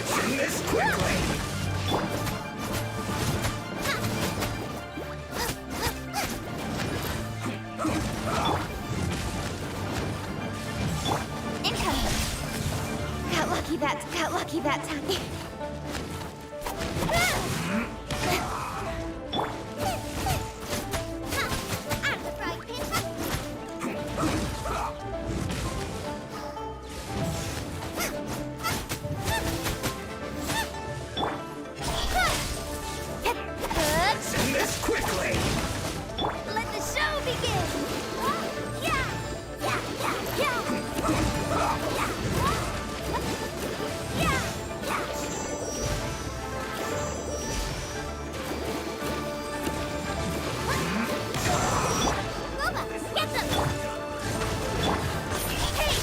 [SPEAKER 6] Finish this quickly.
[SPEAKER 3] Incoming. Got lucky that time. I'm the fried pin.
[SPEAKER 6] Finish this quickly.
[SPEAKER 3] Let the show begin. Yeah. Yeah. Yeah. Yeah. Yeah. Mama, get them. Hey.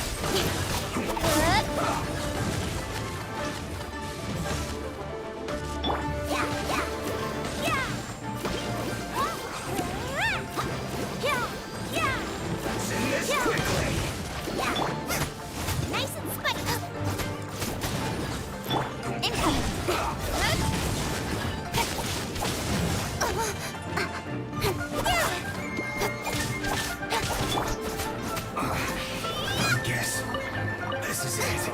[SPEAKER 3] Yeah. Yeah. Yeah. Yeah. Yeah.
[SPEAKER 6] Finish quickly.
[SPEAKER 3] Yeah. Nice and spicy. Incoming.
[SPEAKER 6] I guess this is it.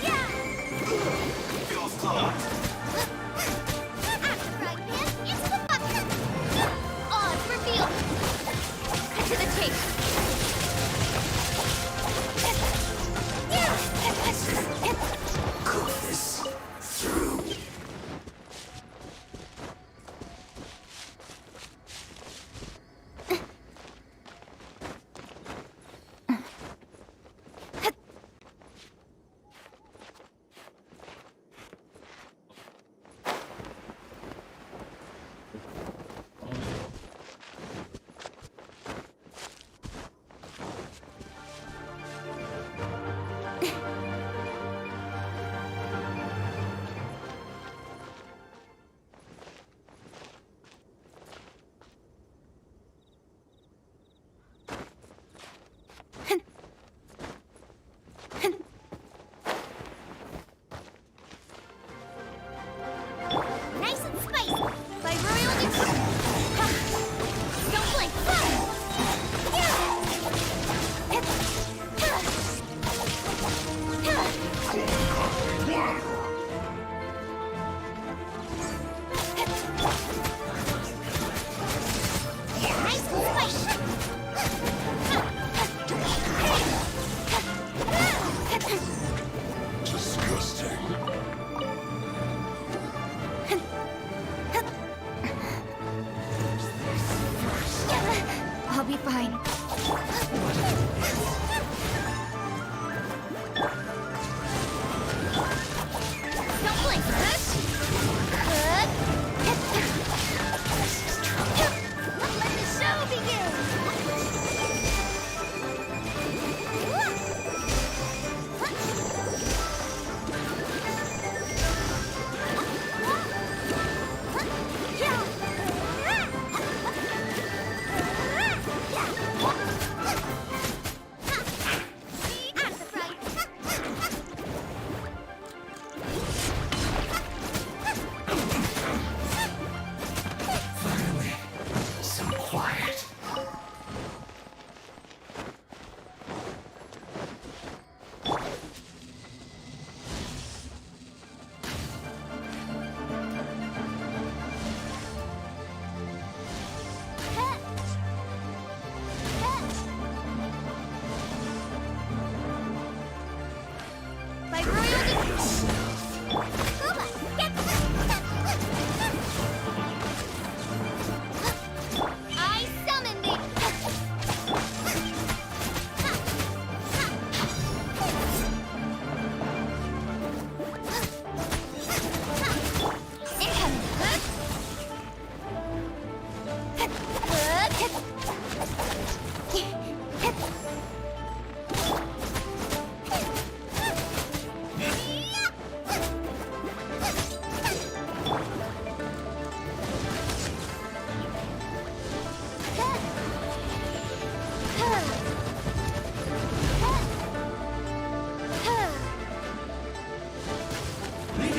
[SPEAKER 3] Yeah.
[SPEAKER 6] Feels good.
[SPEAKER 3] After right pan, into the bucket. Odds revealed. Cut to the chase.
[SPEAKER 6] Cook this through.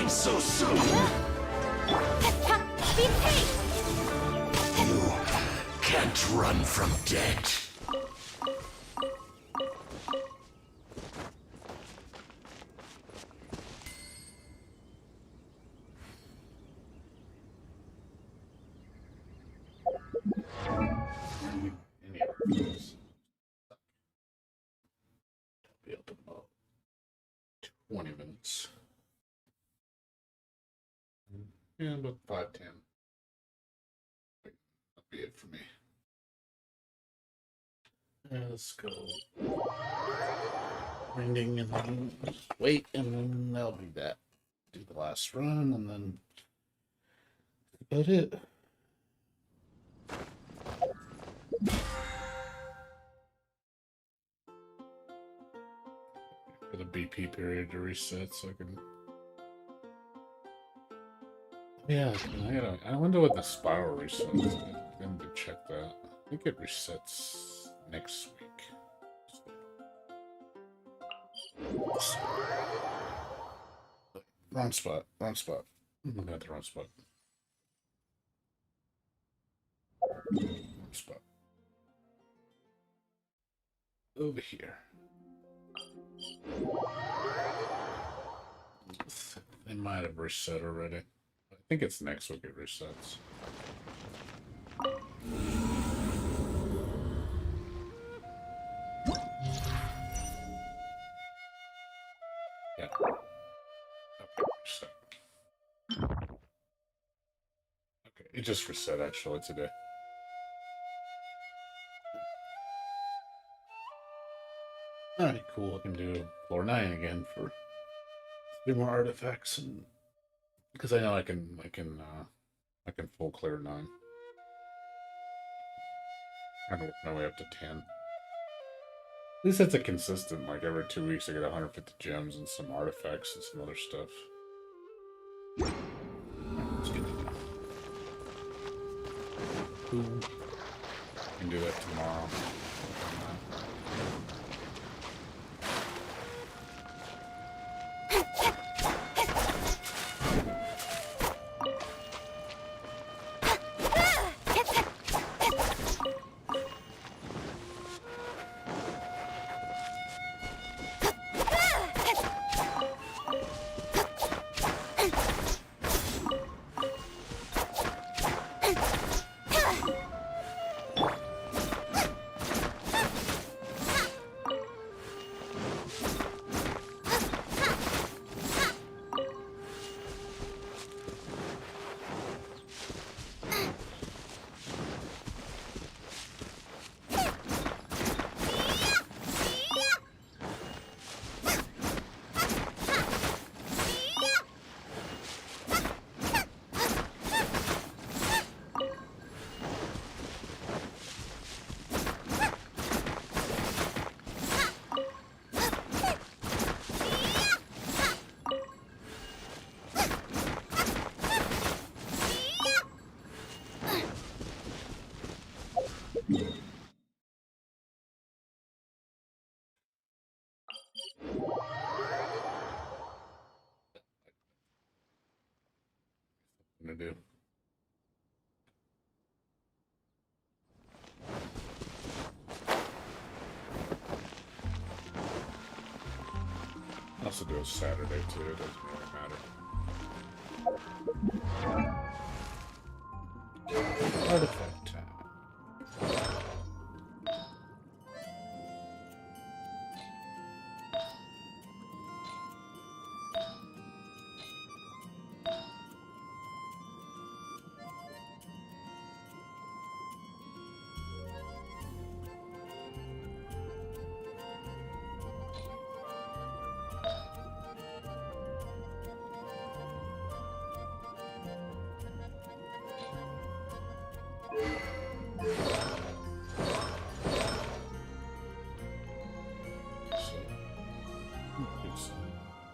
[SPEAKER 4] dying so soon. You can't run from death.
[SPEAKER 1] Any of those. Be up in about 20 minutes. Yeah, about 5-10. That'll be it for me. Let's go. Grinding and then wait, and then that'll be that. Do the last run, and then that's about it. For the BP period to reset, so I can. Yeah, I wonder what the spiral reset is. I need to check that. I think it resets next week. Wrong spot. Wrong spot. I'm looking at the wrong spot. Wrong spot. Over here. They might have reset already. I think it's next week it resets. Yeah. Okay, reset. Okay, it just reset actually today. Alright, cool. I can do floor 9 again for 3 more artifacts, and because I know I can full clear 9. I can work my way up to 10. At least it's a consistent, like every 2 weeks I get 150 gems and some artifacts and some other stuff. Let's get it done. Cool. Can do that tomorrow. Gonna do. I also do a Saturday too, it doesn't really matter. Artifact time.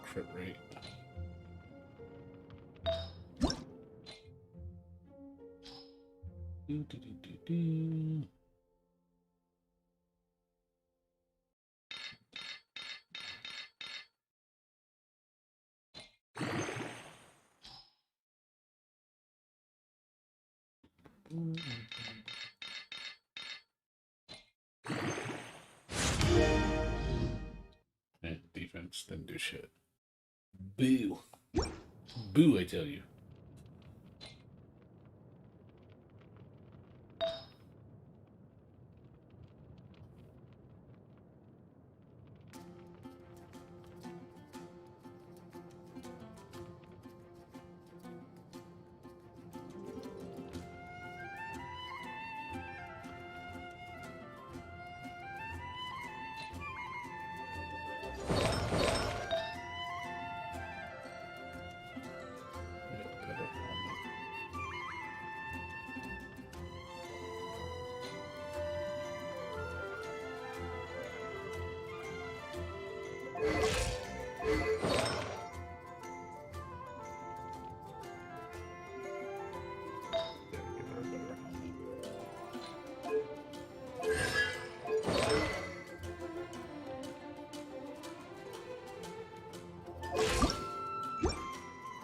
[SPEAKER 1] Crit rate. Do, do, do, do, do. Defense didn't do shit. Boo. Boo, I tell you.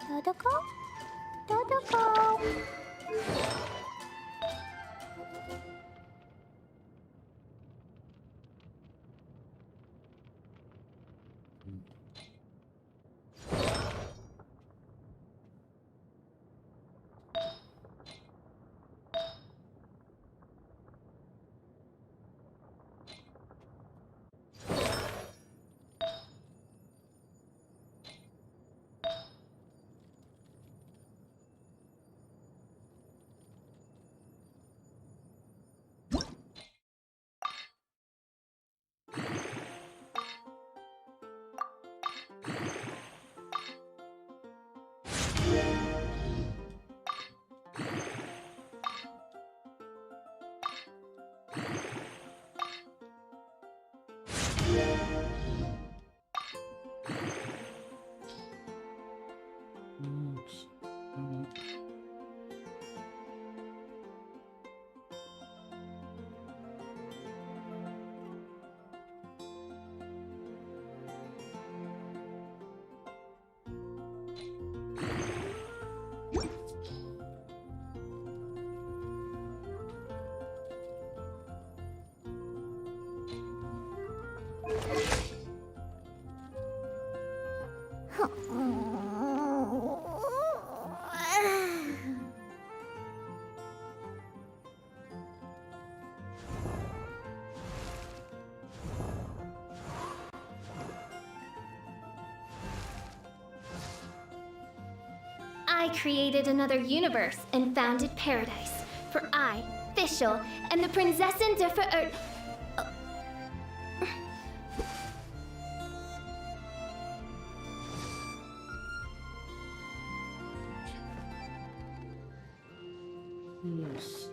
[SPEAKER 3] Dodoko? Dodoko? I created another universe and founded paradise. For I, Fischl, am the Prinzessin der Verirrten.
[SPEAKER 1] Let's see.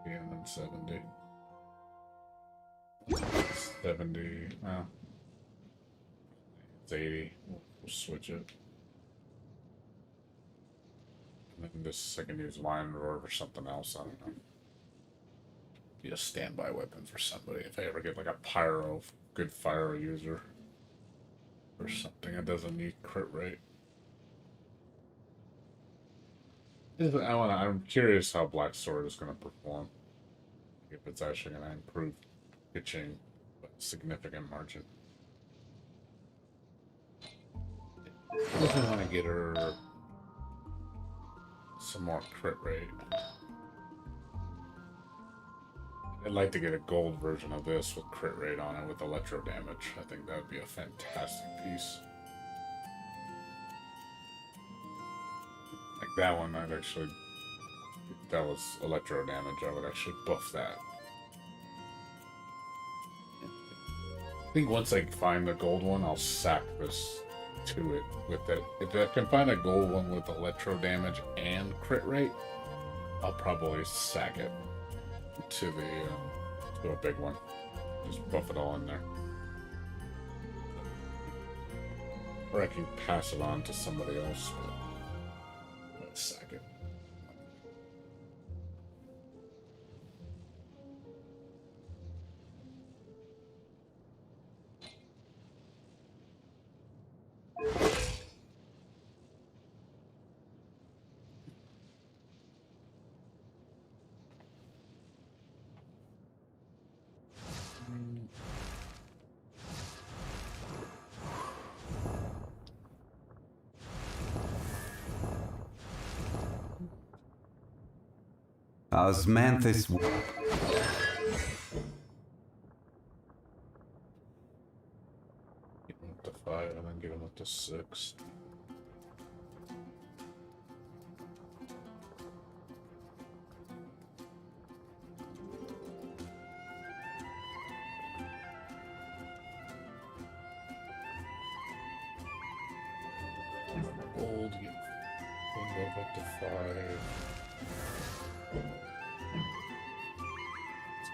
[SPEAKER 1] And then 70. 70. Well, it's 80. We'll switch it. And then this I can use Lion Roar for something else. I don't know. Be a standby weapon for somebody if I ever get like a pyro, good fire user, or something that doesn't need crit rate. I'm curious how Black Sword is going to perform. If it's actually going to improve pitching by a significant margin. I want to get her some more crit rate. I'd like to get a gold version of this with crit rate on it with electro damage. I think that would be a fantastic piece. Like that one, I'd actually, if that was electro damage, I would actually buff that. I think once I find the gold one, I'll sack this to it with it. If I can find a gold one with electro damage and crit rate, I'll probably sack it to the to a big one. Just buff it all in there. Or I can pass it on to somebody else. But let's sack it.
[SPEAKER 7] Osmanthus.
[SPEAKER 1] Give him up to 5 and then give him up to 6. Gold, get both up to 5.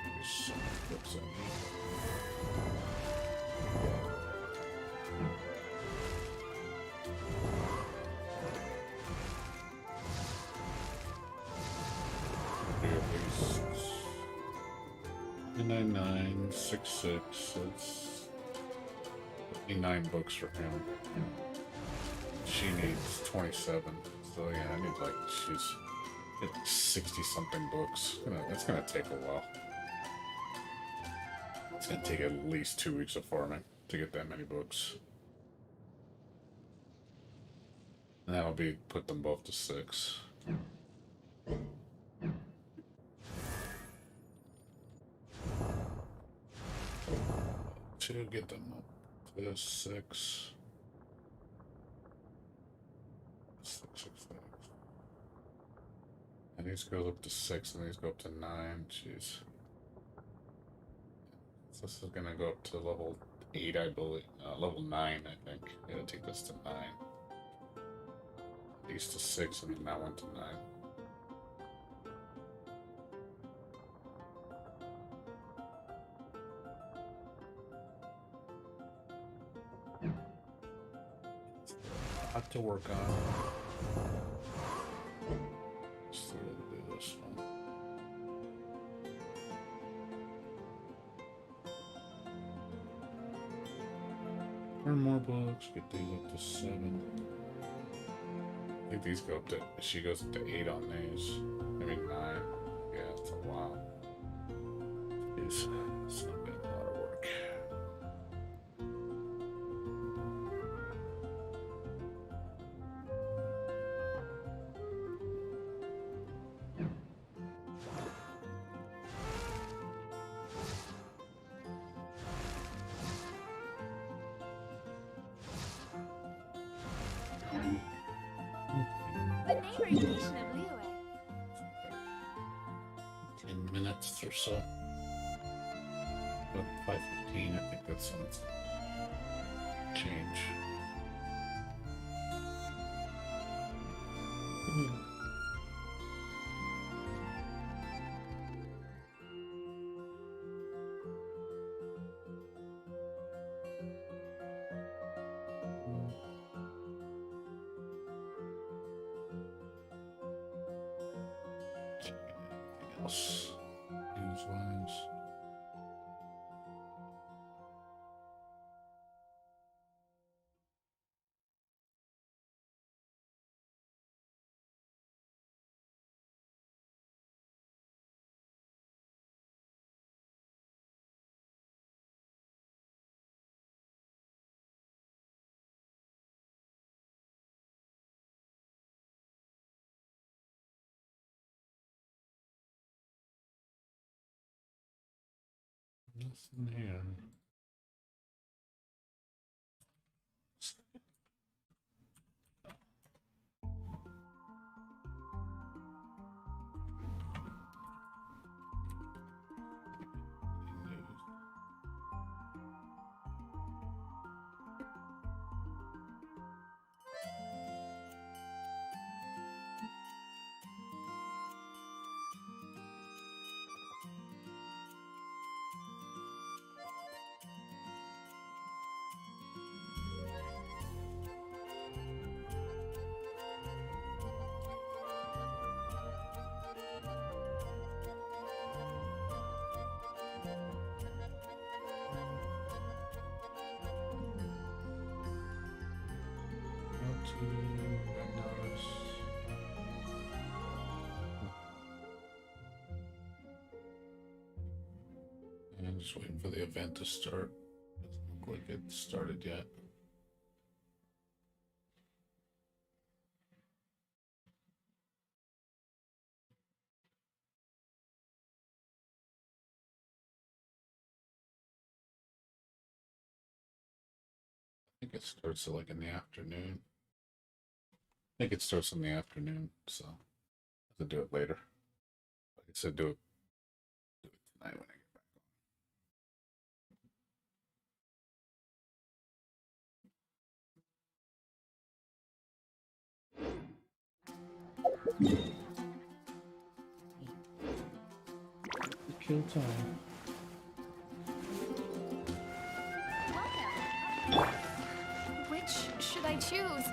[SPEAKER 1] There's so many books I need. Do at least 999, 66. That's 59 books for him. She needs 27. So yeah, I need like she's at 60 something books. That's gonna take a while. It's gonna take at least 2 weeks of farming to get that many books. And that'll be put them both to 6. To get them up to 6. 6. And these goes up to 6, and these go up to 9. Jeez. So this is gonna go up to level 8, I believe. Level 9, I think. It'll take this to 9. These to 6, and then that one to 9. A lot to work on. Still gotta do this one. Earn more books, get these up to 7. I think these go up to, she goes up to 8 on these. Maybe 9. Yeah, it's a lot. It's not been a lot of work.
[SPEAKER 2] The neighboring nation of Liyue.
[SPEAKER 1] 10 minutes or so. But 5:15, I think that's some change. Anything else? News-wise? Nothing here. And just waiting for the event to start. Doesn't look like it started yet. think it starts like in the afternoon. I think it starts in the afternoon, so I'll have to do it later. Like I said, do it tonight when I get back on. Kill time.
[SPEAKER 2] Which should I choose?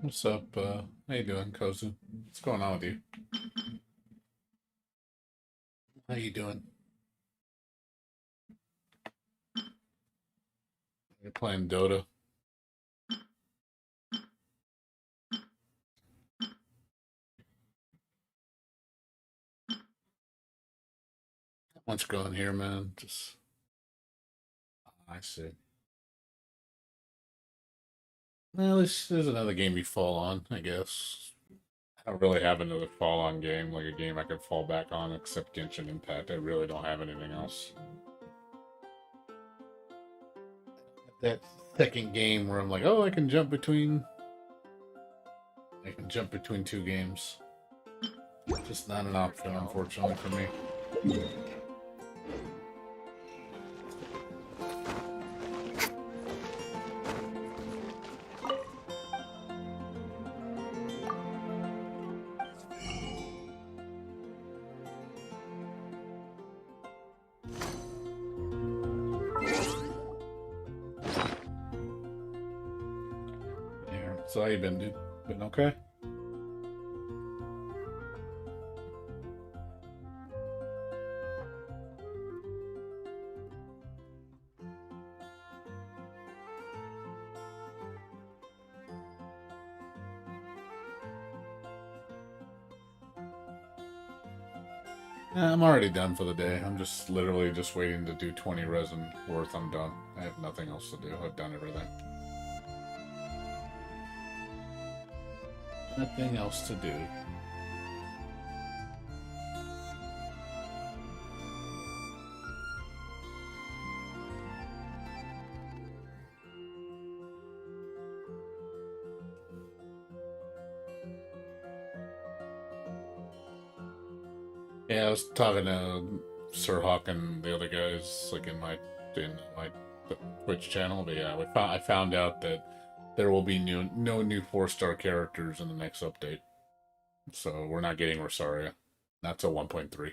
[SPEAKER 1] What's up? How you doing, Kozu? What's going on with you? How you doing? You're playing Dota. Not much going here, man. Just I see. Well, there's another game you fall on, I guess. I don't really have another fall on game, like a game I could fall back on, except Genshin Impact. I really don't have anything else. That second game where I'm like, oh, I can jump between two games. Just not an option, unfortunately, for me. So how you been, dude? Been okay? I'm already done for the day. I'm just literally just waiting to do 20 resin worth. I'm done. I have nothing else to do. I've done everything. Nothing else to do. Yeah, I was talking to Sir Hawk and the other guys, like in my Twitch channel. But yeah, I found out that there will be no new 4-star characters in the next update. So we're not getting Rosaria. Not till 1.3.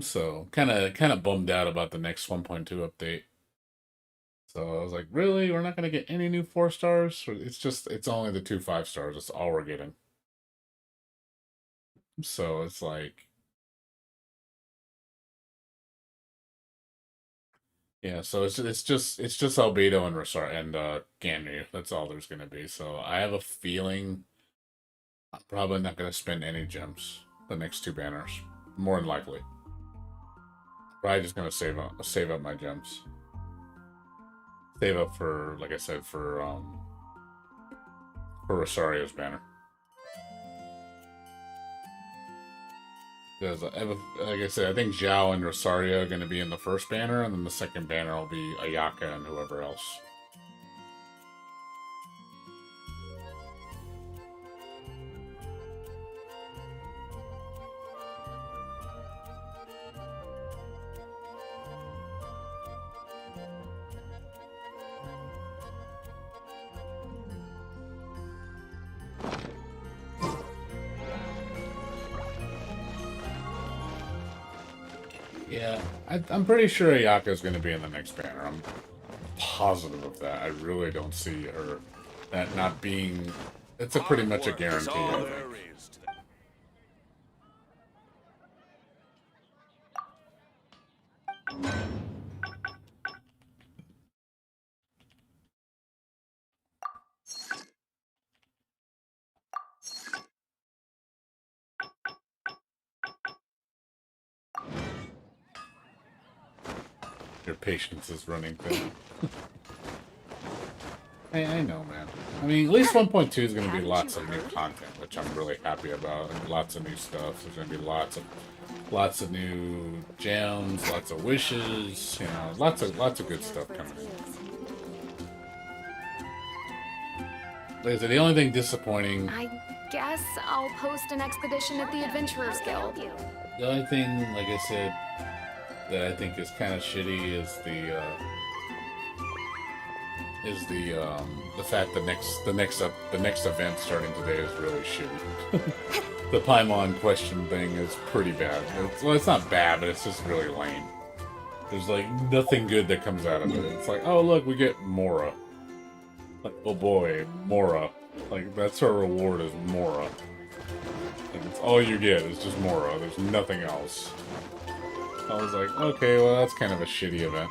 [SPEAKER 1] So kind of bummed out about the next 1.2 update. So I was like, really? We're not gonna get any new 4-stars? It's only the 2 5-stars. That's all we're getting. So it's like, yeah, so it's just Albedo and Rosaria and Ganryu. That's all there's gonna be. So I have a feeling I'm probably not gonna spend any gems the next 2 banners. More than likely. Probably just gonna save up my gems. Save up for, like I said, for Rosario's banner. Because like I said, I think Zhao and Rosario are going to be in the first banner, and then the second banner will be Ayaka and whoever else. Yeah, I'm pretty sure Ayaka is going to be in the next banner. positive of that. I really don't see her that not being. It's a pretty much a guarantee. I think. Your patience is running thin. I know, man. I mean, at least 1.2 is going to be lots of new content, which I'm really happy about. And lots of new stuff. There's going to be lots of new gems, lots of wishes. You know, lots of good stuff coming. Like I said, the only thing disappointing.
[SPEAKER 2] I guess I'll post an expedition at the Adventurers Guild.
[SPEAKER 1] The only thing, like I said, that I think is kind of shitty is the fact the next event starting today is really shitty. The Paimon question thing is pretty bad. It's not bad, but it's just really lame. There's like nothing good that comes out of it. It's like, oh look, we get Mora. Like, oh boy, Mora. Like, that's our reward is Mora. Like, it's all you get is just Mora. There's nothing else. I was like, okay, well, that's kind of a shitty event.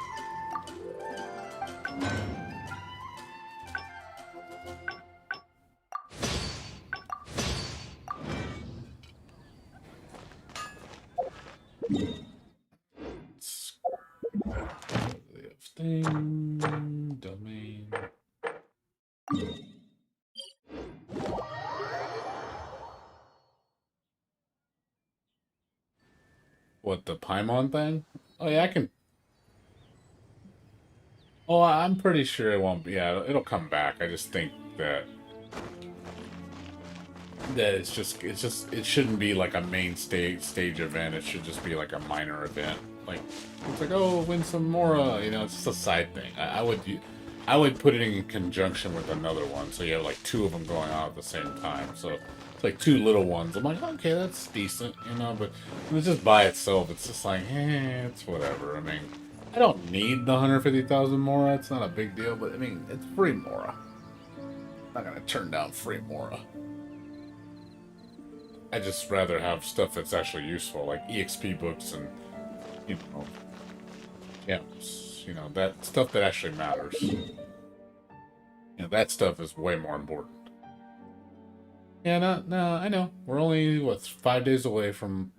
[SPEAKER 1] Thing, domain. What, the Paimon thing? Oh yeah, I can. Oh, I'm pretty sure it won't be. Yeah, it'll come back. I just think that it shouldn't be like a main stage event. It should just be like a minor event. Like, it's like, oh, win some Mora. You know, it's just a side thing. I would put it in conjunction with another one, so you have like two of them going on at the same time. So it's like two little ones. I'm like, okay, that's decent, you know. But when it's just by itself, it's just like, it's whatever. I mean, I don't need the 150,000 Mora. It's not a big deal, but I mean, it's free Mora. I'm not gonna turn down free Mora. I just rather have stuff that's actually useful, like EXP books and, you know, gems. You know, that stuff that actually matters. You know, that stuff is way more important. Yeah, no, I know. We're only, 5 days away from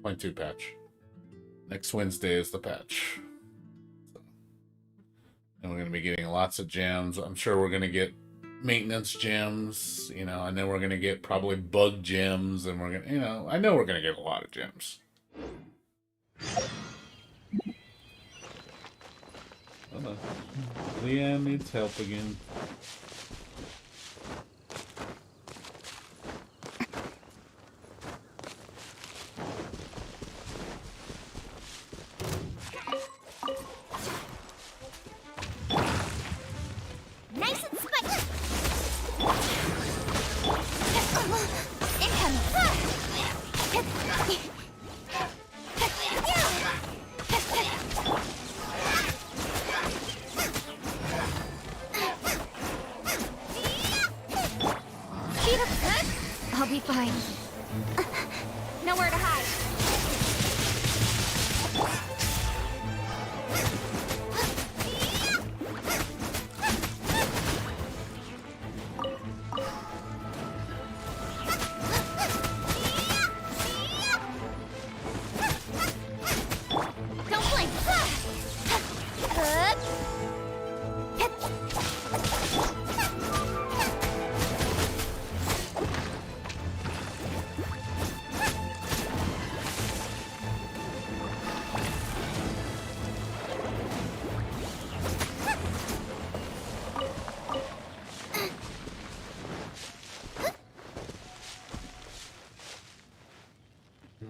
[SPEAKER 1] 1.2 patch. Next Wednesday is the patch. So, and we're going to be getting lots of gems. I'm sure we're going to get maintenance gems, you know, and then we're going to get probably bug gems, and we're going to, you know, I know we're going to get a lot of gems. Hold on. Leanne needs help again.
[SPEAKER 3] Nice and spicy. Incoming. I'll be fine. Nowhere to hide. Don't blink.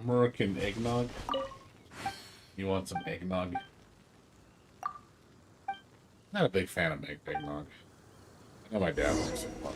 [SPEAKER 1] American eggnog? You want some eggnog? Not a big fan of eggnog. I know my dad likes it a lot.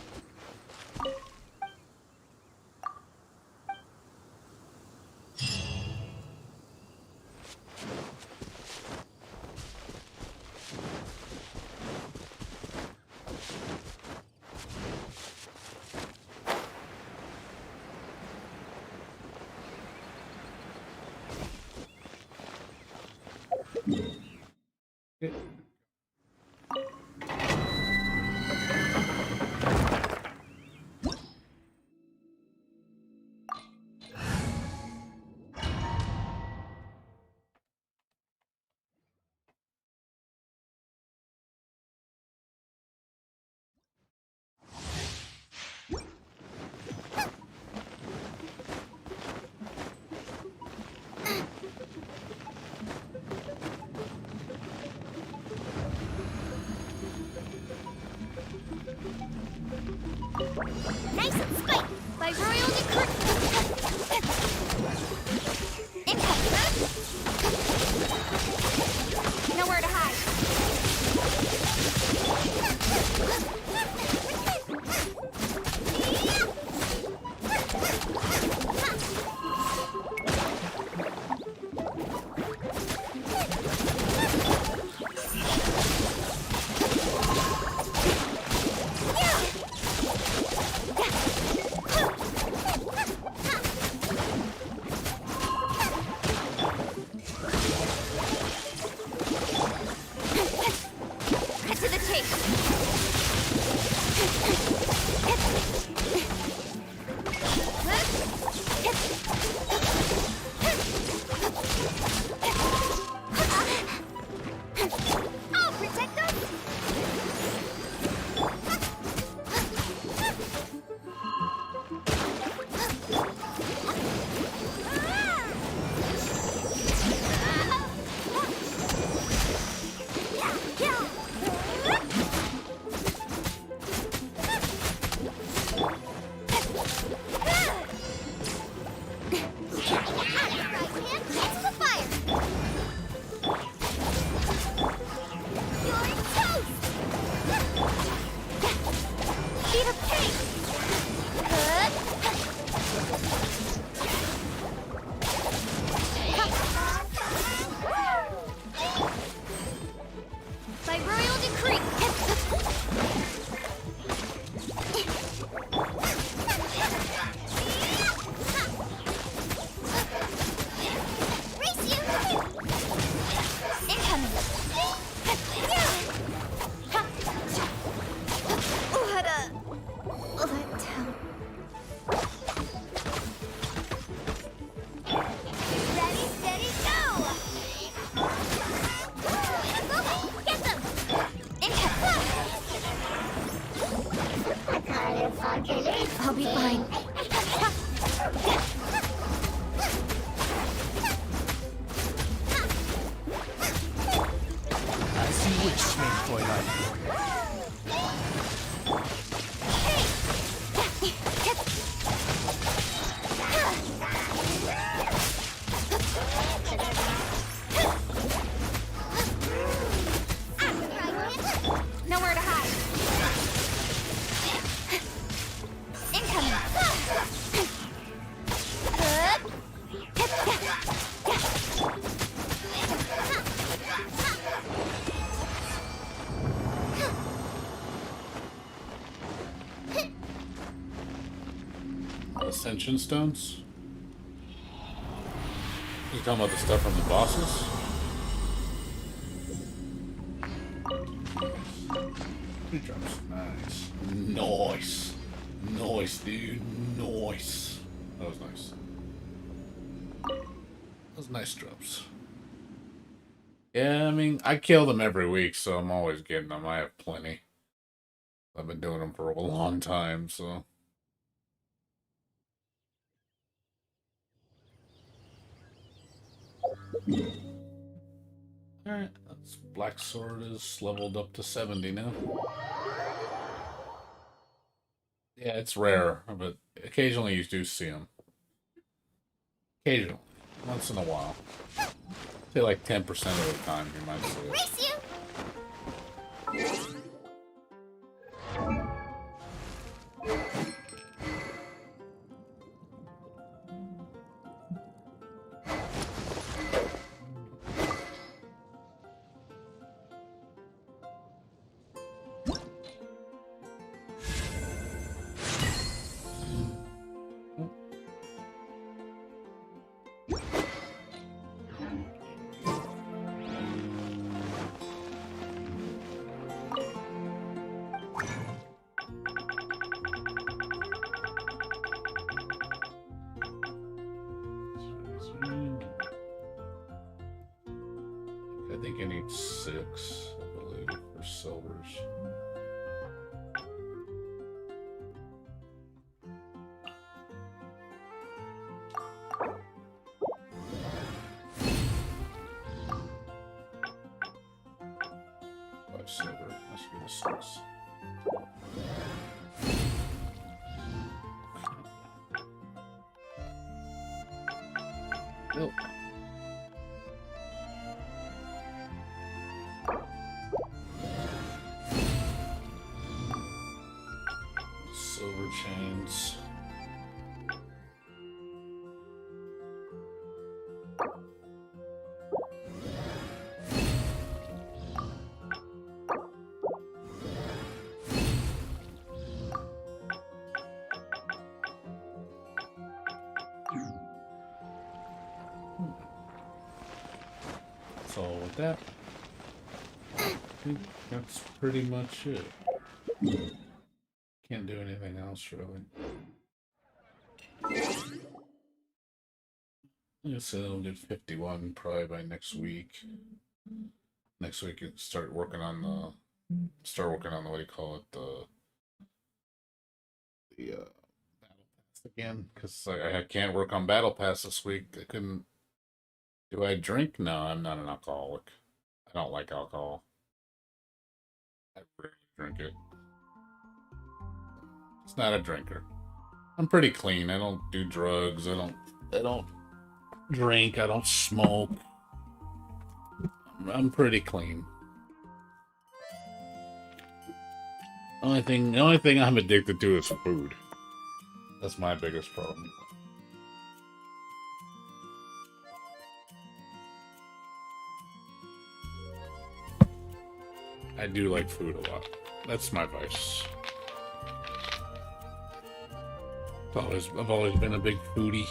[SPEAKER 3] Into the fire! You're toast! Beat of cake! By royal decree! Race you! Incoming! What a... letdown. Ready, steady, go! Get them! I'll be fine.
[SPEAKER 6] I see which snake boy like.
[SPEAKER 3] Nowhere to hide. Incoming.
[SPEAKER 1] Ascension stones? You talking about the stuff from the bosses? Three drops. Nice. Nice. Nice, dude. Nice. That was nice. Those nice drops. Yeah, I mean, I kill them every week, so I'm always getting them. I have plenty. I've been doing them for a long time, so. Alright, that's Black Sword is leveled up to 70 now. Yeah, it's rare, but occasionally you do see them. Occasionally. Once in a while. Say like 10% of the time you might see it.
[SPEAKER 3] Race you!
[SPEAKER 1] I think I need 6, I believe, for silvers. Five silver. That's good as 6. Nope. Silver chains. So with that, I think that's pretty much it. Can't do anything else really. I said I'll get 51 probably by next week. Next week you start working on the what do you call it, the battle pass again, because I can't work on battle pass this week. I couldn't. Do I drink? No, I'm not an alcoholic. I don't like alcohol. I rarely drink it. It's not a drinker. I'm pretty clean. I don't do drugs. I don't drink. I don't smoke. I'm pretty clean. The only thing I'm addicted to is food. That's my biggest problem. I do like food a lot. That's my vice. I've always been a big foodie.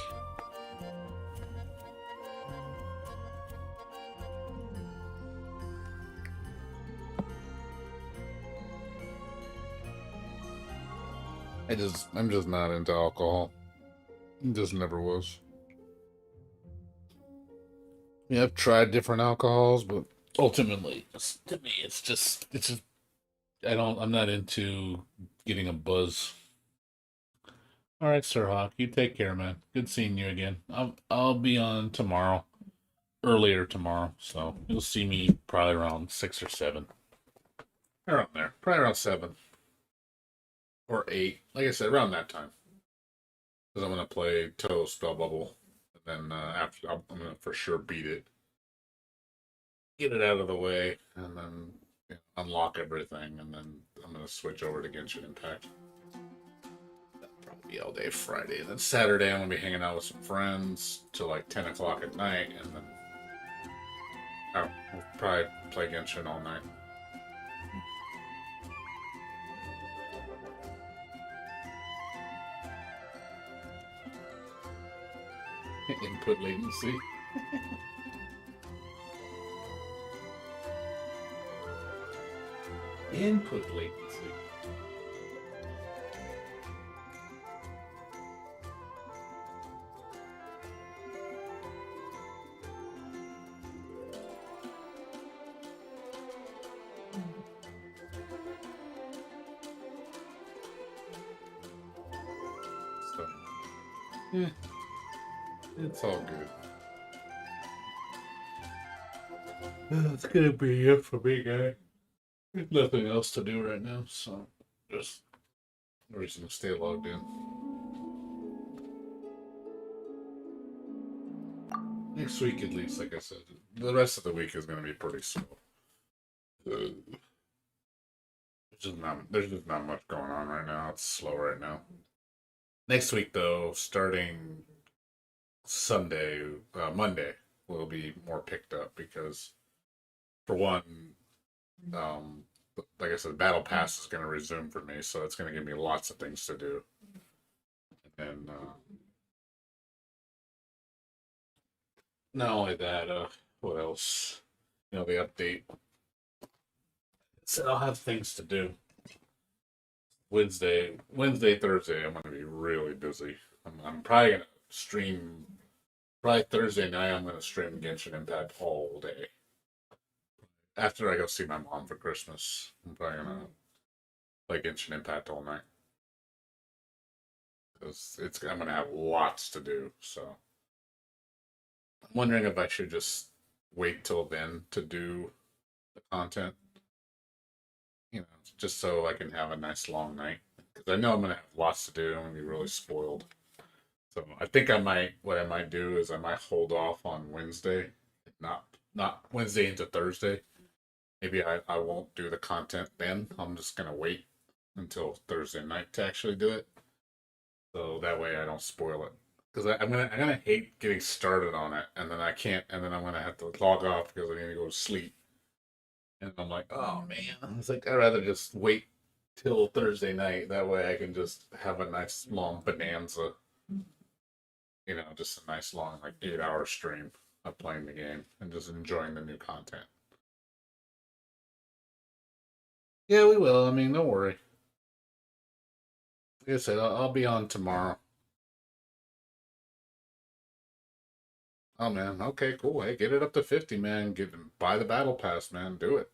[SPEAKER 1] I'm just not into alcohol. Just never was. Yeah, I've tried different alcohols, but ultimately, to me, it's just, I'm not into getting a buzz. All right, Sir Hawk, you take care, man. Good seeing you again. I'll be on tomorrow, earlier tomorrow, so you'll see me probably around 6 or 7. Around there, probably around 7 or 8. Like I said, around that time. Because I'm gonna play Toe Spell Bubble, and then after I'm gonna for sure beat it, get it out of the way, and then unlock everything, and then I'm gonna switch over to Genshin Impact. That'll probably be all day Friday. And then Saturday I'm gonna be hanging out with some friends till like 10 o'clock at night, and then we'll probably play Genshin all night. Input latency. Input latency. So, yeah, it's all good. That's gonna be it for me, guy. There's nothing else to do right now, so just we're just gonna stay logged in. Next week, at least, like I said, the rest of the week is gonna be pretty slow. There's just not much going on right now. It's slow right now. Next week, though, starting Monday, will be more picked up because, for one, like I said, Battle Pass is going to resume for me, so it's going to give me lots of things to do. And not only that, what else? The update. So I'll have things to do. Wednesday, Thursday, I'm going to be really busy. I'm probably going to stream. Probably Thursday night, I'm going to stream Genshin Impact all day. After I go see my mom for Christmas, I'm probably going to play Genshin Impact all night. Because I'm going to have lots to do, so. I'm wondering if I should just wait till then to do the content. Just so I can have a nice long night. Because I know I'm going to have lots to do. I'm going to be really spoiled. So I think what I might do is I might hold off on Wednesday. Not Wednesday into Thursday. Maybe I won't do the content then. I'm just going to wait until Thursday night to actually do it. So that way I don't spoil it. Because I'm gonna hate getting started on it, and then I can't, and then I'm gonna have to log off because I'm gonna go to sleep. And I'm like, oh man, it's like I'd rather just wait till Thursday night. That way I can just have a nice long bonanza. Just a nice long 8-hour stream of playing the game and just enjoying the new content. Yeah, we will. I mean, don't worry. Like I said, I'll be on tomorrow. Oh man, okay, cool. Hey, get it up to 50, man. Buy the battle pass, man. Do it.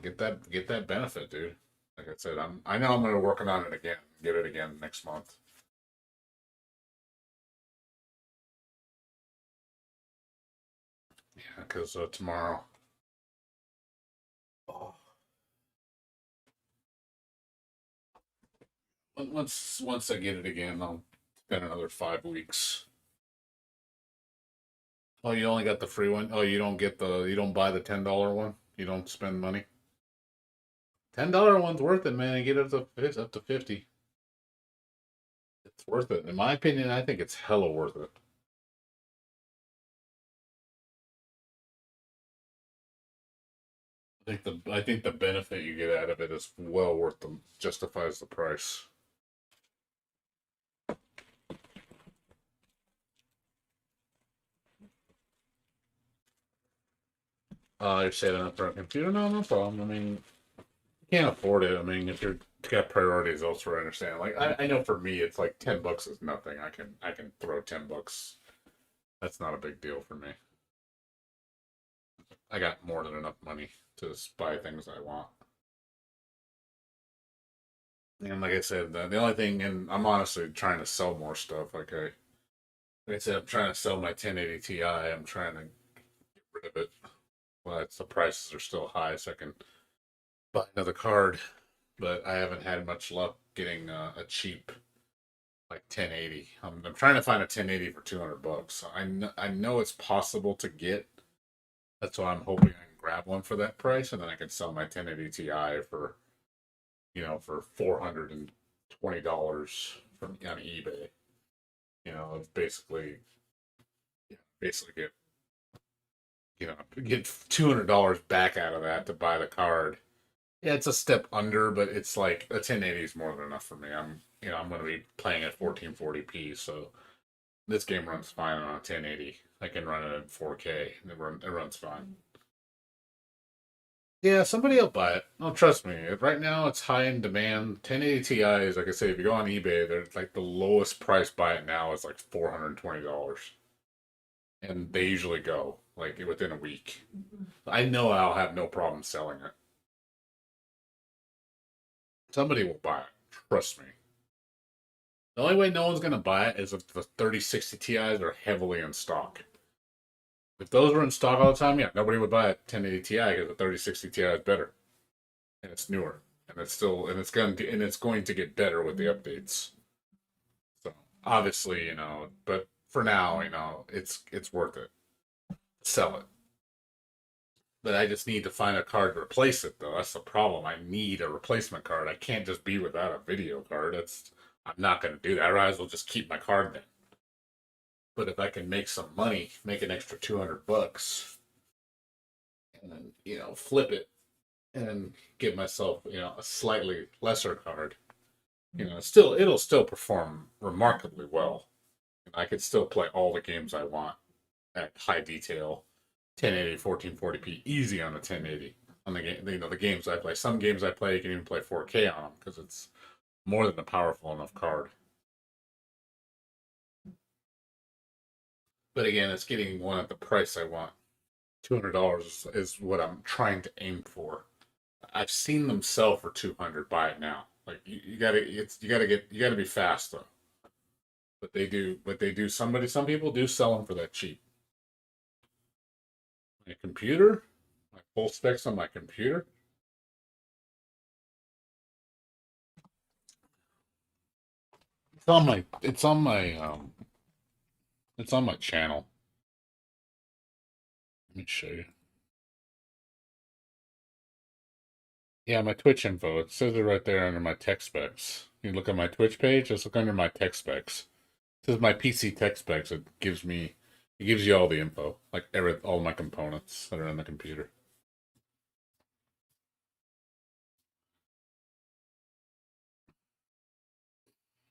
[SPEAKER 1] Get that benefit, dude. Like I said, I know I'm gonna working on it again. Get it again next month. Yeah, because tomorrow. Oh. Once I get it again, I'll spend another 5 weeks. Oh, you only got the free one? Oh, you don't buy the $10 one? You don't spend money? $10 one's worth it, man. You get up to 50. It's worth it. In my opinion, I think it's hella worth it. I think the benefit you get out of it is well worth the justifies the price. You're saving up for a computer? No, no problem. I mean, you can't afford it. I mean, if you're got priorities elsewhere, I understand. Like, I know for me, it's like $10 is nothing. I can throw $10. That's not a big deal for me. I got more than enough money to buy things I want. And like I said, the only thing, and I'm honestly trying to sell more stuff. Like I said, I'm trying to sell my 1080 Ti. I'm trying to get rid of it. Well, the prices are still high, so I can buy another card. But I haven't had much luck getting a cheap like 1080. I'm trying to find a 1080 for $200. I know it's possible to get. That's why I'm hoping I can grab one for that price, and then I can sell my 1080 Ti for for $420 from on eBay. It's basically get $200 back out of that to buy the card. Yeah, it's a step under, but it's like a 1080 is more than enough for me. I'm going to be playing at 1440p, so this game runs fine on a 1080. I can run it in 4K. It runs fine. Yeah, somebody will buy it. No, trust me. Right now, it's high in demand. 1080 Ti's, like I say, if you go on eBay, they're like the lowest price buy it now is like $420, and they usually go like within a week. I know I'll have no problem selling it. Somebody will buy it. Trust me. The only way no one's gonna buy it is if the 3060 Ti's are heavily in stock. If those were in stock all the time, yeah, nobody would buy a 1080 Ti because the 3060 Ti is better, and it's newer, and it's going to get better with the updates. So obviously, but for now, it's worth it. Sell it. But I just need to find a card to replace it, though. That's the problem. I need a replacement card. I can't just be without a video card. I'm not going to do that. I might as well just keep my card then. But if I can make some money, make an extra $200, and then flip it, and then give myself a slightly lesser card, it'll still perform remarkably well. And I could still play all the games I want at high detail, 1080, 1440p, easy on the 1080. On the game, the games I play. Some games I play, you can even play 4K on them because it's more than a powerful enough card. But again, it's getting one at the price I want. $200 is what I'm trying to aim for. I've seen them sell for 200. Buy it now. Like you gotta be fast though. But they do. Some people do sell them for that cheap. My computer, my full specs on my computer. It's on my channel. Let me show you. Yeah, my Twitch info. It says it right there under my tech specs. You look at my Twitch page, just look under my tech specs. It says my PC tech specs. It gives you all the info, like all my components that are in the computer.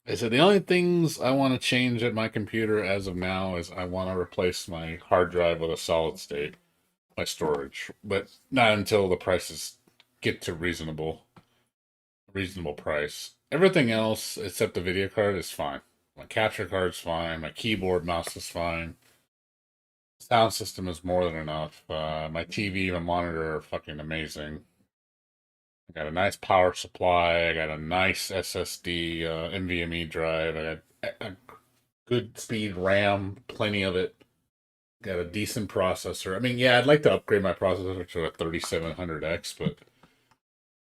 [SPEAKER 1] I said the only things I want to change at my computer as of now is I want to replace my hard drive with a solid state, my storage, but not until the prices get to reasonable price. Everything else except the video card is fine. My capture card's fine. My keyboard, mouse is fine. Sound system is more than enough. My TV, my monitor are fucking amazing. I got a nice power supply. I got a nice SSD, NVMe drive. I got a good speed RAM, plenty of it. Got a decent processor. I mean, yeah, I'd like to upgrade my processor to a 3700X, but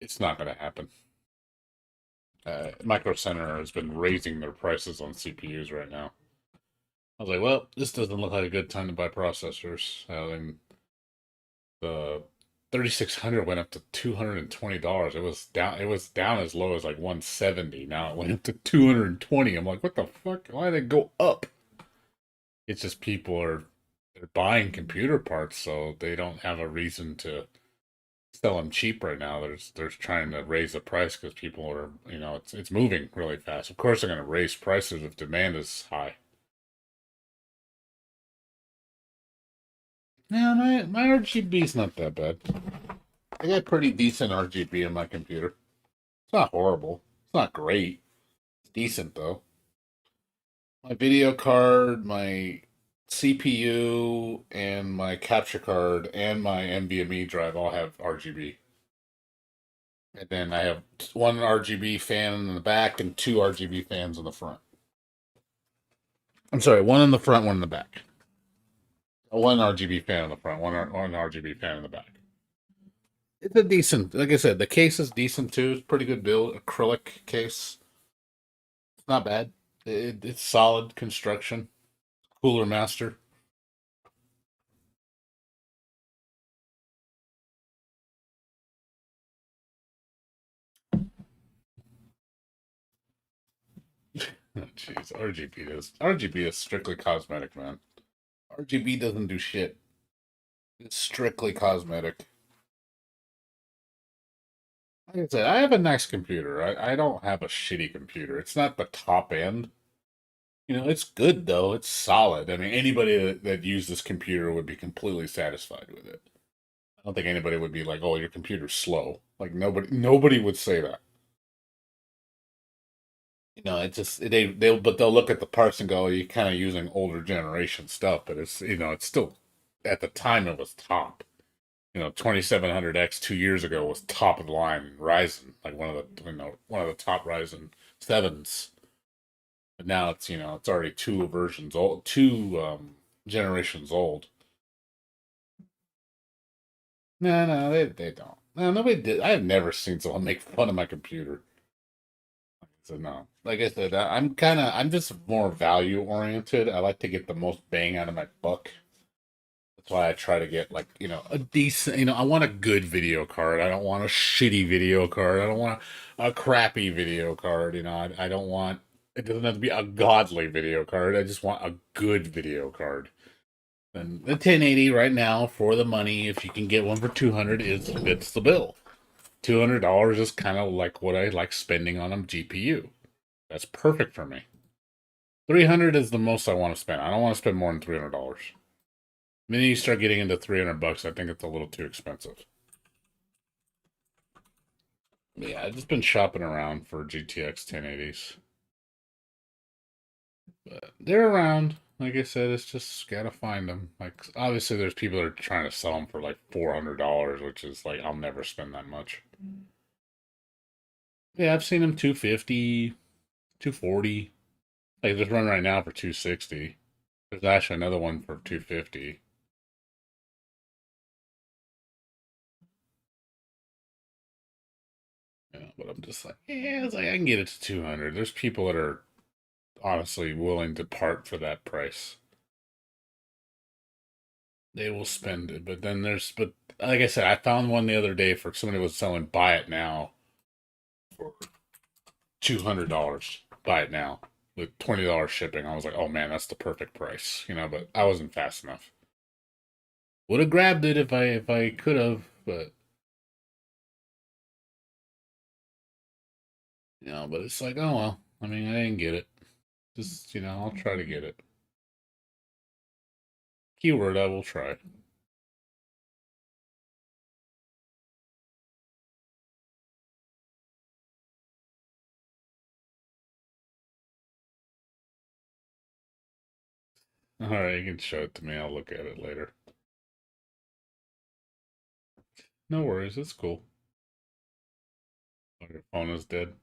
[SPEAKER 1] it's not going to happen. Micro Center has been raising their prices on CPUs right now. I was like, well, this doesn't look like a good time to buy processors. And the 3600 went up to $220. It was down. It was down as low as like 170. Now it went up to 220. I'm like, what the fuck? Why did it go up? It's just people are they're buying computer parts, so they don't have a reason to sell them cheap right now. They're trying to raise the price because people are it's moving really fast. Of course, they're going to raise prices if demand is high. Yeah, my RGB's not that bad. I got pretty decent RGB in my computer. It's not horrible. It's not great. It's decent though. My video card, my CPU, and my capture card, and my NVMe drive all have RGB. And then I have one RGB fan in the back and two RGB fans in the front. I'm sorry, one in the front, one in the back. One RGB fan in the front, one RGB fan in the back. It's a decent, like I said, the case is decent too. It's pretty good build, acrylic case. It's not bad. It's solid construction. Cooler master. Oh, jeez, RGB is strictly cosmetic, man. RGB doesn't do shit. It's strictly cosmetic. Like I said, I have a nice computer. I don't have a shitty computer. It's not the top end. It's good though. It's solid. I mean, anybody that used this computer would be completely satisfied with it. I don't think anybody would be like, "Oh, your computer's slow." Like nobody would say that. It's just but they'll look at the parts and go, "You're kind of using older generation stuff," but it's still at the time it was top. 2700X 2 years ago was top of the line Ryzen, like one of the top Ryzen 7s. But now it's already two versions old, two generations old. No, they don't. No, nobody did. I have never seen someone make fun of my computer. So no, like I said, I'm just more value oriented. I like to get the most bang out of my buck. That's why I try to get like a decent. I want a good video card. I don't want a shitty video card. I don't want a crappy video card. I don't want. It doesn't have to be a godly video card. I just want a good video card. And the 1080 right now for the money, if you can get one for 200, fits the bill. $200 is kind of like what I like spending on a GPU. That's perfect for me. 300 is the most I want to spend. I don't want to spend more than $300. The minute you start getting into $300, I think it's a little too expensive. Yeah, I've just been shopping around for GTX 1080s. But they're around. Like I said, it's just gotta find them. Like, obviously, there's people that are trying to sell them for like $400, which is like, I'll never spend that much. Yeah, I've seen them 250, 240. Like, there's one right now for 260. There's actually another one for 250. Yeah, but I'm just like, yeah, it's like I can get it to 200. There's people that are honestly willing to part for that price. They will spend it, but but like I said, I found one the other day for somebody was selling buy it now for $200. Buy it now with $20 shipping. I was like, oh man, that's the perfect price, but I wasn't fast enough. Would have grabbed it if I could have, but but it's like, oh well. I mean, I didn't get it. Just, I'll try to get it. Keyword, I will try. Alright, you can show it to me. I'll look at it later. No worries, it's cool. Oh, your phone is dead.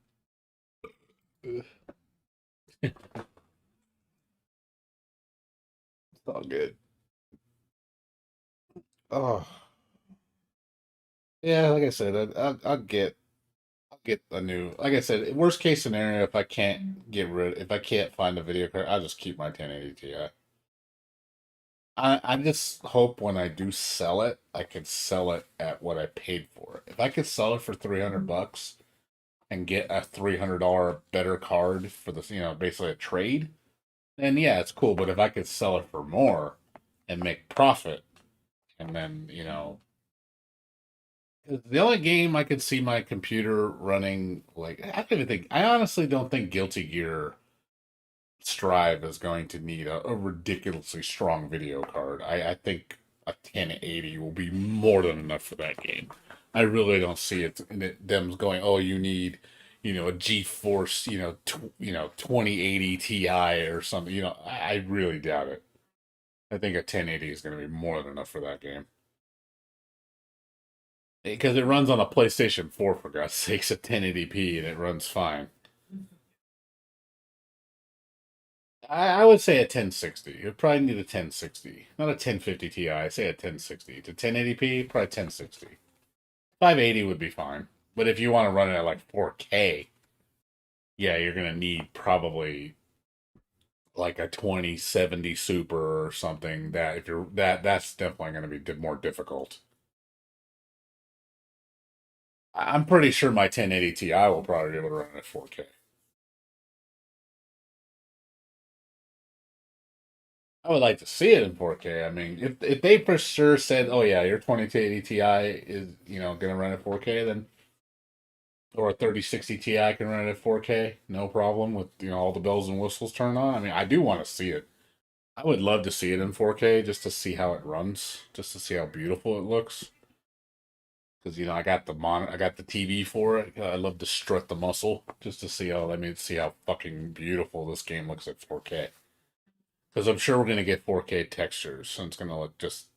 [SPEAKER 1] It's all good. Oh, yeah, like I said, I'll get get a new. Like I said, worst case scenario, if I can't if I can't find a video card, I'll just keep my 1080 Ti. I just hope when I do sell it, I can sell it at what I paid for it. If I could sell it for $300 and get a $300 better card for the, basically a trade, then yeah, it's cool. But if I could sell it for more and make profit, and then, 'cause the only game I could see my computer running, like, I don't even think, I honestly don't think Guilty Gear Strive is going to need a ridiculously strong video card. I think a 1080 will be more than enough for that game. I really don't see them going, oh, you need, a GeForce, 2080 Ti or something. I really doubt it. I think a 1080 is going to be more than enough for that game. Because it runs on a PlayStation 4, for God's sakes, at 1080p, and it runs fine. I would say a 1060. You'd probably need a 1060. Not a 1050 Ti. I say a 1060. To 1080p, probably 1060. 580 would be fine. But if you want to run it at like 4K, yeah, you're going to need probably like a 2070 Super or something. That if you're that's definitely going to be more difficult. I'm pretty sure my 1080 Ti will probably be able to run it at 4K. I would like to see it in 4K. I mean, if they for sure said, "Oh yeah, your 2080 Ti is going to run at 4K," then or a 3060 Ti can run it at 4K, no problem with all the bells and whistles turned on. I mean, I do want to see it. I would love to see it in 4K just to see how it runs, just to see how beautiful it looks. Because I got I got the TV for it. I love to strut the muscle just to see see how fucking beautiful this game looks at 4K. Because I'm sure we're going to get 4K textures, and it's going to look just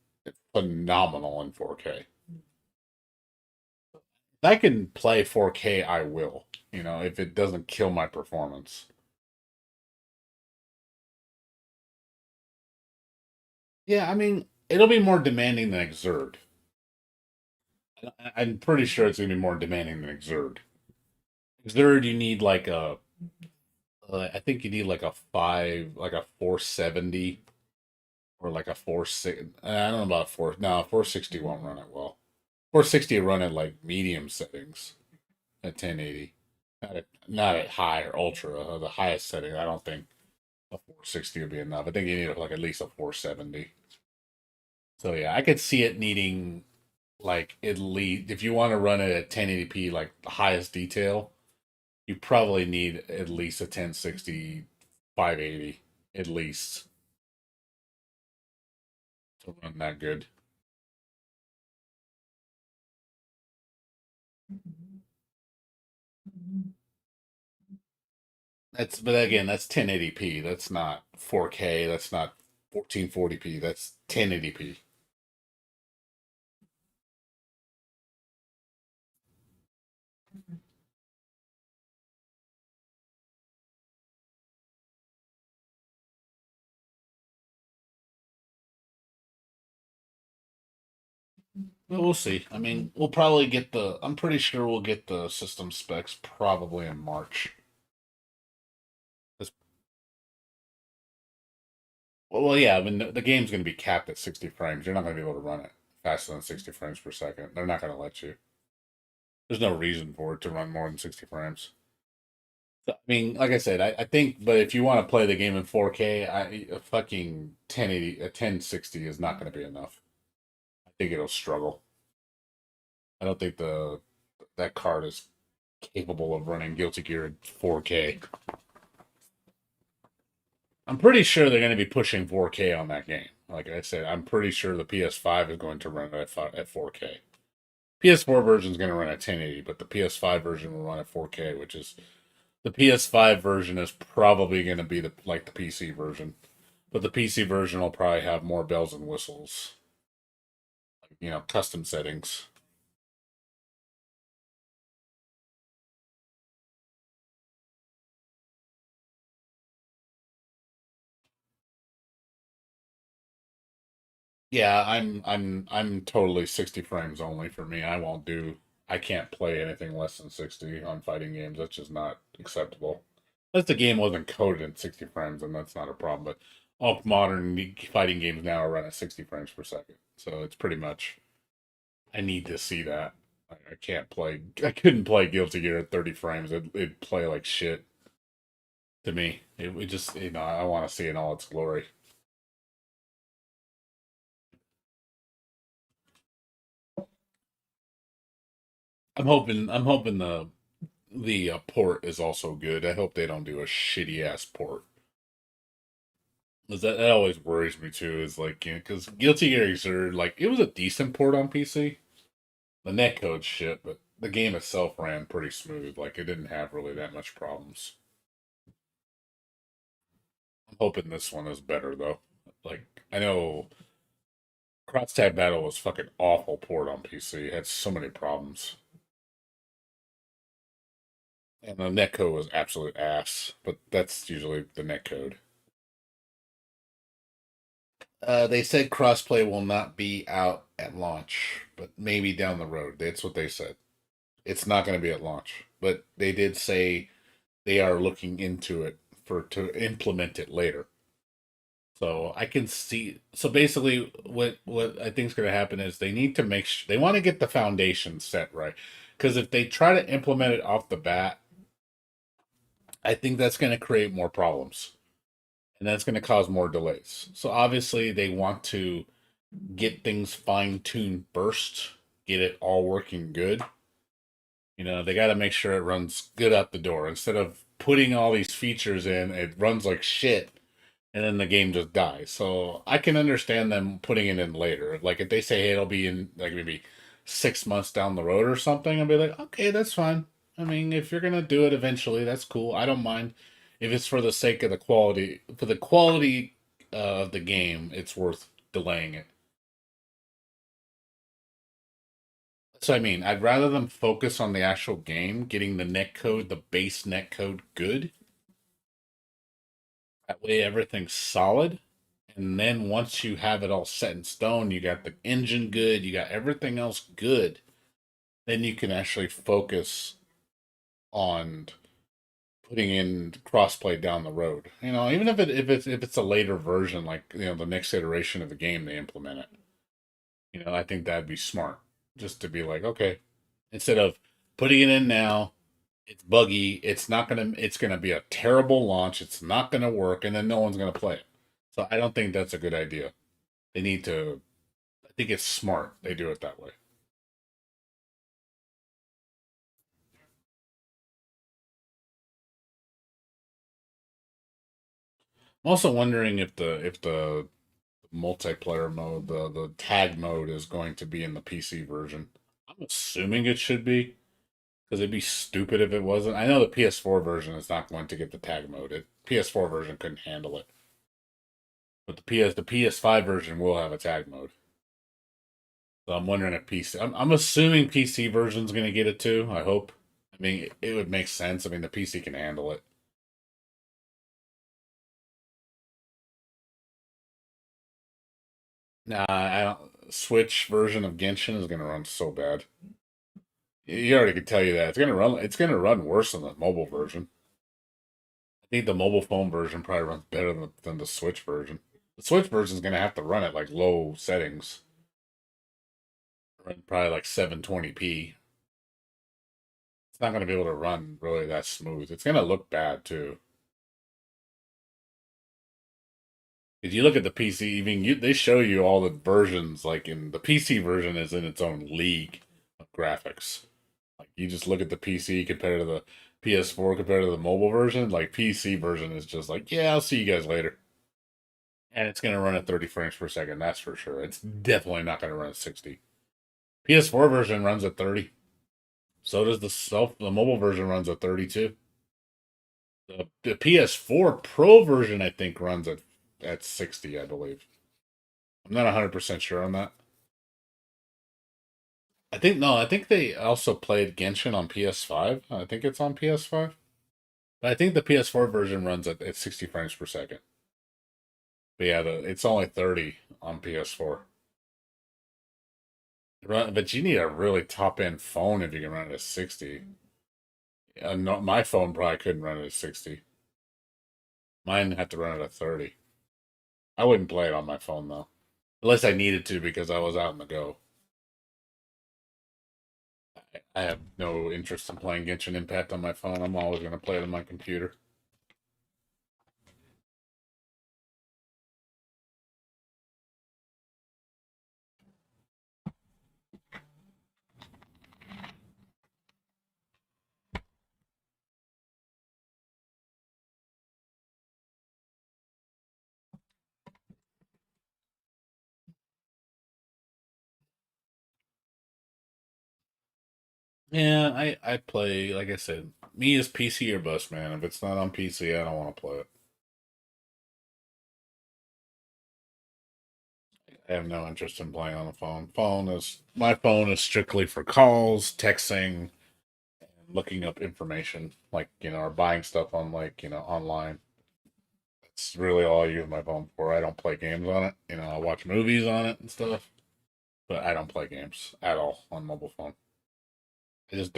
[SPEAKER 1] phenomenal in 4K. If I can play 4K, I will. If it doesn't kill my performance. Yeah, I mean, it'll be more demanding than Exerd. I'm pretty sure it's going to be more demanding than Exerd. Exerd, you need like I think you need like a 470 or like a 46. I don't know about 4. No, 460 won't run it well. 460 run at like medium settings at 1080. Not at high or ultra. The highest setting, I don't think a 460 would be enough. I think you need like at least a 470. So yeah, I could see it needing like at least if you want to run it at 1080p, like the highest detail, you probably need at least a 1060 580 at least to run that good. But again, that's 1080p. That's not 4K. That's not 1440p. That's 1080p. But we'll see. I mean, we'll probably get I'm pretty sure we'll get the system specs probably in March. Well, yeah, I mean, the game's going to be capped at 60 frames. You're not going to be able to run it faster than 60 frames per second. They're not going to let you. There's no reason for it to run more than 60 frames. So, I mean, like I said, I think, but if you want to play the game in 4K, a fucking 1080, a 1060 is not going to be enough. I think it'll struggle. I don't think that card is capable of running Guilty Gear at 4K. I'm pretty sure they're going to be pushing 4K on that game. Like I said, I'm pretty sure the PS5 is going to run at 4K. PS4 version is going to run at 1080, but the PS5 version will run at 4K, which is the PS5 version is probably going to be the PC version, but the PC version will probably have more bells and whistles, custom settings. Yeah, I'm totally 60 frames only for me. I can't play anything less than 60 on fighting games. That's just not acceptable. Unless the game wasn't coded in 60 frames, and that's not a problem. But all modern fighting games now are run at 60 frames per second. So it's pretty much, I need to see that. I can't play, I couldn't play Guilty Gear at 30 frames. It'd play like shit to me. It would just, I want to see it in all its glory. I'm hoping the port is also good. I hope they don't do a shitty ass port. 'Cause that always worries me too. Is like, because Guilty Gear Xrd, like, it was a decent port on PC. The netcode shit, but the game itself ran pretty smooth. Like, it didn't have really that much problems. I'm hoping this one is better though. Like, I know Cross Tag Battle was fucking awful port on PC. It had so many problems. And the netcode was absolute ass, but that's usually the netcode. They said crossplay will not be out at launch, but maybe down the road. That's what they said. It's not going to be at launch, but they did say they are looking into it to implement it later. So I can see. So basically, what I think is going to happen is they need to they want to get the foundation set right, because if they try to implement it off the bat, I think that's going to create more problems, and that's going to cause more delays. So obviously, they want to get things fine tuned first, get it all working good. They got to make sure it runs good out the door instead of putting all these features in. It runs like shit, and then the game just dies. So I can understand them putting it in later. Like if they say, hey, it'll be in like maybe 6 months down the road or something, I'll be like, okay, that's fine. I mean, if you're gonna do it eventually, that's cool. I don't mind if it's for the sake of the quality. For the quality of the game, it's worth delaying it. So I mean, I'd rather them focus on the actual game, getting the netcode, the base netcode good. That way everything's solid. And then once you have it all set in stone, you got the engine good, you got everything else good, then you can actually focus on putting in crossplay down the road. Even if it's a later version, like the next iteration of the game they implement it. I think that'd be smart. Just to be like, okay, instead of putting it in now, it's buggy, it's gonna be a terrible launch, it's not gonna work, and then no one's gonna play it. So I don't think that's a good idea. They need to, I think it's smart they do it that way. I'm also wondering if the multiplayer mode, the tag mode is going to be in the PC version. I'm assuming it should be, because it'd be stupid if it wasn't. I know the PS4 version is not going to get the tag mode. PS4 version couldn't handle it. But the PS5 version will have a tag mode. So I'm wondering if PC. I'm assuming PC version's going to get it too. I hope. I mean, it would make sense. I mean, the PC can handle it. Nah, I don't. Switch version of Genshin is going to run so bad. You already could tell you that it's going to run. It's going to run worse than the mobile version. I think the mobile phone version probably runs better than the Switch version. The Switch version is going to have to run at like low settings. Run probably like 720p. It's not going to be able to run really that smooth. It's going to look bad too. If you look at the PC, they show you all the versions. Like in the PC version is in its own league of graphics. Like you just look at the PC compared to the PS4 compared to the mobile version. Like PC version is just like, yeah, I'll see you guys later. And it's going to run at 30 frames per second. That's for sure. It's definitely not going to run at 60. PS4 version runs at 30. So does the mobile version runs at 32. The PS4 Pro version, I think, runs at 60, I believe. I'm not 100% sure on that. I think they also played Genshin on PS5. I think it's on PS5. But I think the PS4 version runs at 60 frames per second. But yeah, it's only 30 on PS4. But you need a really top end phone if you can run it at 60. No, my phone probably couldn't run it at 60. Mine had to run it at 30. I wouldn't play it on my phone though, unless I needed to because I was out in the go. I have no interest in playing Genshin Impact on my phone. I'm always going to play it on my computer. Yeah, I play, like I said, me is PC or bust, man. If it's not on PC, I don't want to play it. I have no interest in playing on the phone. My phone is strictly for calls, texting, and looking up information, like, or buying stuff on, like, online. That's really all I use my phone for. I don't play games on it. I watch movies on it and stuff, but I don't play games at all on mobile phone. I just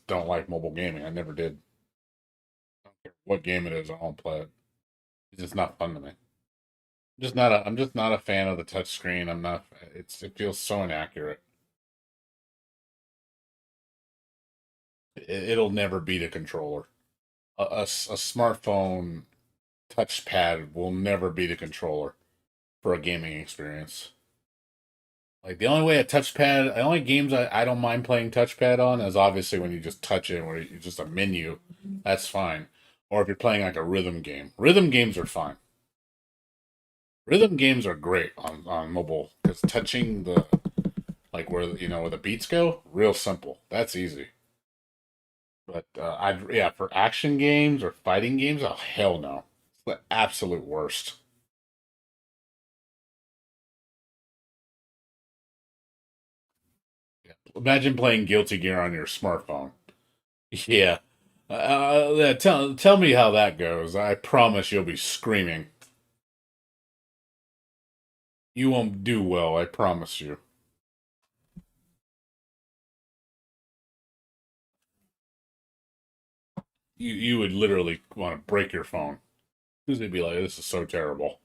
[SPEAKER 1] don't like mobile gaming. I never did. I don't care what game it is, I won't play it. It's just not fun to me. I'm just not a fan of the touch screen. It feels so inaccurate. It'll never beat a controller. A smartphone touchpad will never beat a controller for a gaming experience. Like the only games I don't mind playing touchpad on is obviously when you just touch it, where you just a menu, that's fine. Or if you're playing like a rhythm game, rhythm games are fine. Rhythm games are great on mobile because touching the like where the beats go, real simple. That's easy. But I'd yeah for action games or fighting games, oh hell no, it's the absolute worst. Yeah. Imagine playing Guilty Gear on your smartphone. Yeah. Tell me how that goes. I promise you'll be screaming. You won't do well. I promise you. You would literally want to break your phone because they'd be like, "This is so terrible."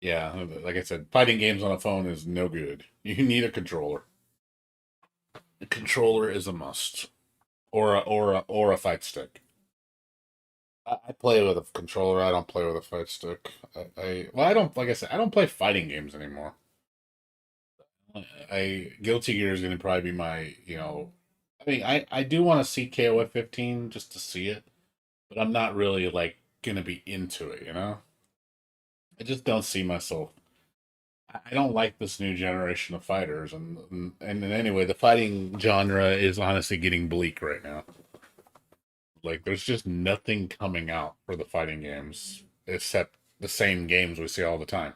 [SPEAKER 1] Yeah, like I said, fighting games on a phone is no good. You need a controller. A controller is a must, or a fight stick. I play with a controller. I don't play with a fight stick. I don't like I said I don't play fighting games anymore. I Guilty Gear is going to probably be my I mean I do want to see KOF 15 just to see it, but I'm not really like going to be into it. I just don't see myself. I don't like this new generation of fighters, and anyway, the fighting genre is honestly getting bleak right now. Like, there's just nothing coming out for the fighting games except the same games we see all the time.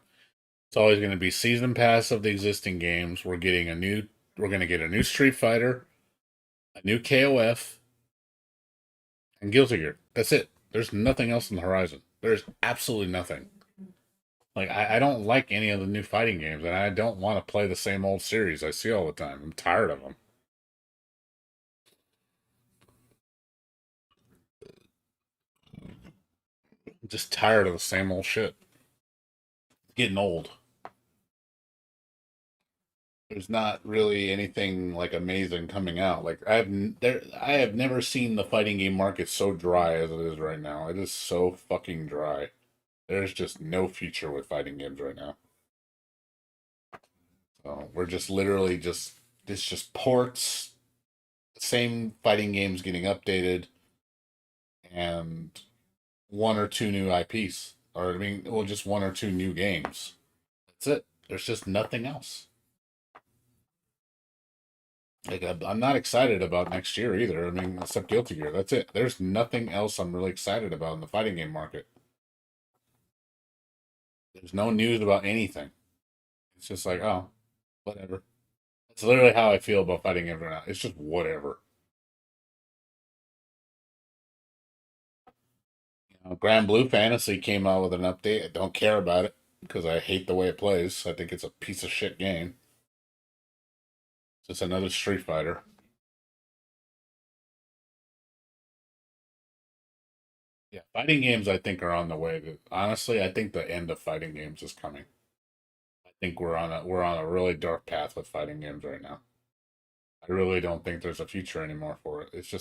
[SPEAKER 1] It's always going to be season pass of the existing games. We're going to get a new Street Fighter, a new KOF, and Guilty Gear. That's it. There's nothing else on the horizon. There's absolutely nothing. Like I don't like any of the new fighting games, and I don't want to play the same old series I see all the time. I'm tired of them. I'm just tired of the same old shit. It's getting old. There's not really anything like amazing coming out. I have never seen the fighting game market so dry as it is right now. It is so fucking dry. There's just no future with fighting games right now. So we're just literally just it's just ports, same fighting games getting updated, and one or two new IPs, or I mean, well, just one or two new games. That's it. There's just nothing else. Like I'm not excited about next year either. I mean, except Guilty Gear. That's it. There's nothing else I'm really excited about in the fighting game market. There's no news about anything. It's just like, oh, whatever. That's literally how I feel about fighting games right now. It's just whatever. Grand Blue Fantasy came out with an update. I don't care about it because I hate the way it plays. I think it's a piece of shit game. It's just another Street Fighter. Yeah, fighting games I think are on the way. Honestly, I think the end of fighting games is coming. I think we're on a really dark path with fighting games right now. I really don't think there's a future anymore for it. It's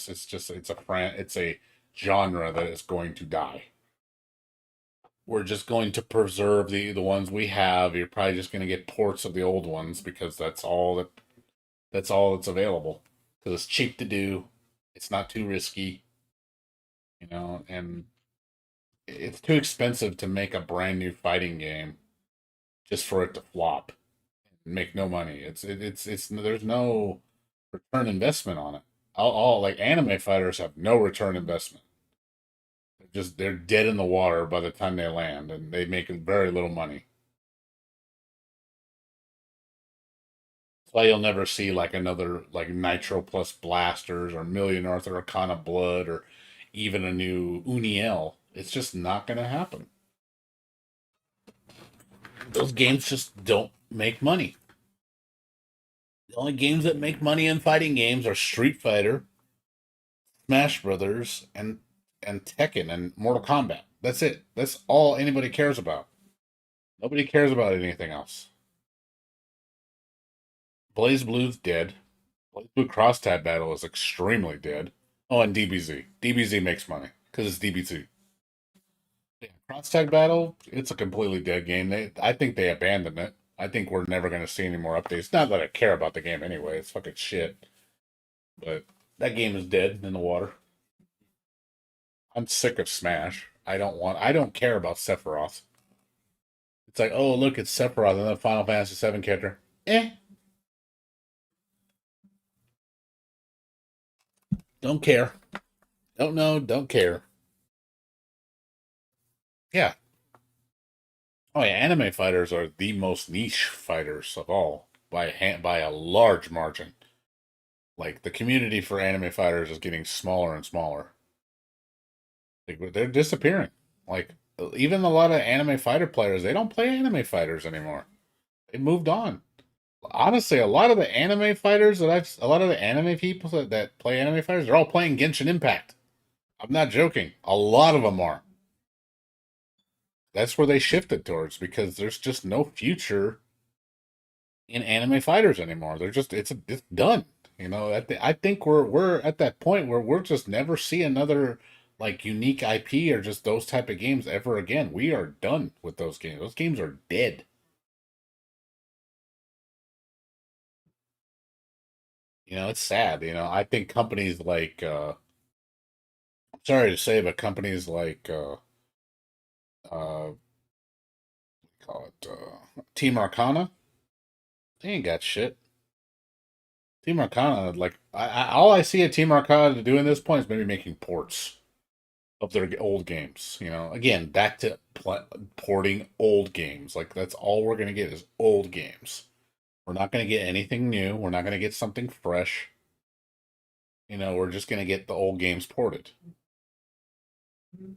[SPEAKER 1] a genre that is going to die. We're just going to preserve the ones we have. You're probably just going to get ports of the old ones because that's all that's available. Because it's cheap to do, it's not too risky, and it's too expensive to make a brand new fighting game just for it to flop and make no money. It's there's no return investment on it. All like anime fighters have no return investment. They're dead in the water by the time they land, and they make very little money. That's why you'll never see like another like Nitro plus Blasters or Million Arthur Arcana Blood or even a new Uniel. It's just not going to happen. Those games just don't make money. The only games that make money in fighting games are Street Fighter, Smash Brothers, and Tekken and Mortal Kombat. That's it. That's all anybody cares about. Nobody cares about anything else. Blaze Blue's dead. Blaze Blue Cross Tab Battle is extremely dead. Oh, and DBZ. DBZ makes money because it's DBZ. Yeah, Cross Tag Battle, it's a completely dead game. I think they abandoned it. I think we're never going to see any more updates. Not that I care about the game anyway. It's fucking shit. But that game is dead in the water. I'm sick of Smash. I don't care about Sephiroth. It's like, oh, look, it's Sephiroth, another Final Fantasy VII character. Eh. Don't care. Don't know, don't care. Yeah. Oh yeah, anime fighters are the most niche fighters of all by a large margin. Like the community for anime fighters is getting smaller and smaller. Like they're disappearing. Like even a lot of anime fighter players, they don't play anime fighters anymore. They moved on. Honestly, a lot of the anime people that play anime fighters, they're all playing Genshin Impact. I'm not joking. A lot of them are. That's where they shifted towards because there's just no future in anime fighters anymore. It's done. I think we're at that point where we're just never see another like unique IP or just those type of games ever again. We are done with those games. Those games are dead. It's sad. I think companies like sorry to say, but companies like call it Team Arcana, they ain't got shit. Team Arcana, like all I see at Team Arcana doing this point is maybe making ports of their old games. Again, back to porting old games. Like that's all we're gonna get is old games. We're not gonna get anything new. We're not gonna get something fresh. We're just gonna get the old games ported. I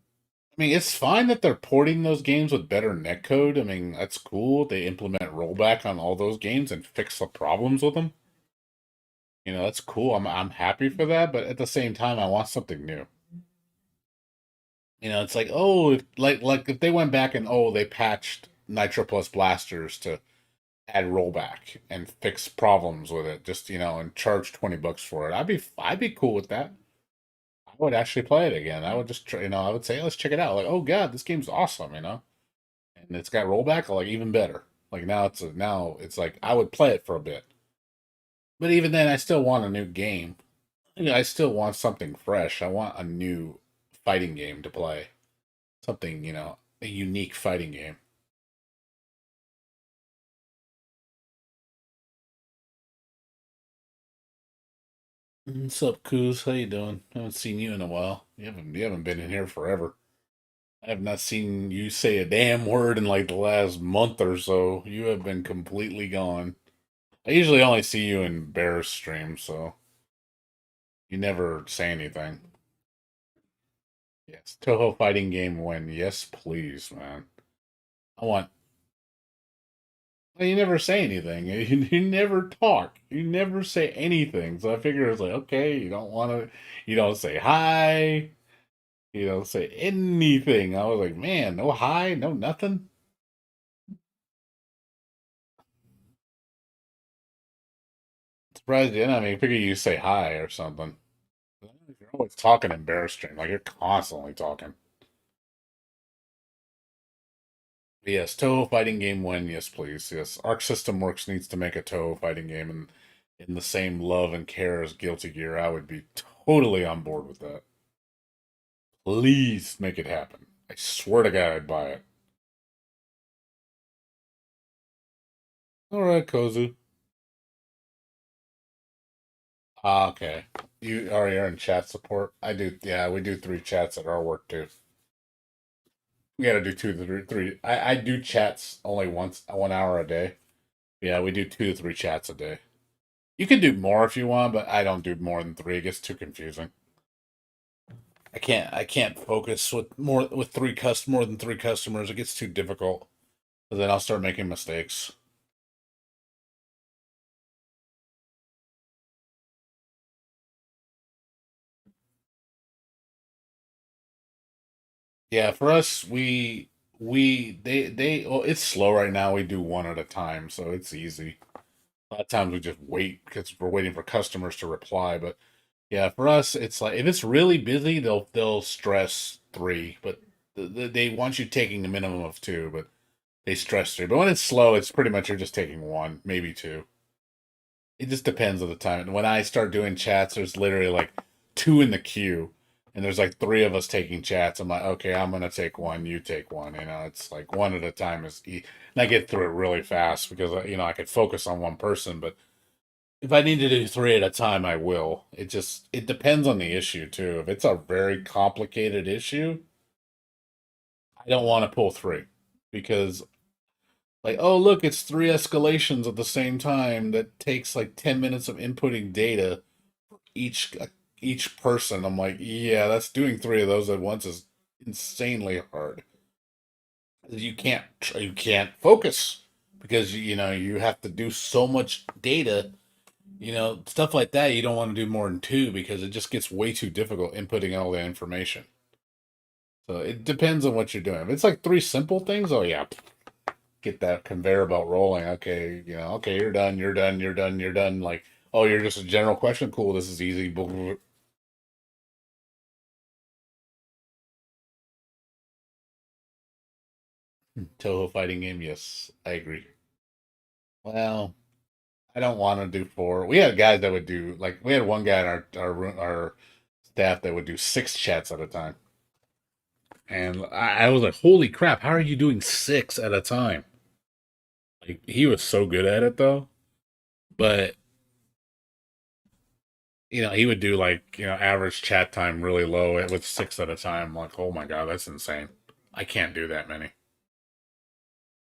[SPEAKER 1] mean, it's fine that they're porting those games with better netcode. I mean, that's cool. They implement rollback on all those games and fix the problems with them. That's cool. I'm happy for that, but at the same time, I want something new. It's like, oh, like if they went back and they patched Nitro Plus Blasters to add rollback and fix problems with it, just and charge $20 for it. I'd be cool with that. I would actually play it again. I would just try, I would say, let's check it out. Like, oh god, this game's awesome, and it's got rollback, like even better. Like now it's like I would play it for a bit, but even then, I still want a new game. I still want something fresh. I want a new fighting game to play. Something, a unique fighting game. What's up, Coos? How you doing? I haven't seen you in a while. You haven't been in here forever. I have not seen you say a damn word in like the last month or so. You have been completely gone. I usually only see you in Bear's stream, so you never say anything. Yes, Toho fighting game win. Yes, please, man. I want. Well, you never say anything. You never talk. You never say anything. So I figure it's like, okay, you don't want to. You don't say hi. You don't say anything. I was like, man, no hi, no nothing. Surprised you. I mean, I figure you say hi or something. You're always talking in Bear Stream. Like you're constantly talking. Yes, Toho fighting game win. Yes, please. Yes, Arc System Works needs to make a Toho fighting game in the same love and care as Guilty Gear. I would be totally on board with that. Please make it happen. I swear to God, I'd buy it. All right, Kozu. Ah, okay. You're in chat support. I do. Yeah, we do 3 chats at our work too. We got to do 2 to 3. I do chats only once, 1 hour a day. Yeah, we do 2 to 3 chats a day. You can do more if you want, but I don't do more than 3. It gets too confusing. I can't focus with more than 3 customers. It gets too difficult. Then I'll start making mistakes. Yeah, for us, they well, it's slow right now. We do one at a time, so it's easy. A lot of times we just wait because we're waiting for customers to reply. But yeah, for us, it's like if it's really busy, they'll stress 3, but they want you taking a minimum of 2, but they stress 3. But when it's slow, it's pretty much you're just taking 1, maybe 2. It just depends on the time. And when I start doing chats, there's literally like 2 in the queue, and there's like 3 of us taking chats. I'm like, okay, I'm gonna take 1, you take 1. It's like 1 at a time and I get through it really fast because I could focus on one person. But if I need to do 3 at a time, I will. It depends on the issue too. If it's a very complicated issue, I don't want to pull 3 because like, oh look, it's 3 escalations at the same time that takes like 10 minutes of inputting data each each person. I'm like, yeah, that's doing 3 of those at once is insanely hard. You can't focus because you have to do so much data. Stuff like that. You don't want to do more than 2 because it just gets way too difficult inputting all that information. So it depends on what you're doing. If it's like 3 simple things, oh yeah, get that conveyor belt rolling. Okay, okay, you're done, you're done, you're done, you're done. Like, oh, you're just a general question. Cool, this is easy. Toho fighting game. Yes, I agree. Well, I don't want to do 4. We had guys that would do like we had one guy in our staff that would do 6 chats at a time, and I was like, "Holy crap! How are you doing 6 at a time?" Like he was so good at it though, but he would do like average chat time really low with 6 at a time. Like, oh my god, that's insane. I can't do that many.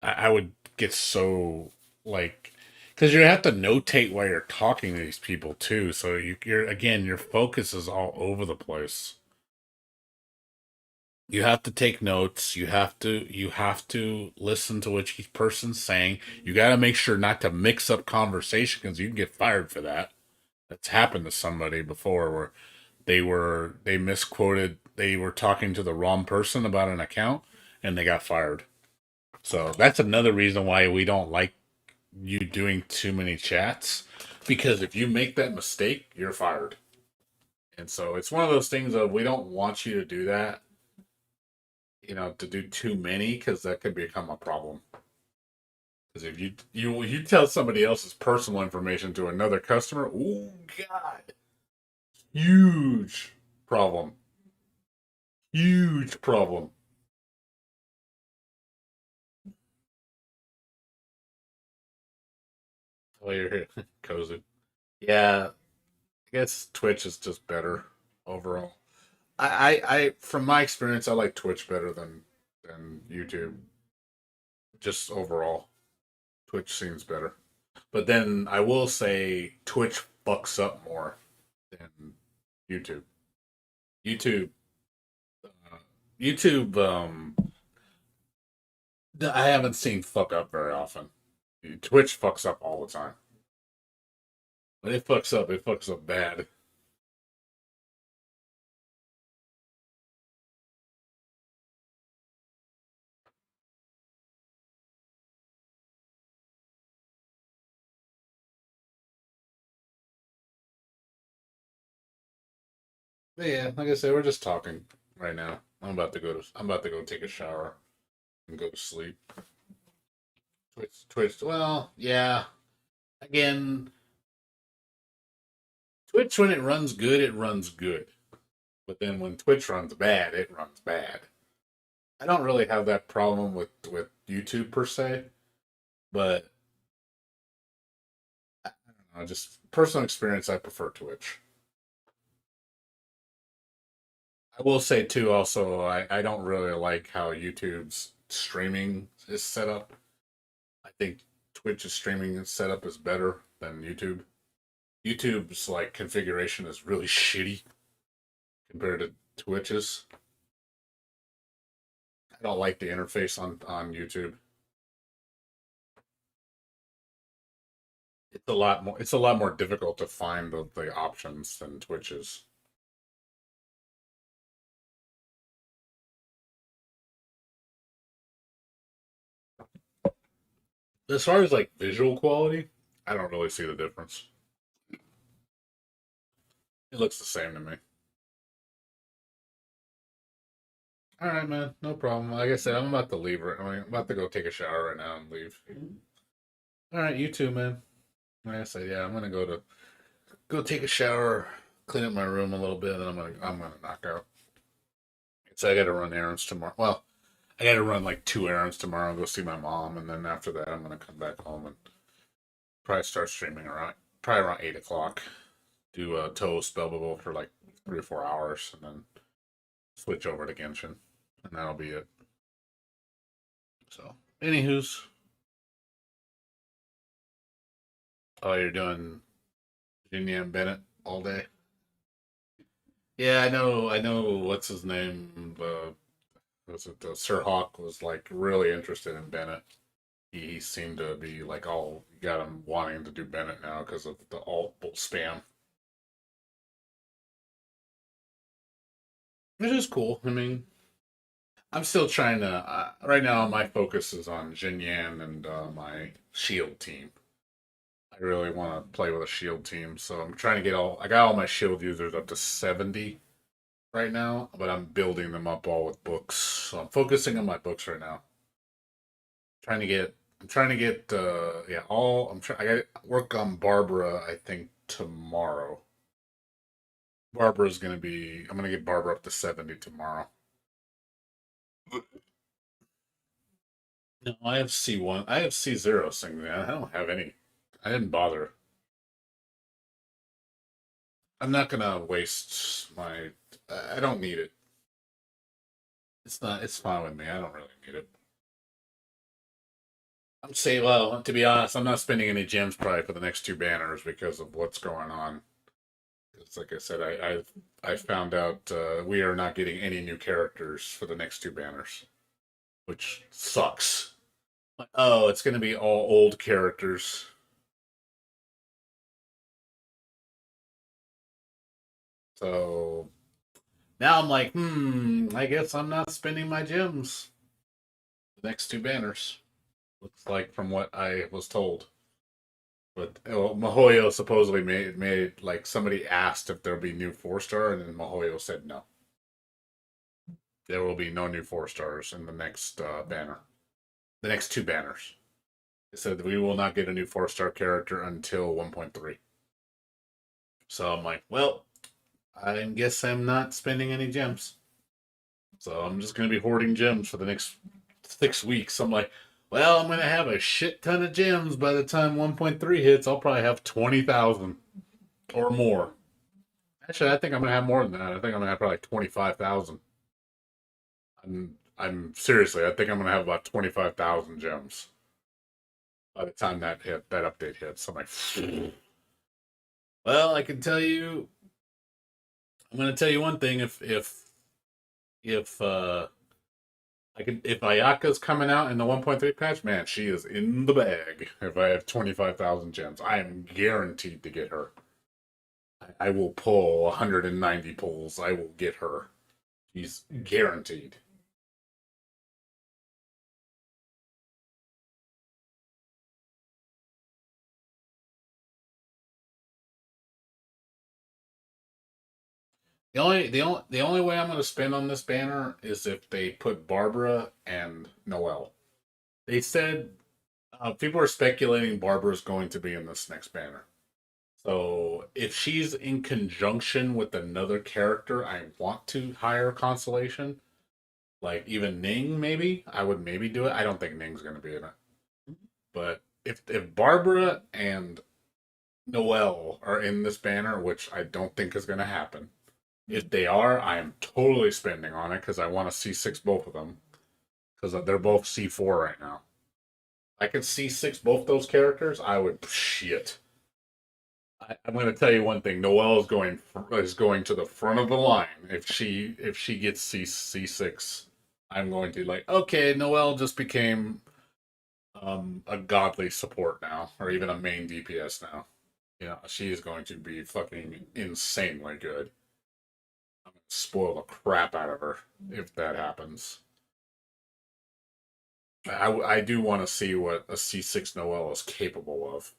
[SPEAKER 1] I would get so like because you have to notate while you're talking to these people too. So you're again, your focus is all over the place. You have to take notes. You have to listen to what each person's saying. You got to make sure not to mix up conversation because you can get fired for that. That's happened to somebody before where they misquoted. They were talking to the wrong person about an account and they got fired. So that's another reason why we don't like you doing too many chats because if you make that mistake, you're fired. And so it's one of those things of we don't want you to do that, to do too many because that could become a problem. Because if you tell somebody else's personal information to another customer, oh god, huge problem, huge problem. Oh, you're here, cozy. Yeah, I guess Twitch is just better overall. From my experience, I like Twitch better than YouTube. Just overall, Twitch seems better. But then I will say Twitch fucks up more than YouTube. YouTube YouTube, I haven't seen fuck up very often. Twitch fucks up all the time. When it fucks up bad. But yeah, like I said, we're just talking right now. I'm about to go take a shower and go to sleep. Twitch. Well, yeah. Again, Twitch when it runs good, it runs good. But then when Twitch runs bad, it runs bad. I don't really have that problem with YouTube per se, but I don't know, just personal experience. I prefer Twitch. I will say too. Also, I don't really like how YouTube's streaming is set up. I think Twitch's streaming setup is better than YouTube. YouTube's like configuration is really shitty compared to Twitch's. I don't like the interface on YouTube. It's a lot more difficult to find the options than Twitch's. As far as like visual quality, I don't really see the difference. It looks the same to me. All right, man, no problem. Like I said, I'm about to leave. I'm about to go take a shower right now and leave. All right, you too, man. Like I said, yeah, I'm gonna go take a shower, clean up my room a little bit, and I'm gonna knock out. So I got to run errands tomorrow. Well, I got to run like 2 errands tomorrow. Go see my mom, and then after that, I'm gonna come back home and probably start streaming around 8 o'clock. Do a toast Bubble for like 3 or 4 hours, and then switch over to Genshin, and that'll be it. So, anywho's, oh, you're doing Virginia and Bennett all day. Yeah, I know. I know. What's his name? Was it Sir Hawk was like really interested in Bennett. He seemed to be like all got him wanting to do Bennett now because of the alt spam, which is cool. I mean, I'm still trying to. Right now, my focus is on Jin Yan and my Shield team. I really want to play with a Shield team, so I'm trying to get all. I got all my Shield users up to 70 right now, but I'm building them up all with books. So I'm focusing on my books right now. Trying to get. I'm trying to get. Yeah, all. I'm trying. I got to work on Barbara. I think tomorrow. Barbara's gonna be. I'm gonna get Barbara up to 70 tomorrow. No, I have C1. I have C0 singing. I don't have any. I didn't bother. I'm not gonna waste my. I don't need it. It's not. It's fine with me. I don't really need it. I'm saying, well, to be honest, I'm not spending any gems probably for the next 2 banners because of what's going on. It's like I said, I found out we are not getting any new characters for the next 2 banners, which sucks. Like, oh, it's gonna be all old characters. So now I'm like, I guess I'm not spending my gems. The next 2 banners. Looks like from what I was told. But well, Mahoyo supposedly made like somebody asked if there'll be new 4-star, and then Mahoyo said no. There will be no new 4-stars in the next banner. The next 2 banners. They said that we will not get a new 4-star character until 1.3. So I'm like, well, I guess I'm not spending any gems. So I'm just gonna be hoarding gems for the next 6 weeks. I'm like, well, I'm gonna have a shit ton of gems by the time 1.3 hits. I'll probably have 20,000 or more. Actually, I think I'm gonna have more than that. I think I'm gonna have probably 25,000. I'm seriously. I think I'm gonna have about 25,000 gems by the time that update hits. I'm like, well, I can tell you. I'm gonna tell you one thing. If if Ayaka's coming out in the 1.3 patch, man, she is in the bag. If I have 25,000 gems, I am guaranteed to get her. I will pull 190 pulls. I will get her. She's guaranteed. The only way I'm gonna spend on this banner is if they put Barbara and Noelle. They said people are speculating Barbara's going to be in this next banner. So if she's in conjunction with another character I want to hire Constellation, like even Ning, maybe I would maybe do it. I don't think Ning's going to be in it, but if Barbara and Noelle are in this banner, which I don't think is going to happen, if they are, I am totally spending on it because I want to C6 both of them because they're both C4 right now. I could C6 both those characters. I would shit. I'm going to tell you one thing. Noelle is going to the front of the line. If she gets C6, I'm going to like, okay, Noelle just became a godly support now, or even a main DPS now. Yeah, she is going to be fucking insanely good. I'm going to spoil the crap out of her if that happens. I do want to see what a C6 Noelle is capable of.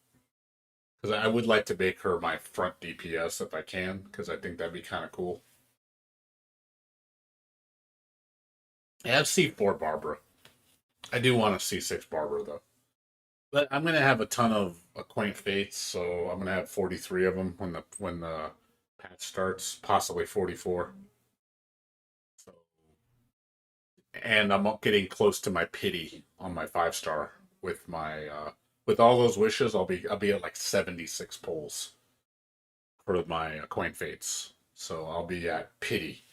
[SPEAKER 1] Because I would like to make her my front DPS if I can, because I think that'd be kind of cool. I have C4 Barbara. I do want a C6 Barbara, though. But I'm going to have a ton of Acquaint Fates, so I'm going to have 43 of them when the patch starts, possibly 44. So, and I'm getting close to my pity on my 5-star with my with all those wishes. I'll be at like 76 pulls for my Acquaint Fates. So I'll be at pity.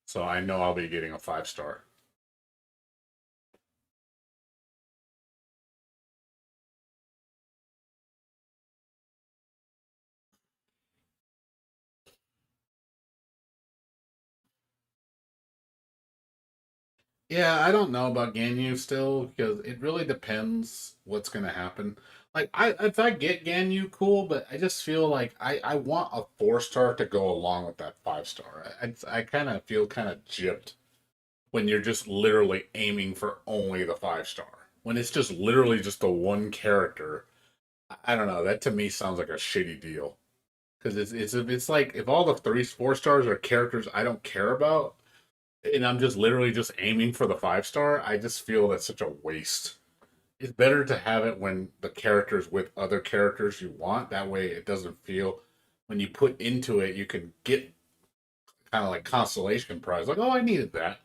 [SPEAKER 1] So I know I'll be getting a 5-star. Yeah, I don't know about Ganyu still because it really depends what's gonna happen. Like if I get Ganyu, cool, but I just feel like I want a 4-star to go along with that 5-star. I kind of feel kind of gypped when you're just literally aiming for only the 5-star. When it's just literally just the one character, I don't know. That to me sounds like a shitty deal because it's like if all the 3 4 stars are characters I don't care about and I'm just literally just aiming for the 5-star, I just feel that's such a waste. It's better to have it when the characters with other characters you want. That way it doesn't feel when you put into it, you can get kind of like consolation prize. Like, oh, I needed that.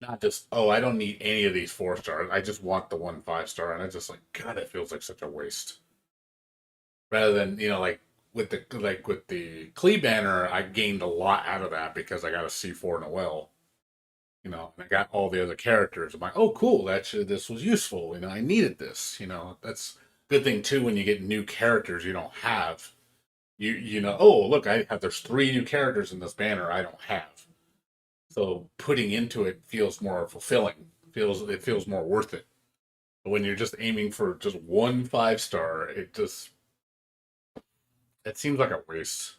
[SPEAKER 1] Not just, oh, I don't need any of these 4 stars. I just want the one 5-star. And I just like, God, it feels like such a waste. Rather than, with the Klee banner, I gained a lot out of that because I got a C4 Noel. And I got all the other characters. I'm like, oh, cool. Actually, this was useful. I needed this. That's a good thing too when you get new characters you don't have. Oh, look, there's 3 new characters in this banner I don't have. So putting into it feels more fulfilling. It feels more worth it. But when you're just aiming for just one 5-star, it seems like a waste.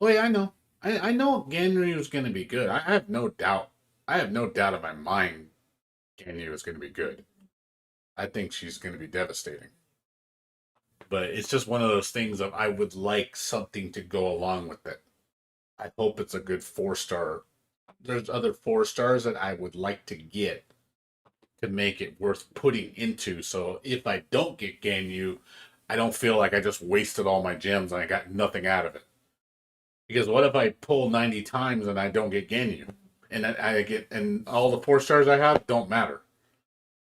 [SPEAKER 1] Oh yeah, I know. I know Ganryu is going to be good. I have no doubt. I have no doubt in my mind Ganyu is going to be good. I think she's going to be devastating. But it's just one of those things of I would like something to go along with it. I hope it's a good 4-star. There's other 4 stars that I would like to get to make it worth putting into. So if I don't get Ganyu, I don't feel like I just wasted all my gems and I got nothing out of it. Because what if I pull 90 times and I don't get Ganyu? And I get and all the 4 stars I have don't matter.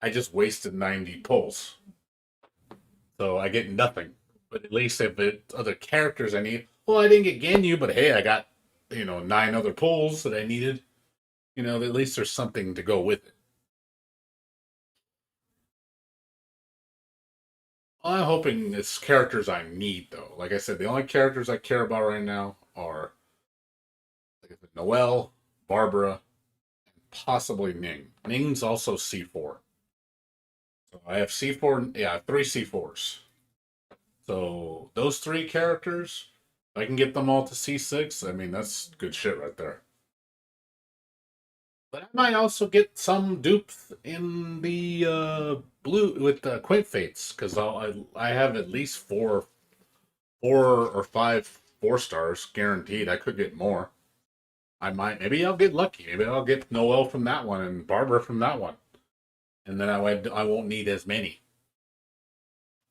[SPEAKER 1] I just wasted 90 pulls. So I get nothing. But at least if it's other characters I need, well, I didn't get Ganyu, but hey, I got 9 other pulls that I needed. At least there's something to go with it. I'm hoping it's characters I need though. Like I said, the only characters I care about right now are Like Noelle, Barbara, possibly Ning. Ning's also C4. So I have C4, yeah, 3 C4s. So those 3 characters, if I can get them all to C6, I mean, that's good shit right there. But I might also get some dupes in the blue with the Quake Fates because I have at least four or five 4 stars guaranteed. I could get more. I might, maybe I'll get lucky. Maybe I'll get Noel from that one and Barbara from that one, and then I won't need as many.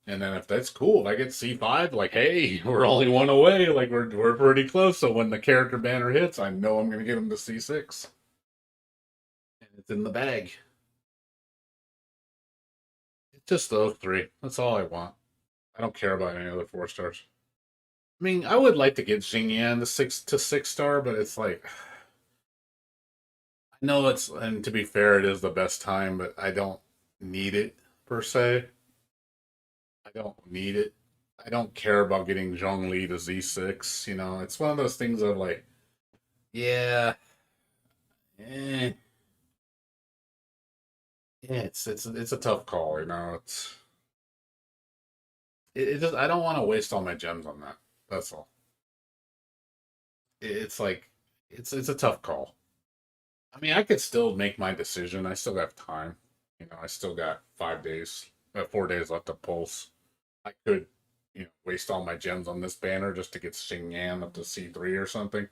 [SPEAKER 1] And then if that's cool, if I get C5, like, hey, we're only one away. Like we're pretty close. So when the character banner hits, I know I'm gonna get him to C6, and it's in the bag. It's just those 3. That's all I want. I don't care about any other 4 stars. I mean, I would like to get Xingyan to 6 star, but it's like I know it's, and to be fair, it is the best time, but I don't need it per se. I don't need it. I don't care about getting Zhongli to Z6. You know, it's one of those things of like, yeah, eh, yeah, it's a tough call. You know, it just I don't want to waste all my gems on that. That's all. It's like it's a tough call. I mean, I could still make my decision. I still have time. You know, I still got 5 days, 4 days left to pulse. I could, waste all my gems on this banner just to get Xingyan up to C3 or something.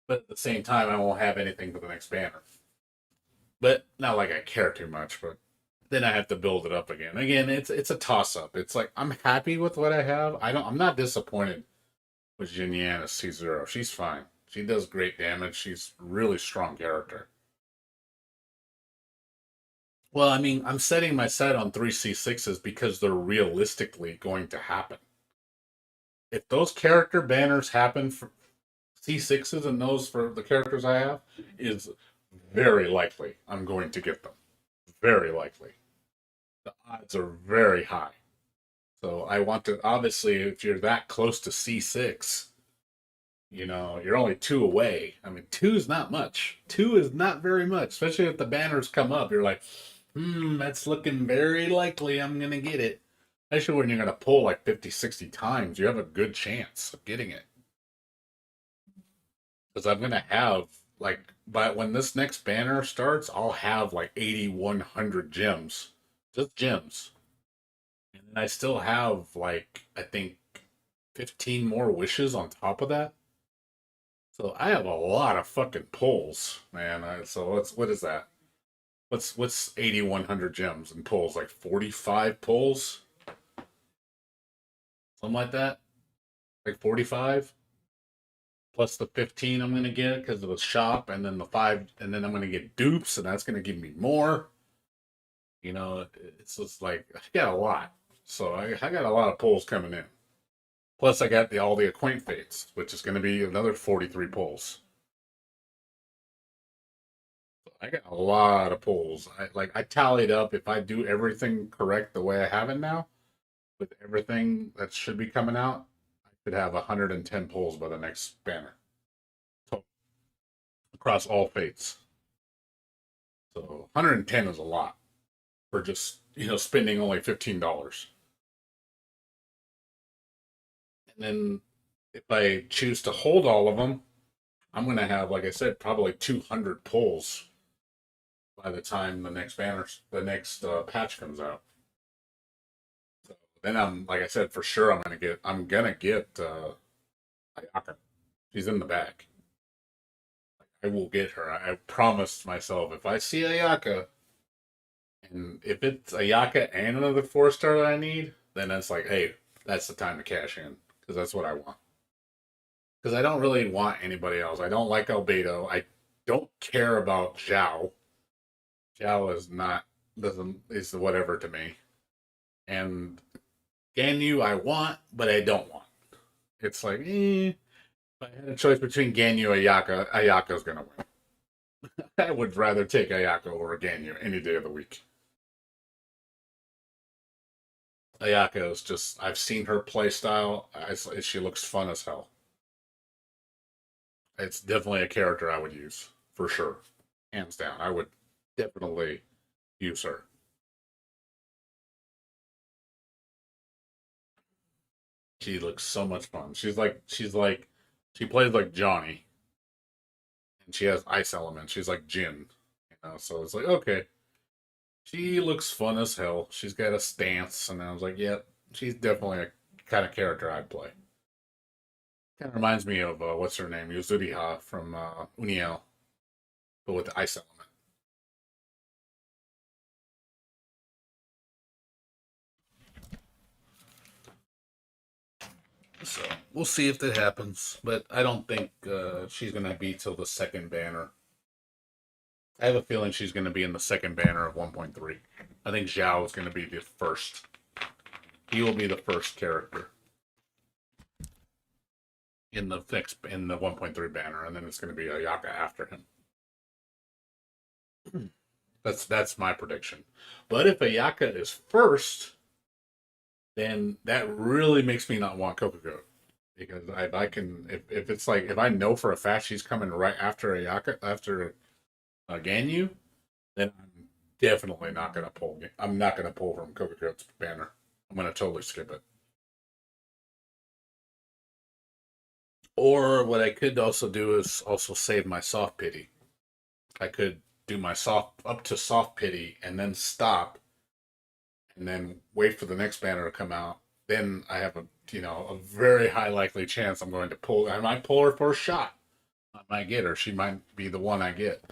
[SPEAKER 1] But at the same time, I won't have anything for the next banner. But not like I care too much. But then I have to build it up again. Again, it's a toss up. It's like I'm happy with what I have. I'm not disappointed with Xingyan as C0. She's fine. She does great damage. She's a really strong character. Well, I mean, I'm setting my set on 3 C6s because they're realistically going to happen. If those character banners happen for C6s and those for the characters I have, is very likely I'm going to get them. Very likely. The odds are very high. So I want to, obviously, if you're that close to C6, you're only 2 away. I mean, 2 is not much. 2 is not very much, especially if the banners come up. You're like, that's looking very likely I'm going to get it. Especially when you're going to pull like 50, 60 times, you have a good chance of getting it. Because I'm going to have, like, when this next banner starts, I'll have like 8,100 gems. Just gems. And then I still have, like, I think 15 more wishes on top of that. So I have a lot of fucking pulls, man. So what is that? What's 8,100 gems and pulls? Like 45 pulls? Something like that? Like 45? Plus the 15 I'm gonna get because of the shop, and then the 5, and then I'm gonna get dupes, and that's gonna give me more. It's just like I got a lot. So I got a lot of pulls coming in. Plus I got all the acquaint fates, which is gonna be another 43 pulls. I got a lot of pulls. I tallied up if I do everything correct the way I have it now, with everything that should be coming out, I could have 110 pulls by the next banner. So, across all fates. So 110 is a lot for just, spending only $15. And then if I choose to hold all of them, I'm going to have, like I said, probably 200 pulls by the time the next patch comes out. So then like I said, for sure I'm gonna get Ayaka. She's in the bag. I will get her. I promised myself if I see Ayaka, and if it's Ayaka and another 4 star that I need, then that's like, hey, that's the time to cash in because that's what I want. Because I don't really want anybody else. I don't like Albedo. I don't care about Zhao. Zhao is whatever to me. And Ganyu I want, but I don't want. It's like, if I had a choice between Ganyu and Ayaka, Ayaka's gonna win. I would rather take Ayaka over Ganyu any day of the week. Ayaka is just, I've seen her play style. She looks fun as hell. It's definitely a character I would use for sure, hands down. I would definitely use her. She looks so much fun. She plays like Johnny, and she has ice elements. She's like Jin, So it's like okay, she looks fun as hell. She's got a stance, and I was like, yeah, she's definitely a kind of character I'd play. Kind of reminds me of what's her name, Yuzuriha from Uniel, but with the ice element. So we'll see if that happens, but I don't think she's gonna be till the second banner. I have a feeling she's gonna be in the second banner of 1.3. I think Zhao is gonna be the first. He will be the first character in the 1.3 banner, and then it's gonna be Ayaka after him. That's my prediction. But if Ayaka is first, then that really makes me not want Kokugo. Because I can if it's like if I know for a fact she's coming right after Ayaka after Ganyu, then I'm definitely not gonna pull. I'm not gonna pull from Kokugo's banner. I'm gonna totally skip it. Or what I could also do is also save my soft pity. I could do my soft up to soft pity and then stop and then wait for the next banner to come out. Then I have a very high likely chance I'm going to pull. I might pull her for a shot. I might get her. She might be the one I get.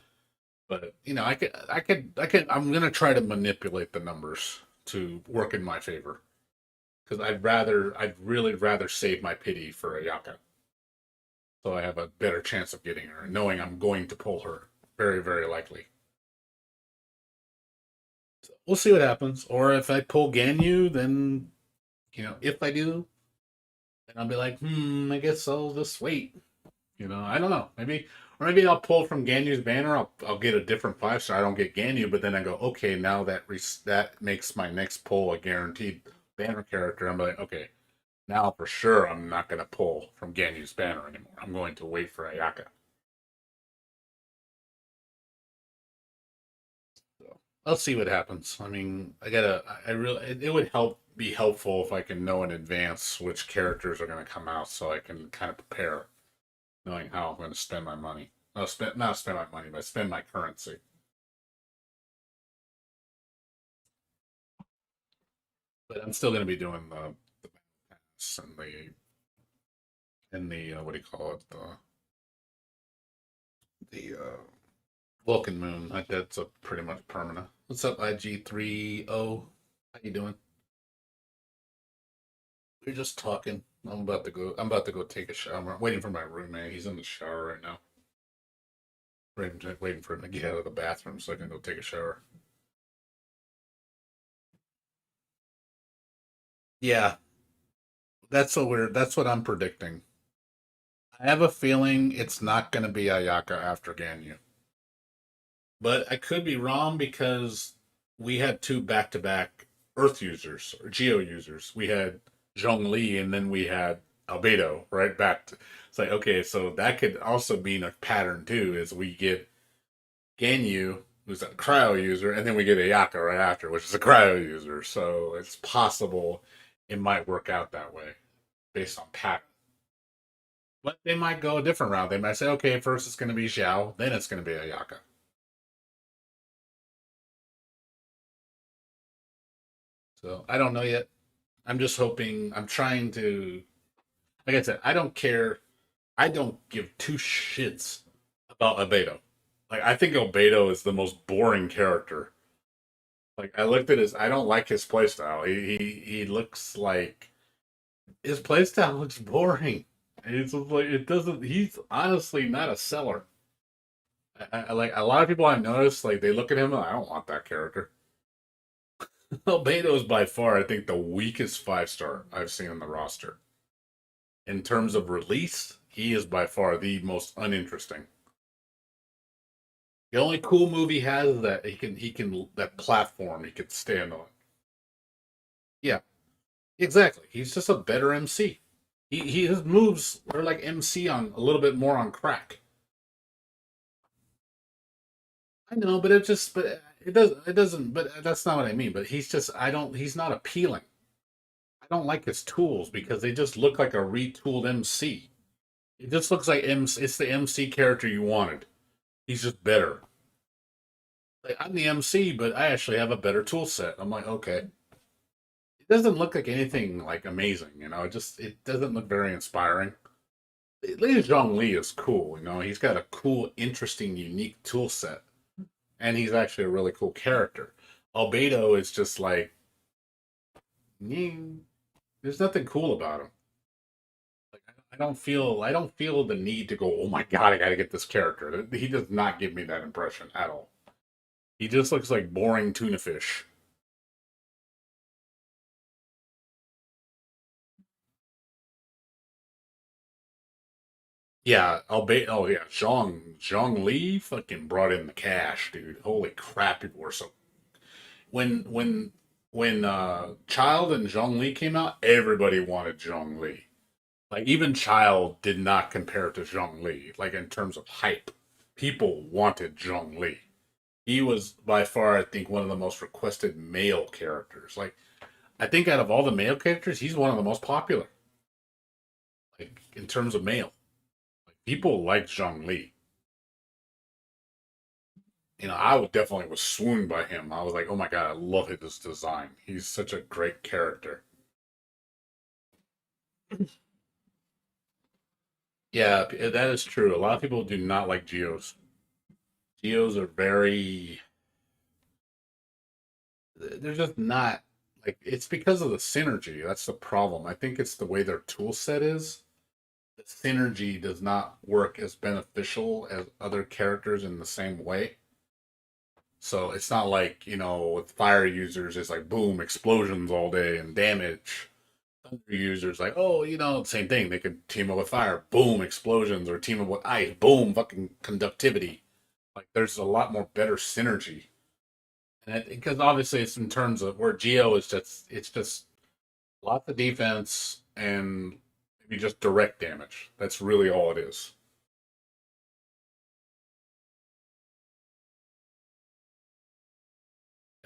[SPEAKER 1] But I'm gonna try to manipulate the numbers to work in my favor because I'd really rather save my pity for Ayaka, so I have a better chance of getting her, knowing I'm going to pull her. Very, very likely. So we'll see what happens. Or if I pull Ganyu, then if I do, then I'll be like, I guess I'll just wait. I don't know. Maybe I'll pull from Ganyu's banner. I'll get a different 5-star. I don't get Ganyu, but then I go, okay, now that makes my next pull a guaranteed banner character. I'm like, okay, now for sure I'm not going to pull from Ganyu's banner anymore. I'm going to wait for Ayaka. So I'll see what happens. I mean, it would be helpful if I can know in advance which characters are going to come out so I can kind of prepare, knowing how I'm going to spend my money. Not spend my money, but spend my currency. But I'm still going to be doing the pass and the what do you call it, the Vulcan Moon. That's a pretty much permanent. What's up, IG30? How you doing? We're just talking. I'm about to go take a shower. I'm waiting for my roommate. He's in the shower right now. Waiting for him to get out of the bathroom so I can go take a shower. Yeah, that's what I'm predicting. I have a feeling it's not going to be Ayaka after Ganyu. But I could be wrong because we had two back-to-back Earth users or Geo users. We had Zhongli and then we had Albedo right back to. It's like okay, so that could also mean a pattern too. Is we get Ganyu, who's a cryo user, and then we get Ayaka right after, which is a cryo user. So it's possible it might work out that way based on pattern. But they might go a different route. They might say, okay, first it's going to be Xiao, then it's going to be Ayaka. So I don't know yet. I'm just hoping. I'm trying to. Like I said, I don't care. I don't give two shits about Albedo. Like I think Albedo is the most boring character. Like I looked at his. I don't like his playstyle. He looks like his playstyle looks boring. It's just like it doesn't. He's honestly not a seller. Like a lot of people I've noticed, like they look at him. I don't want that character. Albedo is by far, I think, the weakest 5-star I've seen on the roster. In terms of release, he is by far the most uninteresting. The only cool move he has is that he can that platform he could stand on. Yeah, exactly. He's just a better MC. His moves are like MC on a little bit more on crack. I know, but it doesn't. But that's not what I mean. But he's just I don't. He's not appealing. I don't like his tools because they just look like a retooled MC. It just looks like MC. It's the MC character you wanted. He's just better. Like, I'm the MC, but I actually have a better tool set. I'm like, okay. It doesn't look like anything like amazing, you know. It doesn't look very inspiring. Li Zhongli is cool, you know. He's got a cool, interesting, unique tool set, and he's actually a really cool character. Albedo is just like, "Nyeh." There's nothing cool about him. Like I don't feel the need to go. Oh my god, I got to get this character. He does not give me that impression at all. He just looks like boring tuna fish. Yeah, Oh yeah, Zhong Li fucking brought in the cash, dude. Holy crap, people were so when when when Child and Zhong Li came out, everybody wanted Zhong Li. Like even Child did not compare to Zhong Li. Like in terms of hype, people wanted Zhong Li. He was by far, I think, one of the most requested male characters. Like I think out of all the male characters, he's one of the most popular. Like in terms of male, like people like Zhong Li. I would definitely was swooned by him. I was like, oh my god, I love his design. He's such a great character. Yeah, that is true. A lot of people do not like Geos. Geos are very, they're just not like it's because of the synergy. That's the problem. I think it's the way their tool set is. The synergy does not work as beneficial as other characters in the same way. So it's not like, with fire users, it's like boom, explosions all day and damage. Thunder users, like, oh, same thing. They could team up with fire, boom, explosions, or team up with ice, boom, fucking conductivity. Like, there's a lot more better synergy. And because obviously it's in terms of where Geo is it's just lots of defense and maybe just direct damage. That's really all it is.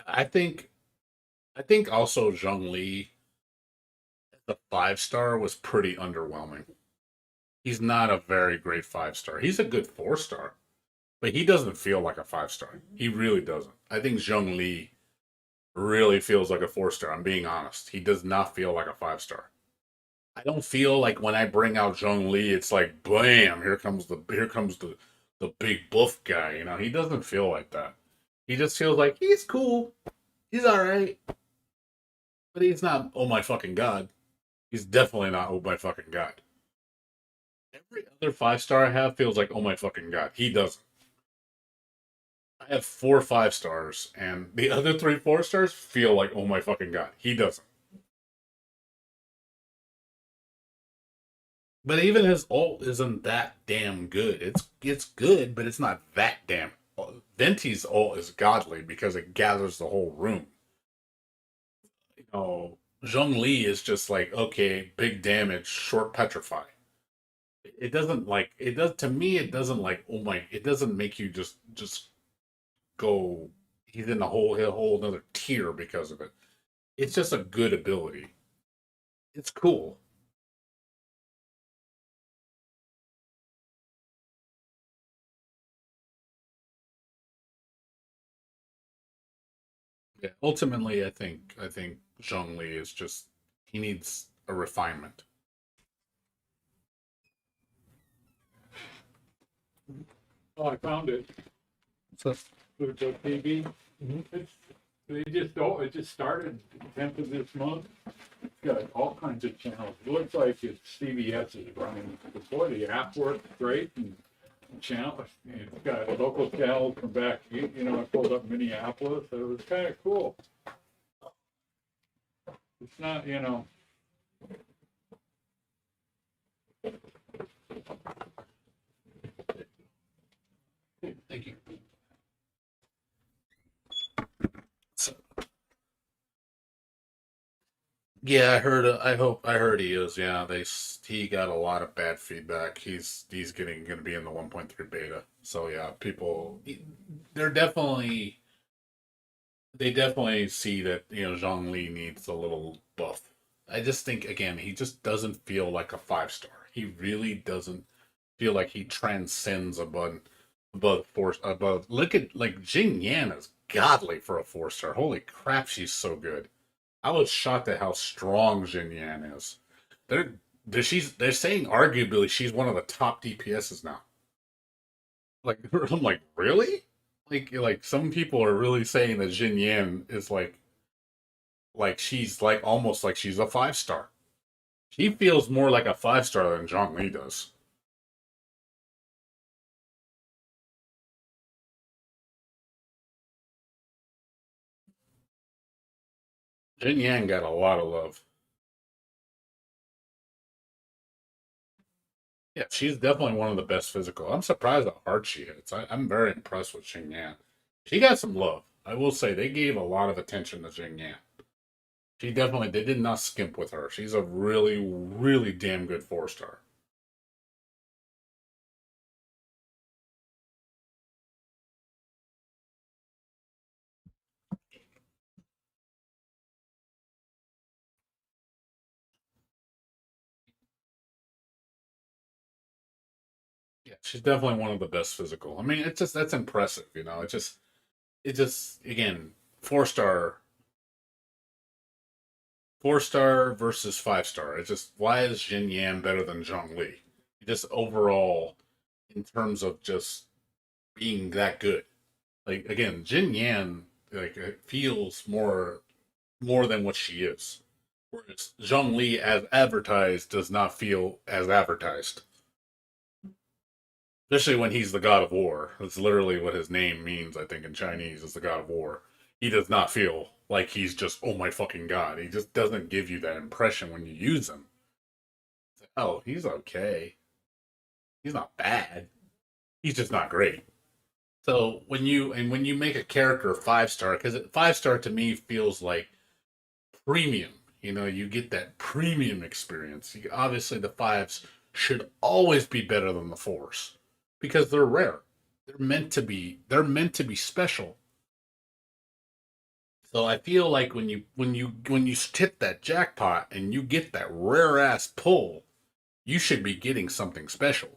[SPEAKER 1] I think, I think also Zhong Li, the 5 star was pretty underwhelming. He's not a very great 5 star. He's a good 4 star, but he doesn't feel like a 5 star. He really doesn't. I think Zhong Li really feels like a 4 star. I'm being honest. He does not feel like a 5 star. I don't feel like when I bring out Zhong Li, it's like bam, here comes the big buff guy. He doesn't feel like that. He just feels like he's cool. He's all right, but he's not. Oh my fucking god. He's definitely not. Oh my fucking god. Every other 5 star I have feels like oh my fucking god. He doesn't. I have 4 5 stars, and the other 3 4 stars feel like oh my fucking god. He doesn't. But even his ult isn't that damn good. It's good, but it's not that damn. Venti's ult is godly because it gathers the whole room. Zhong Li is just like okay, big damage, short petrify. It doesn't like it does to me. It doesn't like oh my. It doesn't make you just go. He's in a whole another tier because of it. It's just a good ability. It's cool. Yeah. Ultimately, I think Zhongli is just he needs a refinement.
[SPEAKER 5] Oh, I found it.
[SPEAKER 1] So
[SPEAKER 5] Pluto TV.
[SPEAKER 1] Mhm.
[SPEAKER 5] It's it just started 10th of this month. It's got all kinds of channels. It looks like it's CBS is running. Before the app works great and channel. It's got local channels from back. I pulled up Minneapolis. So it was kind of cool. It's not.
[SPEAKER 1] thank you. So Yeah, I heard. I heard he is. Yeah, he got a lot of bad feedback. He's getting going to be in the 1.3 beta. So yeah, they're definitely they definitely see that Zhang Li needs a little buff. I just think again he just doesn't feel like a 5 star. He really doesn't feel like he transcends above. Look at like Jing Yan is godly for a 4 star. Holy crap, she's so good. I was shocked at how strong Jin Yan is. They're they're saying arguably she's one of the top DPSs now. Like I'm like, really? Like some people are really saying that Jin Yan is like she's like almost like she's a 5 star. She feels more like a 5 star than Zhang Li does. Jin Yan got a lot of love. Yeah, she's definitely one of the best physical. I'm surprised how hard she hits. I'm very impressed with Xing Yan. She got some love. I will say they gave a lot of attention to Xing Yan. They did not skimp with her. She's a really, really damn good 4 star. Yeah, she's definitely one of the best physical. I mean, it's just that's impressive, you know. It just again 4 star, 4 star versus 5 star. It's just why is Jin Yan better than Zhong Li? Just overall, in terms of just being that good. Like again, Jin Yan feels more than what she is. Whereas Zhong Li, as advertised, does not feel as advertised. Especially when he's the god of war. That's literally what his name means, I think, in Chinese, is the god of war. He does not feel like he's just, oh my fucking god. He just doesn't give you that impression when you use him. Oh, he's okay. He's not bad. He's just not great. So when you make a character 5 star, because 5 star to me feels like premium. You know, you get that premium experience. Obviously, the fives should always be better than the fours because they're rare. They're meant to be. They're meant to be special. So I feel like when you hit that jackpot and you get that rare ass pull, you should be getting something special.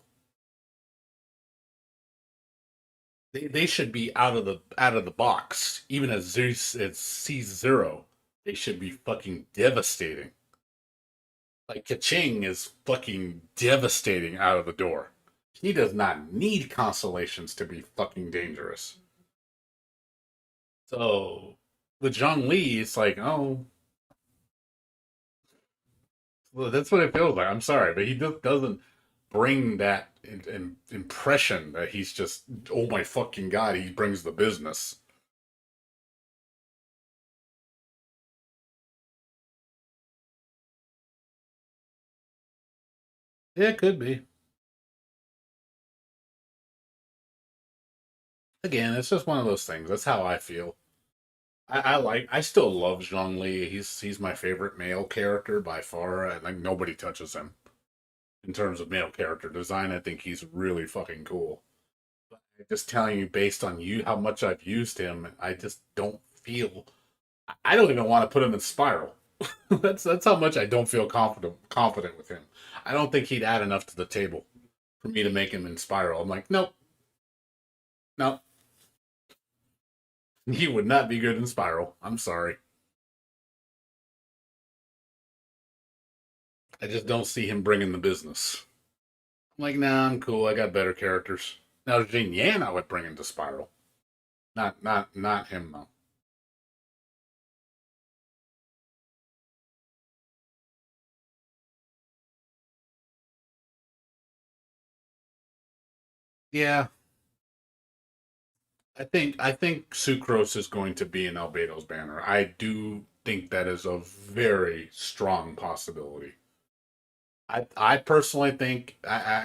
[SPEAKER 1] They should be out of the box. Even as Zeus at C0, they should be fucking devastating. Like Kaching is fucking devastating out of the door. He does not need constellations to be fucking dangerous. So with Zhang Li, it's like, oh, well, that's what it feels like. I'm sorry, but he just doesn't bring that impression that he's just, oh my fucking god, he brings the business. Yeah, it could be. Again, it's just one of those things. That's how I feel. I still love Zhang Li. He's my favorite male character by far. I think nobody touches him in terms of male character design. I think he's really fucking cool. Just telling you based on you how much I've used him, I just don't feel. I don't even want to put him in Spiral. That's how much I don't feel confident with him. I don't think he'd add enough to the table for me to make him in Spiral. I'm like, nope, nope. He would not be good in Spiral. I'm sorry. I just don't see him bringing the business. I'm like, nah, I'm cool. I got better characters. Now, Jin Yan, I would bring into Spiral. Not him though. Yeah, I think Sucrose is going to be in Albedo's banner. I do think that is a very strong possibility. I personally think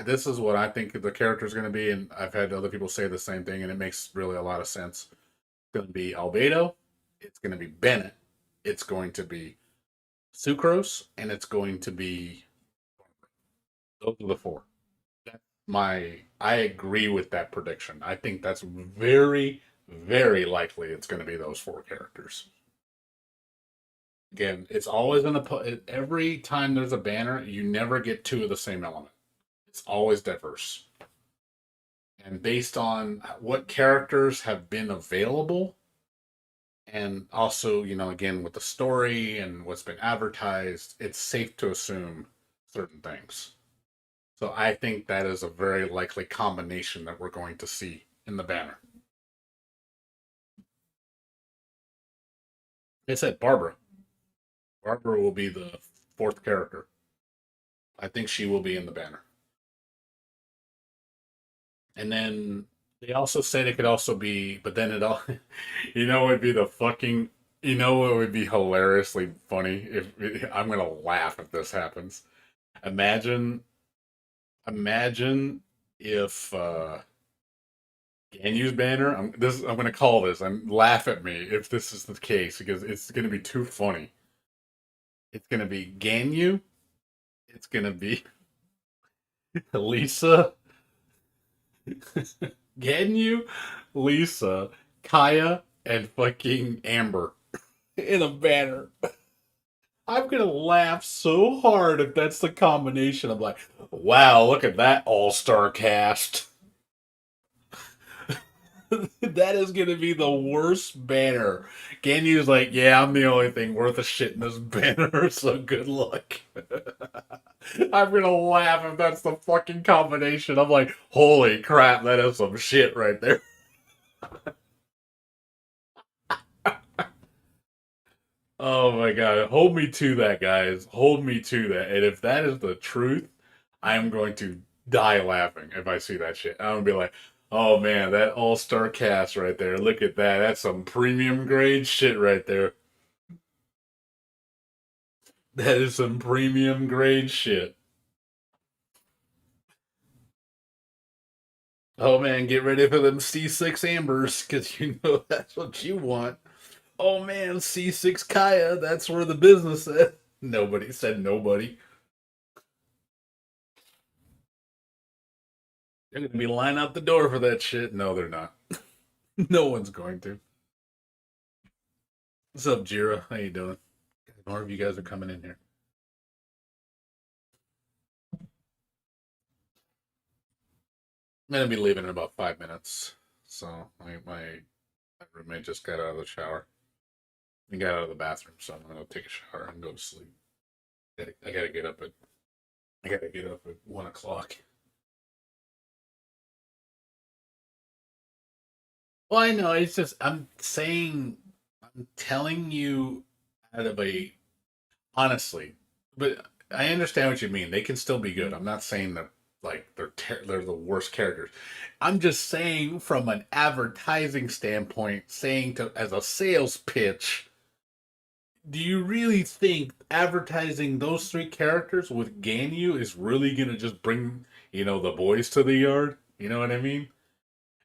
[SPEAKER 1] this is what I think the character is going to be, and I've had other people say the same thing, and it makes really a lot of sense. It's going to be Albedo. It's going to be Bennett. It's going to be Sucrose, and it's going to be. Those are the four. That's I agree with that prediction. I think that's very, very likely it's going to be those four characters. Again, it's always in a every time there's a banner, you never get two of the same element. It's always diverse. And based on what characters have been available, and also, again, with the story and what's been advertised, it's safe to assume certain things. So I think that is a very likely combination that we're going to see in the banner. It said Barbara. Barbara will be the fourth character. I think she will be in the banner. And then they also said it could also be, but then it all, what would be what would be hilariously funny I'm gonna laugh if this happens. Imagine, imagine if Ganyu's banner. I'm gonna call this. And laugh at me if this is the case because it's gonna be too funny. It's gonna be Ganyu. It's gonna be Lisa. Ganyu, Lisa, Kaya, and fucking Amber in a banner. I'm gonna laugh so hard if that's the combination. I'm like, wow, look at that all-star cast. That is gonna be the worst banner. Ganyu's like, yeah, I'm the only thing worth a shit in this banner, so good luck. I'm gonna laugh if that's the fucking combination. I'm like, holy crap, that is some shit right there. Oh my god, hold me to that, guys. Hold me to that. And if that is the truth, I am going to die laughing if I see that shit. I'm gonna be like, oh man, that all-star cast right there. Look at that. That's some premium grade shit right there. That is some premium grade shit. Oh man, get ready for them C6 Ambers, because that's what you want. Oh man, C6 Kaya, that's where the business is. Nobody said nobody. They're gonna be lining out the door for that shit. No, they're not. No one's going to. What's up, Jira? How you doing? More of you guys are coming in here. I'm gonna be leaving in about 5 minutes. So my roommate just got out of the shower. He got out of the bathroom, so I'm gonna go take a shower and go to sleep. I gotta get up at 1 o'clock. Well, I know it's just I'm telling you out of a honestly, but I understand what you mean. They can still be good. I'm not saying that like they're the worst characters. I'm just saying from an advertising standpoint, saying to as a sales pitch, do you really think advertising those three characters with Ganyu is really gonna just bring the boys to the yard? You know what I mean?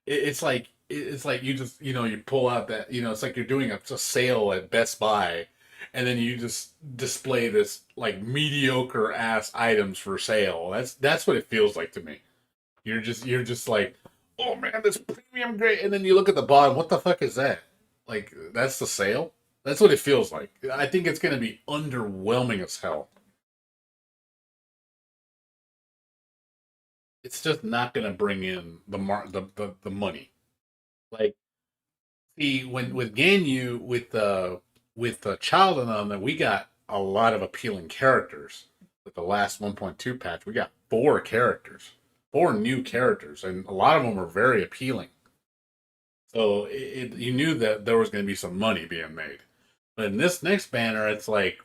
[SPEAKER 1] It's like you just you pull out that it's like you're doing a sale at Best Buy, and then you just display this like mediocre ass items for sale. That's what it feels like to me. You're just like, oh man, this premium great, and then you look at the bottom. What the fuck is that? Like that's the sale. That's what it feels like. I think it's gonna be underwhelming as hell. It's just not gonna bring in the money. Like see when with Ganyu with the child on them, we got a lot of appealing characters. With the last 1.2 patch, we got four new characters, and a lot of them were very appealing. So you knew that there was going to be some money being made. But in this next banner, it's like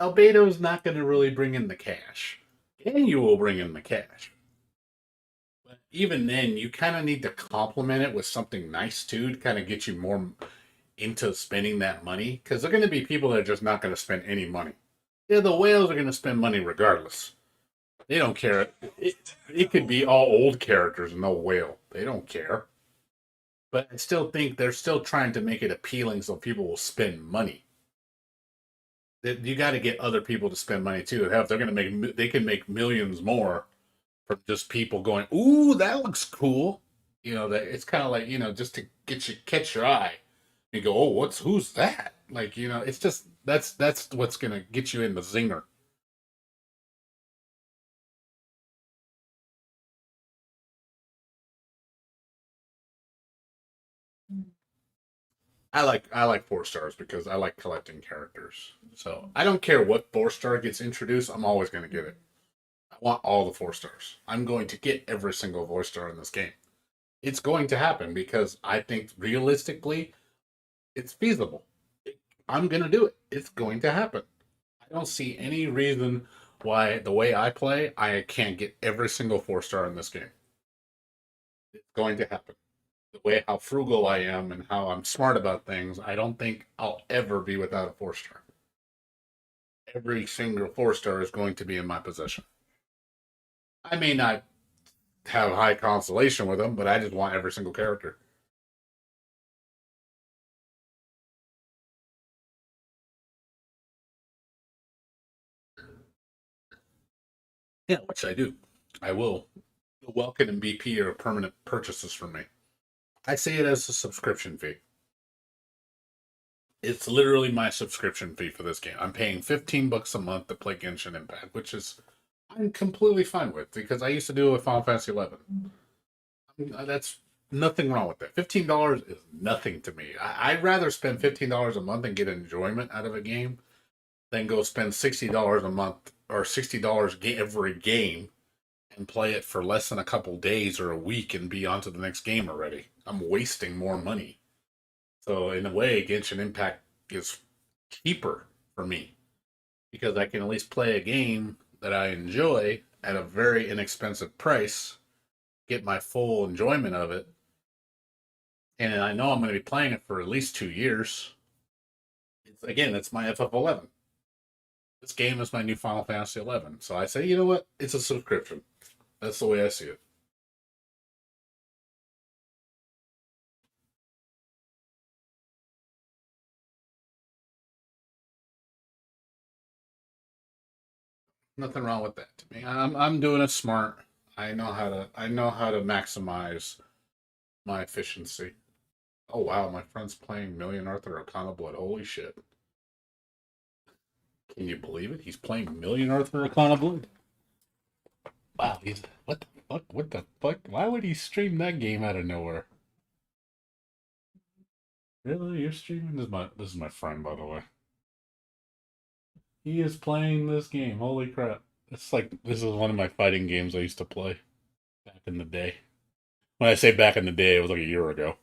[SPEAKER 1] Albedo's not going to really bring in the cash. Ganyu will bring in the cash. But even then, you kind of need to complement it with something nice too to kind of get you more into spending that money. Because they're going to be people that are just not going to spend any money. Yeah, the whales are going to spend money regardless. They don't care. It could be all old characters and no whale. They don't care. But I still think they're still trying to make it appealing so people will spend money. You got to get other people to spend money too. Hell, if they're gonna make, they can make millions more from just people going, "Ooh, that looks cool." You know, that it's kind of like, just to get you catch your eye. You go, "Oh, who's that?" Like, it's just that's what's gonna get you in the zinger. I like 4 stars because I like collecting characters. So I don't care what 4 star gets introduced. I'm always gonna get it. I want all the 4 stars. I'm going to get every single 4 star in this game. It's going to happen because I think realistically it's feasible. I'm going to do it. It's going to happen. I don't see any reason why the way I play, I can't get every single 4 star in this game. It's going to happen. The way how frugal I am and how I'm smart about things, I don't think I'll ever be without a 4 star. Every single 4 star is going to be in my possession. I may not have high consolation with them, but I just want every single character. Yeah, which I do. I will. The Welkin and BP are permanent purchases for me. I see it as a subscription fee. It's literally my subscription fee for this game. I'm paying $15 a month to play Genshin Impact, which is I'm completely fine with because I used to do it with Final Fantasy 11. That's nothing wrong with that. $15 is nothing to me. I'd rather spend $15 a month and get enjoyment out of a game than go spend $60 a month or $60 every game and play it for less than a couple days or a week and be on to the next game already. I'm wasting more money. So in a way, Genshin Impact is cheaper for me because I can at least play a game that I enjoy at a very inexpensive price, get my full enjoyment of it, and I know I'm going to be playing it for at least 2 years. It's my FF11. This game is my new Final Fantasy 11. So I say, you know what? It's a subscription. That's the way I see it. Nothing wrong with that to me. I'm doing it smart. I know how to maximize my efficiency. Oh wow, my friend's playing Million Arthur Arcana Blood. Holy shit. Can you believe it? He's playing Million Arthur Arcana Blood. Wow, he's what the fuck? What the fuck? Why would he stream that game out of nowhere? Really? You're streaming? This is my friend, by the way. He is playing this game. Holy crap. It's like this is one of my fighting games I used to play back in the day. When I say back in the day, it was like a year ago.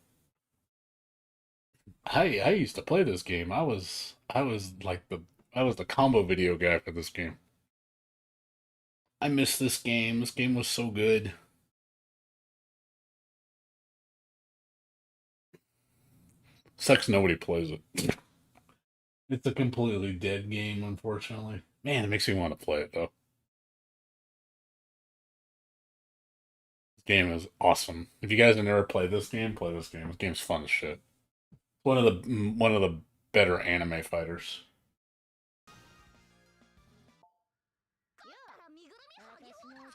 [SPEAKER 1] I used to play this game. I was the combo video guy for this game. I miss this game. This game was so good. Sucks nobody plays it. It's a completely dead game, unfortunately. Man, it makes me want to play it though. This game is awesome. If you guys have never played this game, play this game. This game's fun as shit. One of the better anime fighters.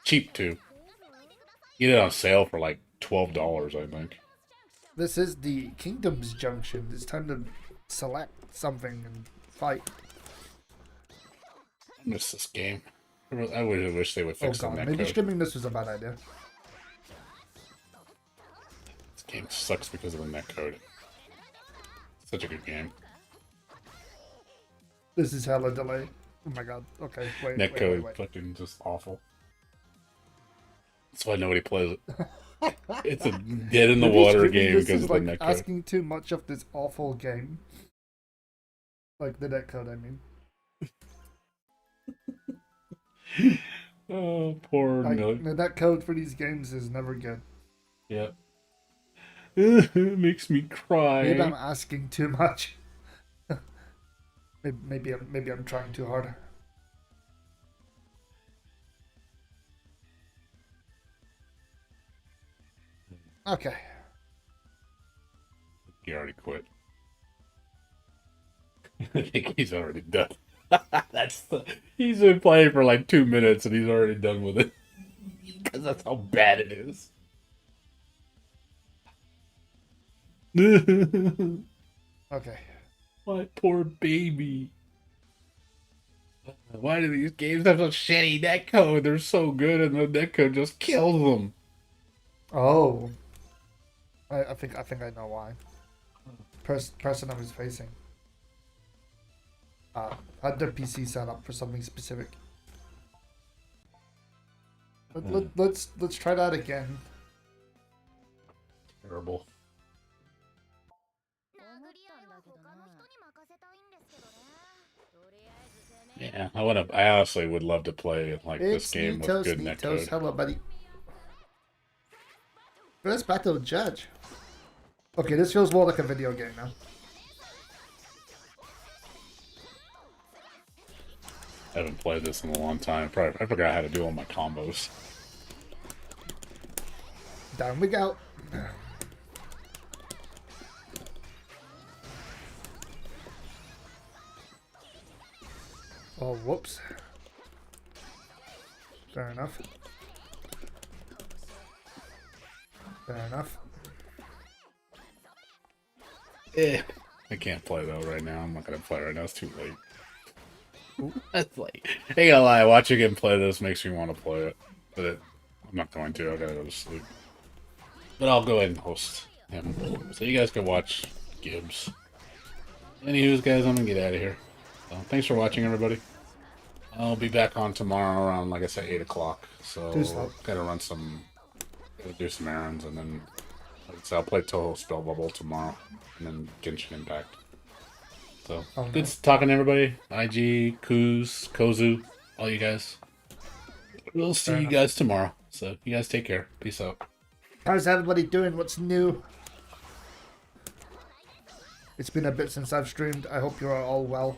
[SPEAKER 1] Cheap too. Get it on sale for like $12, I think.
[SPEAKER 7] This is the Kingdom's Junction. It's time to select something and fight.
[SPEAKER 1] I miss this game. I wish they would
[SPEAKER 7] Oh
[SPEAKER 1] fix the
[SPEAKER 7] god,
[SPEAKER 1] netcode.
[SPEAKER 7] maybe skipping this was a bad idea.
[SPEAKER 1] This game sucks because of the netcode. Such a good game.
[SPEAKER 7] This is hella delay. Oh my god. Okay, wait.
[SPEAKER 1] Netcode fucking just awful. That's why nobody plays it. It's a dead in the
[SPEAKER 7] Maybe
[SPEAKER 1] water
[SPEAKER 7] skipping
[SPEAKER 1] game
[SPEAKER 7] this
[SPEAKER 1] because
[SPEAKER 7] is
[SPEAKER 1] of the
[SPEAKER 7] like
[SPEAKER 1] netcode.
[SPEAKER 7] asking too much of this awful game. Like the netcode, I mean.
[SPEAKER 1] Oh, poor
[SPEAKER 7] Like,
[SPEAKER 1] no.
[SPEAKER 7] the netcode for these games is never good.
[SPEAKER 1] Yep. It makes me cry.
[SPEAKER 7] Maybe I'm asking too much. maybe I'm trying too hard. Okay.
[SPEAKER 1] He already quit. I think he's already done. That's the. He's been playing for like 2 minutes and he's already done with it. Because that's how bad it is.
[SPEAKER 7] Okay.
[SPEAKER 1] My poor baby. Why do these games have such shitty netcode? They're so good and the netcode just kills them.
[SPEAKER 7] Oh. I think I know why. Person I was facing. Had their PC set up for something specific. Let's try that again.
[SPEAKER 1] Terrible. Yeah, I honestly would love to play like this
[SPEAKER 7] It's
[SPEAKER 1] game with
[SPEAKER 7] Nitos,
[SPEAKER 1] good
[SPEAKER 7] Nitos.
[SPEAKER 1] netcode.
[SPEAKER 7] Hello, buddy. First battle judge. Okay, this feels more like a video game now.
[SPEAKER 1] I haven't played this in a long time. I forgot how to do all my combos.
[SPEAKER 7] Down we go. Oh, whoops. Fair enough. Fair enough.
[SPEAKER 1] I can't play though right now. I'm not gonna play right now. It's too late. That's late. Ain't gonna lie, watching him play this makes me want to play it. But I'm not going to. I gotta go to sleep. But I'll go ahead and host him. So you guys can watch Gibbs. Anywho, guys, I'm gonna get out of here. So thanks for watching, everybody. I'll be back on tomorrow around, like I said, 8 o'clock. So gotta run some, gotta do some errands, and then so I'll play Toho Spell Bubble tomorrow, and then Genshin Impact. So good talking to everybody. IG, Kuz, Kozu, all you guys. We'll see you guys tomorrow. So you guys take care. Peace out.
[SPEAKER 7] How's everybody doing? What's new? It's been a bit since I've streamed. I hope you're all well.